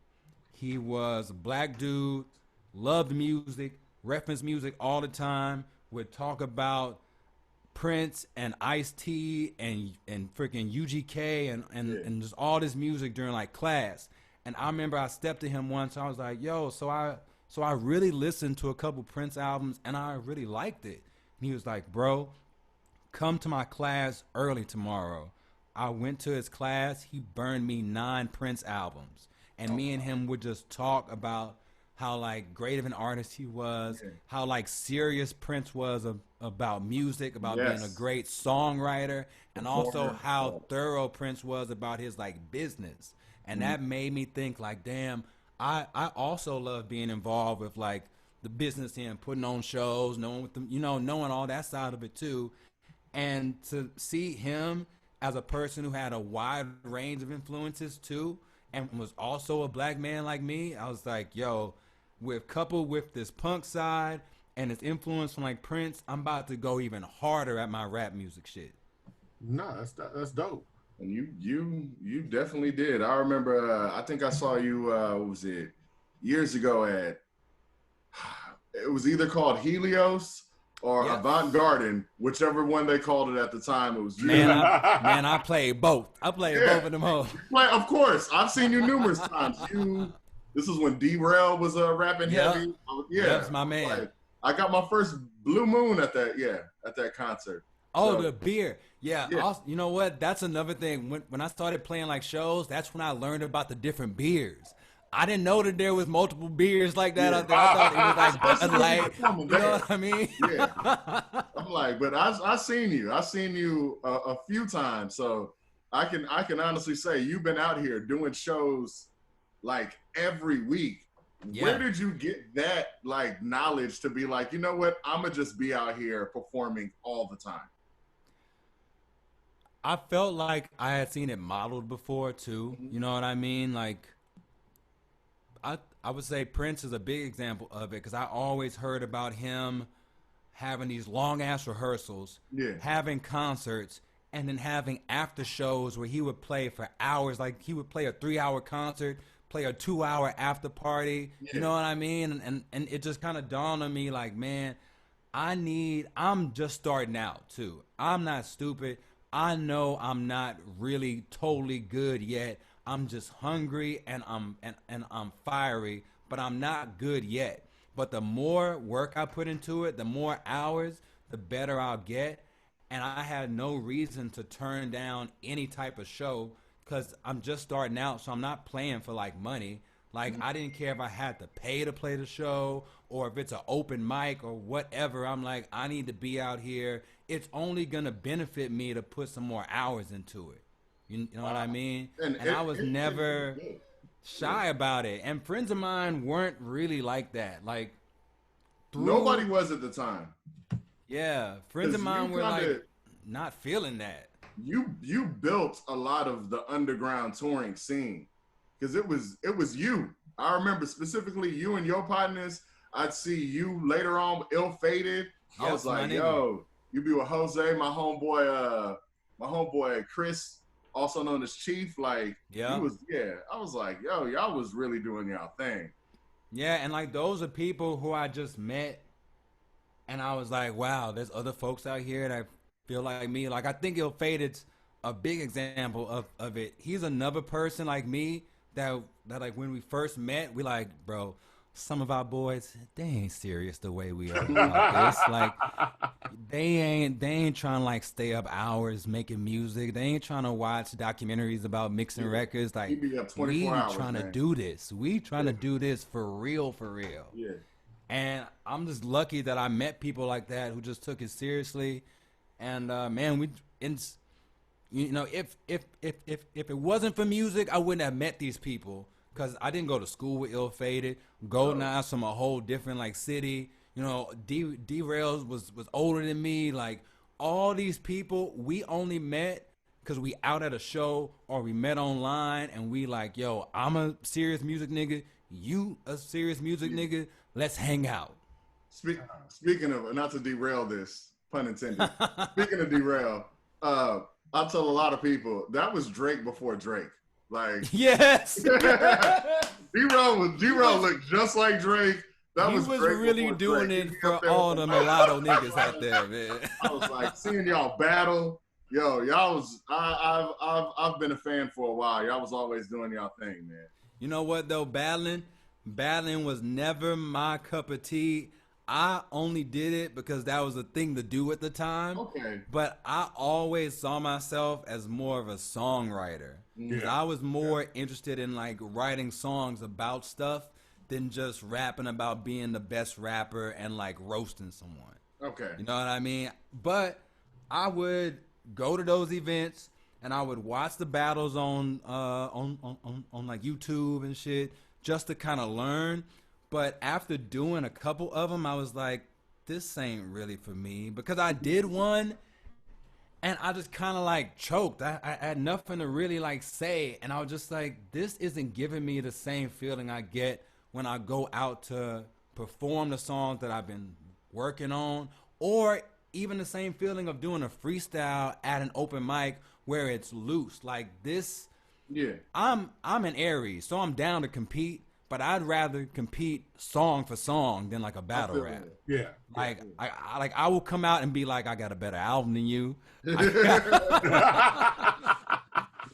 He was a black dude, loved music, referenced music all the time, would talk about Prince and Ice T and freaking UGK Yeah. and just all this music during like class. And I remember I stepped to him once. I was like, "Yo, so I really listened to a couple Prince albums and I really liked it." And he was like, "Bro, come to my class early tomorrow." I went to his class. He burned me 9 Prince albums, and Oh, me and him would just talk about how like great of an artist he was, yeah. how like serious Prince was about music, about being a Yes. great songwriter, and also Performer. how thorough Prince was about his like business. And that made me think like, damn, I also love being involved with like the business and putting on shows, knowing what the, knowing all that side of it too. And to see him as a person who had a wide range of influences too, and was also a black man like me, I was like, yo, with coupled with this punk side and his influence from like Prince, I'm about to go even harder at my rap music shit. No, that's dope. And you definitely did. I remember. I think I saw you. What was it? Years ago at. It was either called Helios or Avant Garden, whichever one they called it at the time. It was you. Man, I played both. I played both of them hoes. Of course, I've seen you numerous times. This is when D-Rail was rapping heavy. That's my man. Like, I got my first Blue Moon at that concert. Oh, so, the beer. Yeah. Also, you know what? That's another thing. When I started playing like shows, that's when I learned about the different beers. I didn't know that there was multiple beers like that out there. I thought it was like Bud Light. You know what I mean? Yeah. I'm like, but I seen you. I seen you a few times. So I can honestly say you've been out here doing shows like every week. Yeah. Where did you get that like knowledge to be like, you know what? I'm gonna just be out here performing all the time. I felt like I had seen it modeled before too. You know what I mean? Like, I would say Prince is a big example of it because I always heard about him having these long ass rehearsals, having concerts, and then having after shows where he would play for hours. Like he would play a 3-hour concert, play a 2-hour after party. You know what I mean? And it just kind of dawned on me like, man, I'm just starting out too. I'm not stupid. I know I'm not really totally good yet. I'm just hungry and I'm fiery, but I'm not good yet. But the more work I put into it, the more hours, the better I'll get. And I had no reason to turn down any type of show because I'm just starting out, so I'm not playing for like money. Like I didn't care if I had to pay to play the show or if it's an open mic or whatever. I'm like, I need to be out here. It's only gonna benefit me to put some more hours into it. You know what I mean? And I was never shy about it. And friends of mine weren't really like that. Like nobody was at the time. Yeah, friends of mine were like not feeling that. You built a lot of the underground touring scene because it was you. I remember specifically you and your partners. I'd see you later on, Ill Fated. I was like, yo, you be with Jose, my homeboy Chris, also known as Chief. Like, I was like, yo, y'all was really doing y'all thing. Yeah, and like those are people who I just met, and I was like, wow, there's other folks out here that feel like me. Like I think Ill Fated's a big example of it. He's another person like me that like when we first met, we like, bro, some of our boys, they ain't serious the way we are about this. Like they ain't trying to like stay up hours making music. They ain't trying to watch documentaries about mixing records. Like we trying to do this. We trying to do this for real. Yeah. And I'm just lucky that I met people like that who just took it seriously. And man, if it wasn't for music, I wouldn't have met these people. Because I didn't go to school with Ill Fated. Golden Eyes from a whole different like city. You know, D-Rails was older than me. Like all these people, we only met because we out at a show or we met online and we like, yo, I'm a serious music nigga. You a serious music nigga. Let's hang out. Speaking of, not to derail this, pun intended. Speaking of derail, I'll tell a lot of people that was Drake before Drake. Like yes, D-Rail looked just like Drake. He was really doing it for all the mulatto niggas out there, man. I was like seeing y'all battle. Yo, y'all was I've been a fan for a while. Y'all was always doing y'all thing, man. You know what though, battling was never my cup of tea. I only did it because that was a thing to do at the time. Okay. But I always saw myself as more of a songwriter. Yeah. I was more interested in like writing songs about stuff than just rapping about being the best rapper and like roasting someone. Okay. You know what I mean? But I would go to those events and I would watch the battles on like YouTube and shit just to kind of learn. But after doing a couple of them, I was like, this ain't really for me, because I did one and I just kind of like choked. I had nothing to really like say, and I was just like, this isn't giving me the same feeling I get when I go out to perform the songs that I've been working on, or even the same feeling of doing a freestyle at an open mic where it's loose. Like this, Yeah. I'm an Aries, so I'm down to compete, but I'd rather compete song for song than like a battle rap. Yeah. Like I will come out and be like, I got a better album than you. You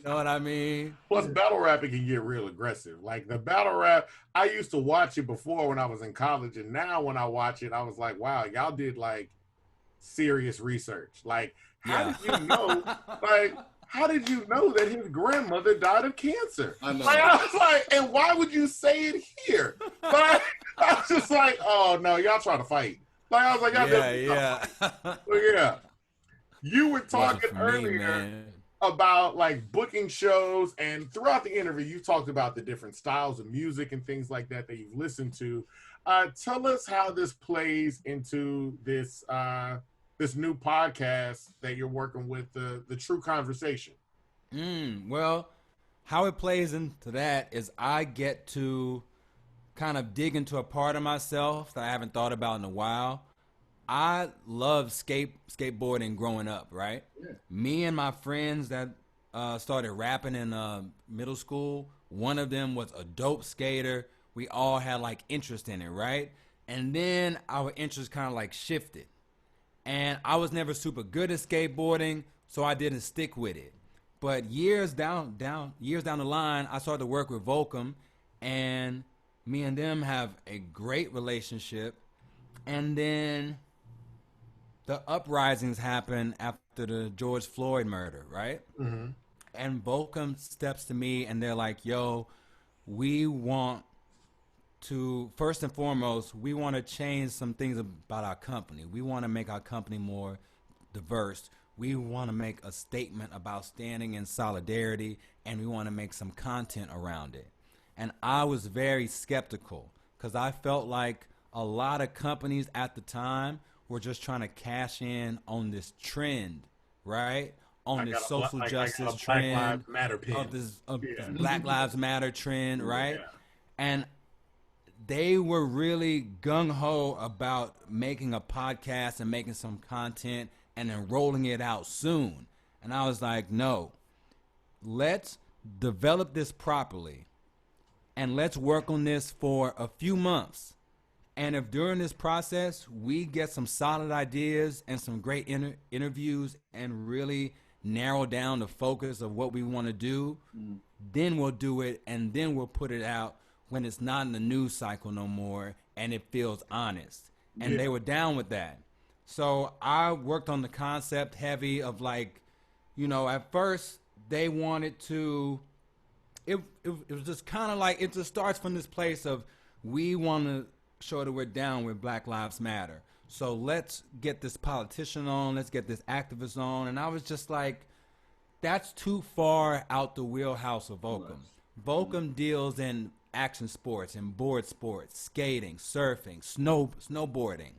know what I mean? Plus, battle rapping can get real aggressive. Like the battle rap, I used to watch it before when I was in college, and now when I watch it, I was like, wow, y'all did like serious research. Like, how did you know? Like, how did you know that his grandmother died of cancer? I know. Like, I was like, and why would you say it here? Like, I was just like, oh no, y'all trying to fight. Like, I was like, y'all yeah. yeah. You were talking earlier about like booking shows, and throughout the interview you talked about the different styles of music and things like that you've listened to. Tell us how this plays into this this new podcast that you're working with, the True Conversation. Well, how it plays into that is I get to kind of dig into a part of myself that I haven't thought about in a while. I love skateboarding growing up, right? Yeah. Me and my friends that started rapping in middle school, one of them was a dope skater. We all had like interest in it, right? And then our interest kind of like shifted. And I was never super good at skateboarding, so I didn't stick with it. But years down the line, I started to work with Volcom, and me and them have a great relationship. And then the uprisings happened after the George Floyd murder, right? Mm-hmm. And Volcom steps to me and they're like, yo, we want to, first and foremost, we want to change some things about our company. We want to make our company more diverse. We want to make a statement about standing in solidarity, and we want to make some content around it. And I was very skeptical because I felt like a lot of companies at the time were just trying to cash in on this trend, right? On this social justice trend of this Black Lives Matter trend, right? Yeah. And they were really gung-ho about making a podcast and making some content and then rolling it out soon. And I was like, no, let's develop this properly and let's work on this for a few months. And if during this process we get some solid ideas and some great interviews and really narrow down the focus of what we want to do, then we'll do it, and then we'll put it out when it's not in the news cycle no more and it feels honest. And they were down with that. So I worked on the concept heavy of like, you know, at first they wanted to, it was just kind of like, it just starts from this place of we want to show that we're down with Black Lives Matter. So let's get this politician on, let's get this activist on. And I was just like, that's too far out the wheelhouse of Volcom. Volcom deals in action sports and board sports, skating, surfing, snowboarding.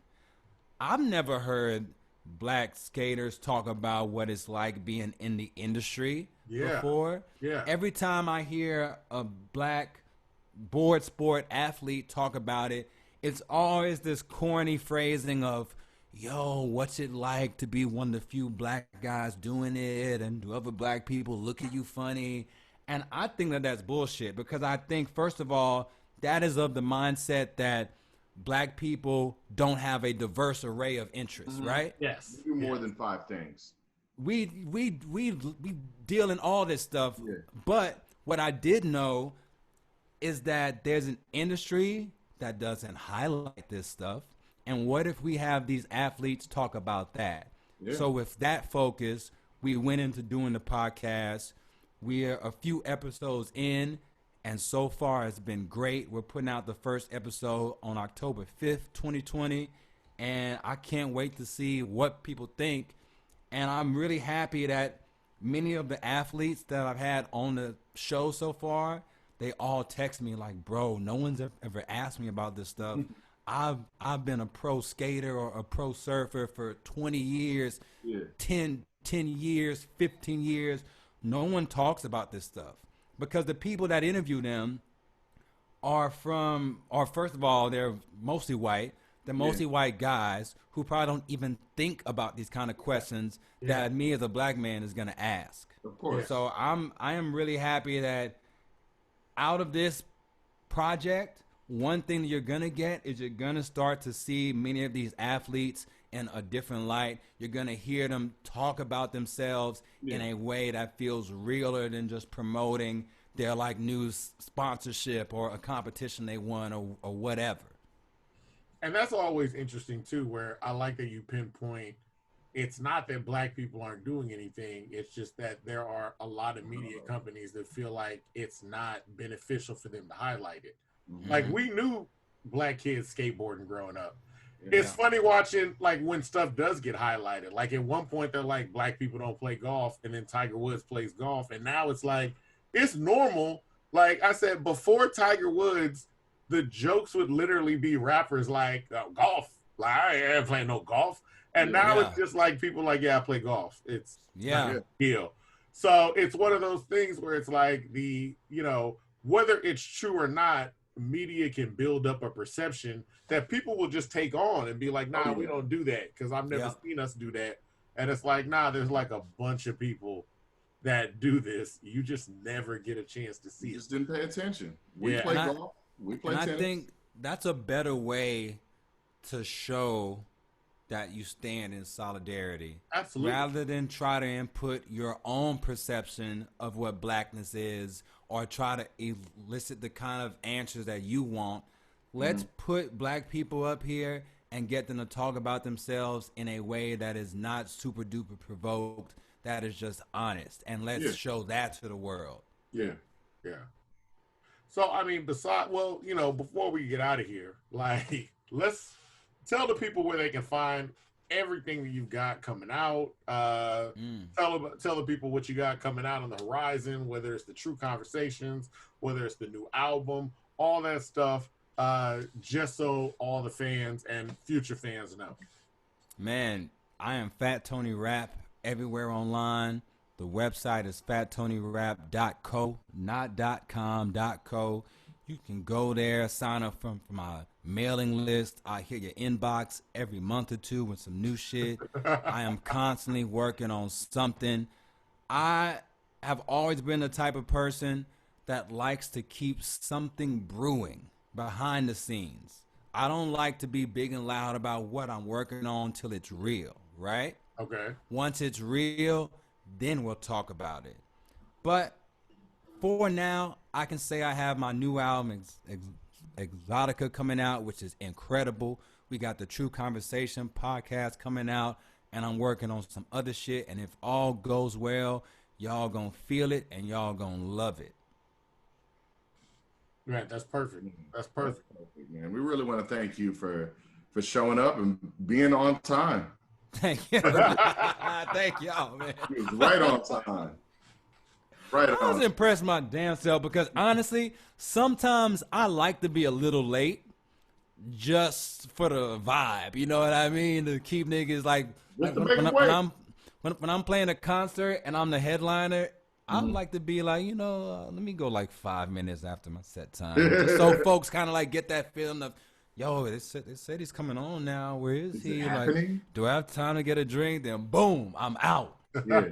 I've never heard black skaters talk about what it's like being in the industry before. Yeah. Every time I hear a black board sport athlete talk about it, it's always this corny phrasing of, yo, what's it like to be one of the few black guys doing it, and do other black people look at you funny? And I think that that's bullshit, because I think, first of all, that is of the mindset that black people don't have a diverse array of interests, right? Yes. We do more than 5 things. We deal in all this stuff, but what I did know is that there's an industry that doesn't highlight this stuff. And what if we have these athletes talk about that? Yeah. So with that focus, we went into doing the podcast. We're a few episodes in, and so far it's been great. We're putting out the first episode on October 5th, 2020, and I can't wait to see what people think. And I'm really happy that many of the athletes that I've had on the show so far, they all text me like, bro, no one's ever asked me about this stuff. I've been a pro skater or a pro surfer for 20 years, 10 years, 15 years. No one talks about this stuff because the people that interview them are first of all, they're mostly white. They're mostly white guys who probably don't even think about these kind of questions that me as a black man is going to ask. Of course. So I am really happy that out of this project, one thing that you're going to get is you're going to start to see many of these athletes in a different light. You're going to hear them talk about themselves in a way that feels realer than just promoting their like new sponsorship or a competition they won or whatever. And that's always interesting too, where I like that you pinpoint it's not that black people aren't doing anything. It's just that there are a lot of media companies that feel like it's not beneficial for them to highlight it. Like we knew black kids skateboarding growing up. It's funny watching like when stuff does get highlighted. Like at one point they're like black people don't play golf, and then Tiger Woods plays golf, and now it's like it's normal. Like I said before, Tiger Woods, the jokes would literally be rappers like golf. Like I ain't playing no golf, and now it's just like people like I play golf. It's not a deal. So it's one of those things where it's like whether it's true or not, media can build up a perception that people will just take on and be like, nah, we don't do that because I've never seen us do that. And it's like, nah, there's like a bunch of people that do this. You just never get a chance to see it. Just didn't pay attention. We play golf. We play tennis. I think that's a better way to show that you stand in solidarity. Absolutely. Rather than try to input your own perception of what blackness is or try to elicit the kind of answers that you want. Let's put black people up here and get them to talk about themselves in a way that is not super duper provoked, that is just honest. And let's show that to the world. Yeah. So, I mean, before we get out of here, like, let's tell the people where they can find everything that you've got coming out. Tell the people what you got coming out on the horizon, whether it's the True Conversations, whether it's the new album, all that stuff, just so all the fans and future fans know. Man, I am Fat Tony Rap everywhere online. The website is fattonyrap.co, not .com, .co. You can go there, sign up for my mailing list. I hit your inbox every month or two with some new shit. I am constantly working on something. I have always been the type of person that likes to keep something brewing behind the scenes. I don't like to be big and loud about what I'm working on till it's real, right? Okay. Once it's real, then we'll talk about it. But for now, I can say I have my new album, Exotica, coming out, which is incredible. We got the True Conversation podcast coming out, and I'm working on some other shit. And if all goes well, y'all gonna feel it, and y'all gonna love it. Right, that's perfect. That's perfect, man. We really want to thank you for showing up and being on time. Thank you. Thank y'all, man. He was right on time. Right on. I was impressed my damn self because honestly, sometimes I like to be a little late just for the vibe. You know what I mean? To keep niggas like when I'm playing a concert and I'm the headliner, I like to be like, let me go like 5 minutes after my set time. Just so folks kind of like get that feeling of, yo, they said he's coming on now. Where is he? Like, do I have time to get a drink? Then boom, I'm out. Yeah.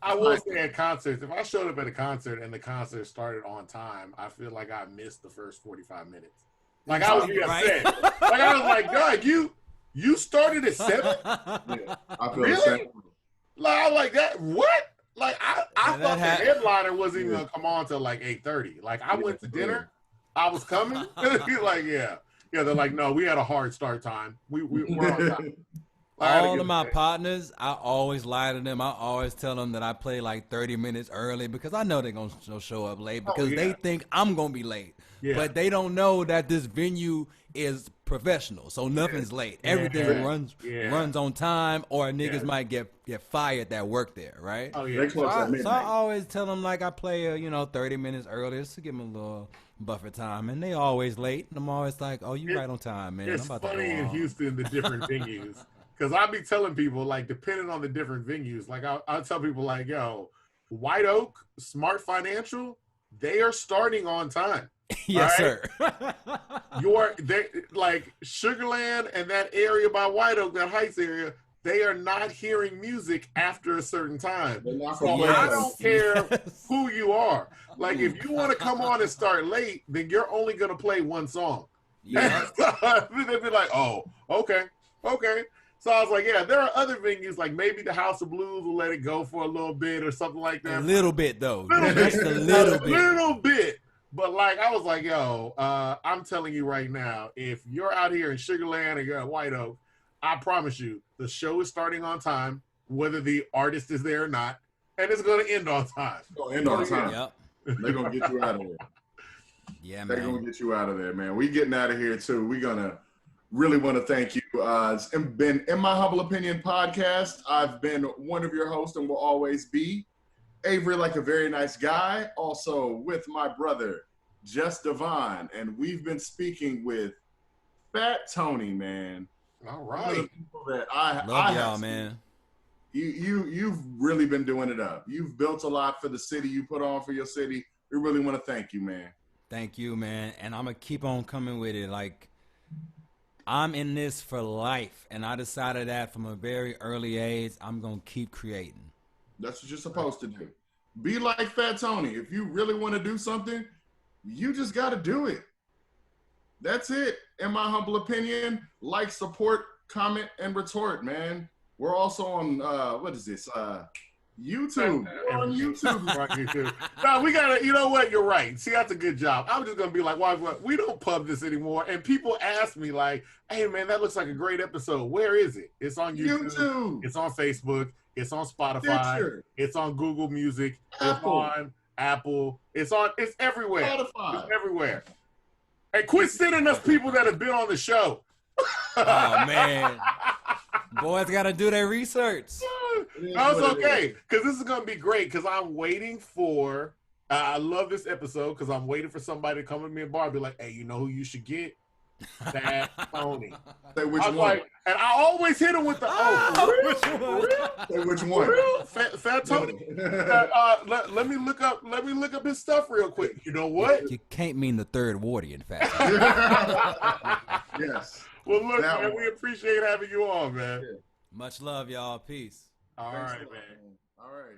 I will say at concerts, if I showed up at a concert and the concert started on time, I feel like I missed the first 45 minutes. Like I was upset. Like I was like, God, you started at 7? Yeah, I feel really? the same. Like I was like that. What? Like I thought the headliner wasn't even gonna come on till like 8:30. Like I went to dinner, I was coming. He's like, yeah. They're like, no, we had a hard start time. We're on time. All of my partners, I always lie to them. I always tell them that I play like 30 minutes early because I know they're going to show up late because they think I'm going to be late. Yeah. But they don't know that this venue is professional, so nothing's late. Everything runs on time, or niggas might get fired that work there, right? Oh yeah. They close at So midnight. I always tell them like I play 30 minutes earlier just to give them a little buffer time, and they always late. And I'm always like, "Oh, you right on time, man." It's I'm about funny to go in on. Houston the different venues because I be telling people like depending on the different venues, like I'll tell people like, "Yo, White Oak, Smart Financial, they are starting on time." Yes, right? sir. They like Sugarland and that area by White Oak, that Heights area, they are not hearing music after a certain time. They're not So for I playback. don't care who you are. Like if you want to come on and start late, then you're only gonna play one song. Yeah. They'd be like, "Oh, okay. So I was like, yeah, there are other venues like maybe the House of Blues will let it go for a little bit or something like that. A little bit though. Little bit. Just a little bit. Little bit. But like I was like, yo, I'm telling you right now, if you're out here in Sugarland or you're at White Oak, I promise you, the show is starting on time, whether the artist is there or not, and it's going to end on time. It's gonna end on time. Yep. They're gonna get you out of there. Yeah, They're man. gonna get you out of there, man. We getting out of here too. We're gonna really want to thank you. It's been In My Humble Opinion podcast. I've been one of your hosts and will always be Avery, like a very nice guy. Also with my brother, Just Devon, and we've been speaking with Fat Tony, man. All One of the right. people that I Love y'all, have seen. man. You've really been doing it up. You've built a lot for the city. You put on for your city. We really want to thank you, man. Thank you, man. And I'm gonna keep on coming with it. Like, I'm in this for life, and I decided that from a very early age, I'm gonna keep creating. That's what you're supposed to do. Be like Fat Tony. If you really want to do something, you just got to do it. That's it. In my humble opinion, like, support, comment, and retort, man. We're also on, what is this? YouTube. We're on YouTube. No, we gotta. You know what? You're right. See, that's a good job. I'm just gonna be like, why? We don't pub this anymore. And people ask me like, "Hey, man, that looks like a great episode. Where is it? It's on YouTube. It's on Facebook. It's on Spotify. Stitcher. It's on Google Music. Apple. It's on Apple. It's everywhere. Spotify. It's everywhere. And quit sending us people that have been on the show. Oh man, boys gotta do their research. That was okay, because this is going to be great, because I'm waiting for, I love this episode, because I'm waiting for somebody to come with me and bar and be like, hey, you know who you should get? That Tony. Say which I was one. like, and I always hit him with the, Say which one. real? Fat Tony. Let me look up his stuff real quick. You know what? You can't mean the third wardy, in fact. Yes. Well, look, That man, one. we appreciate having you on, man. Much love, y'all. Peace. All Thanks right, a lot, man. All right.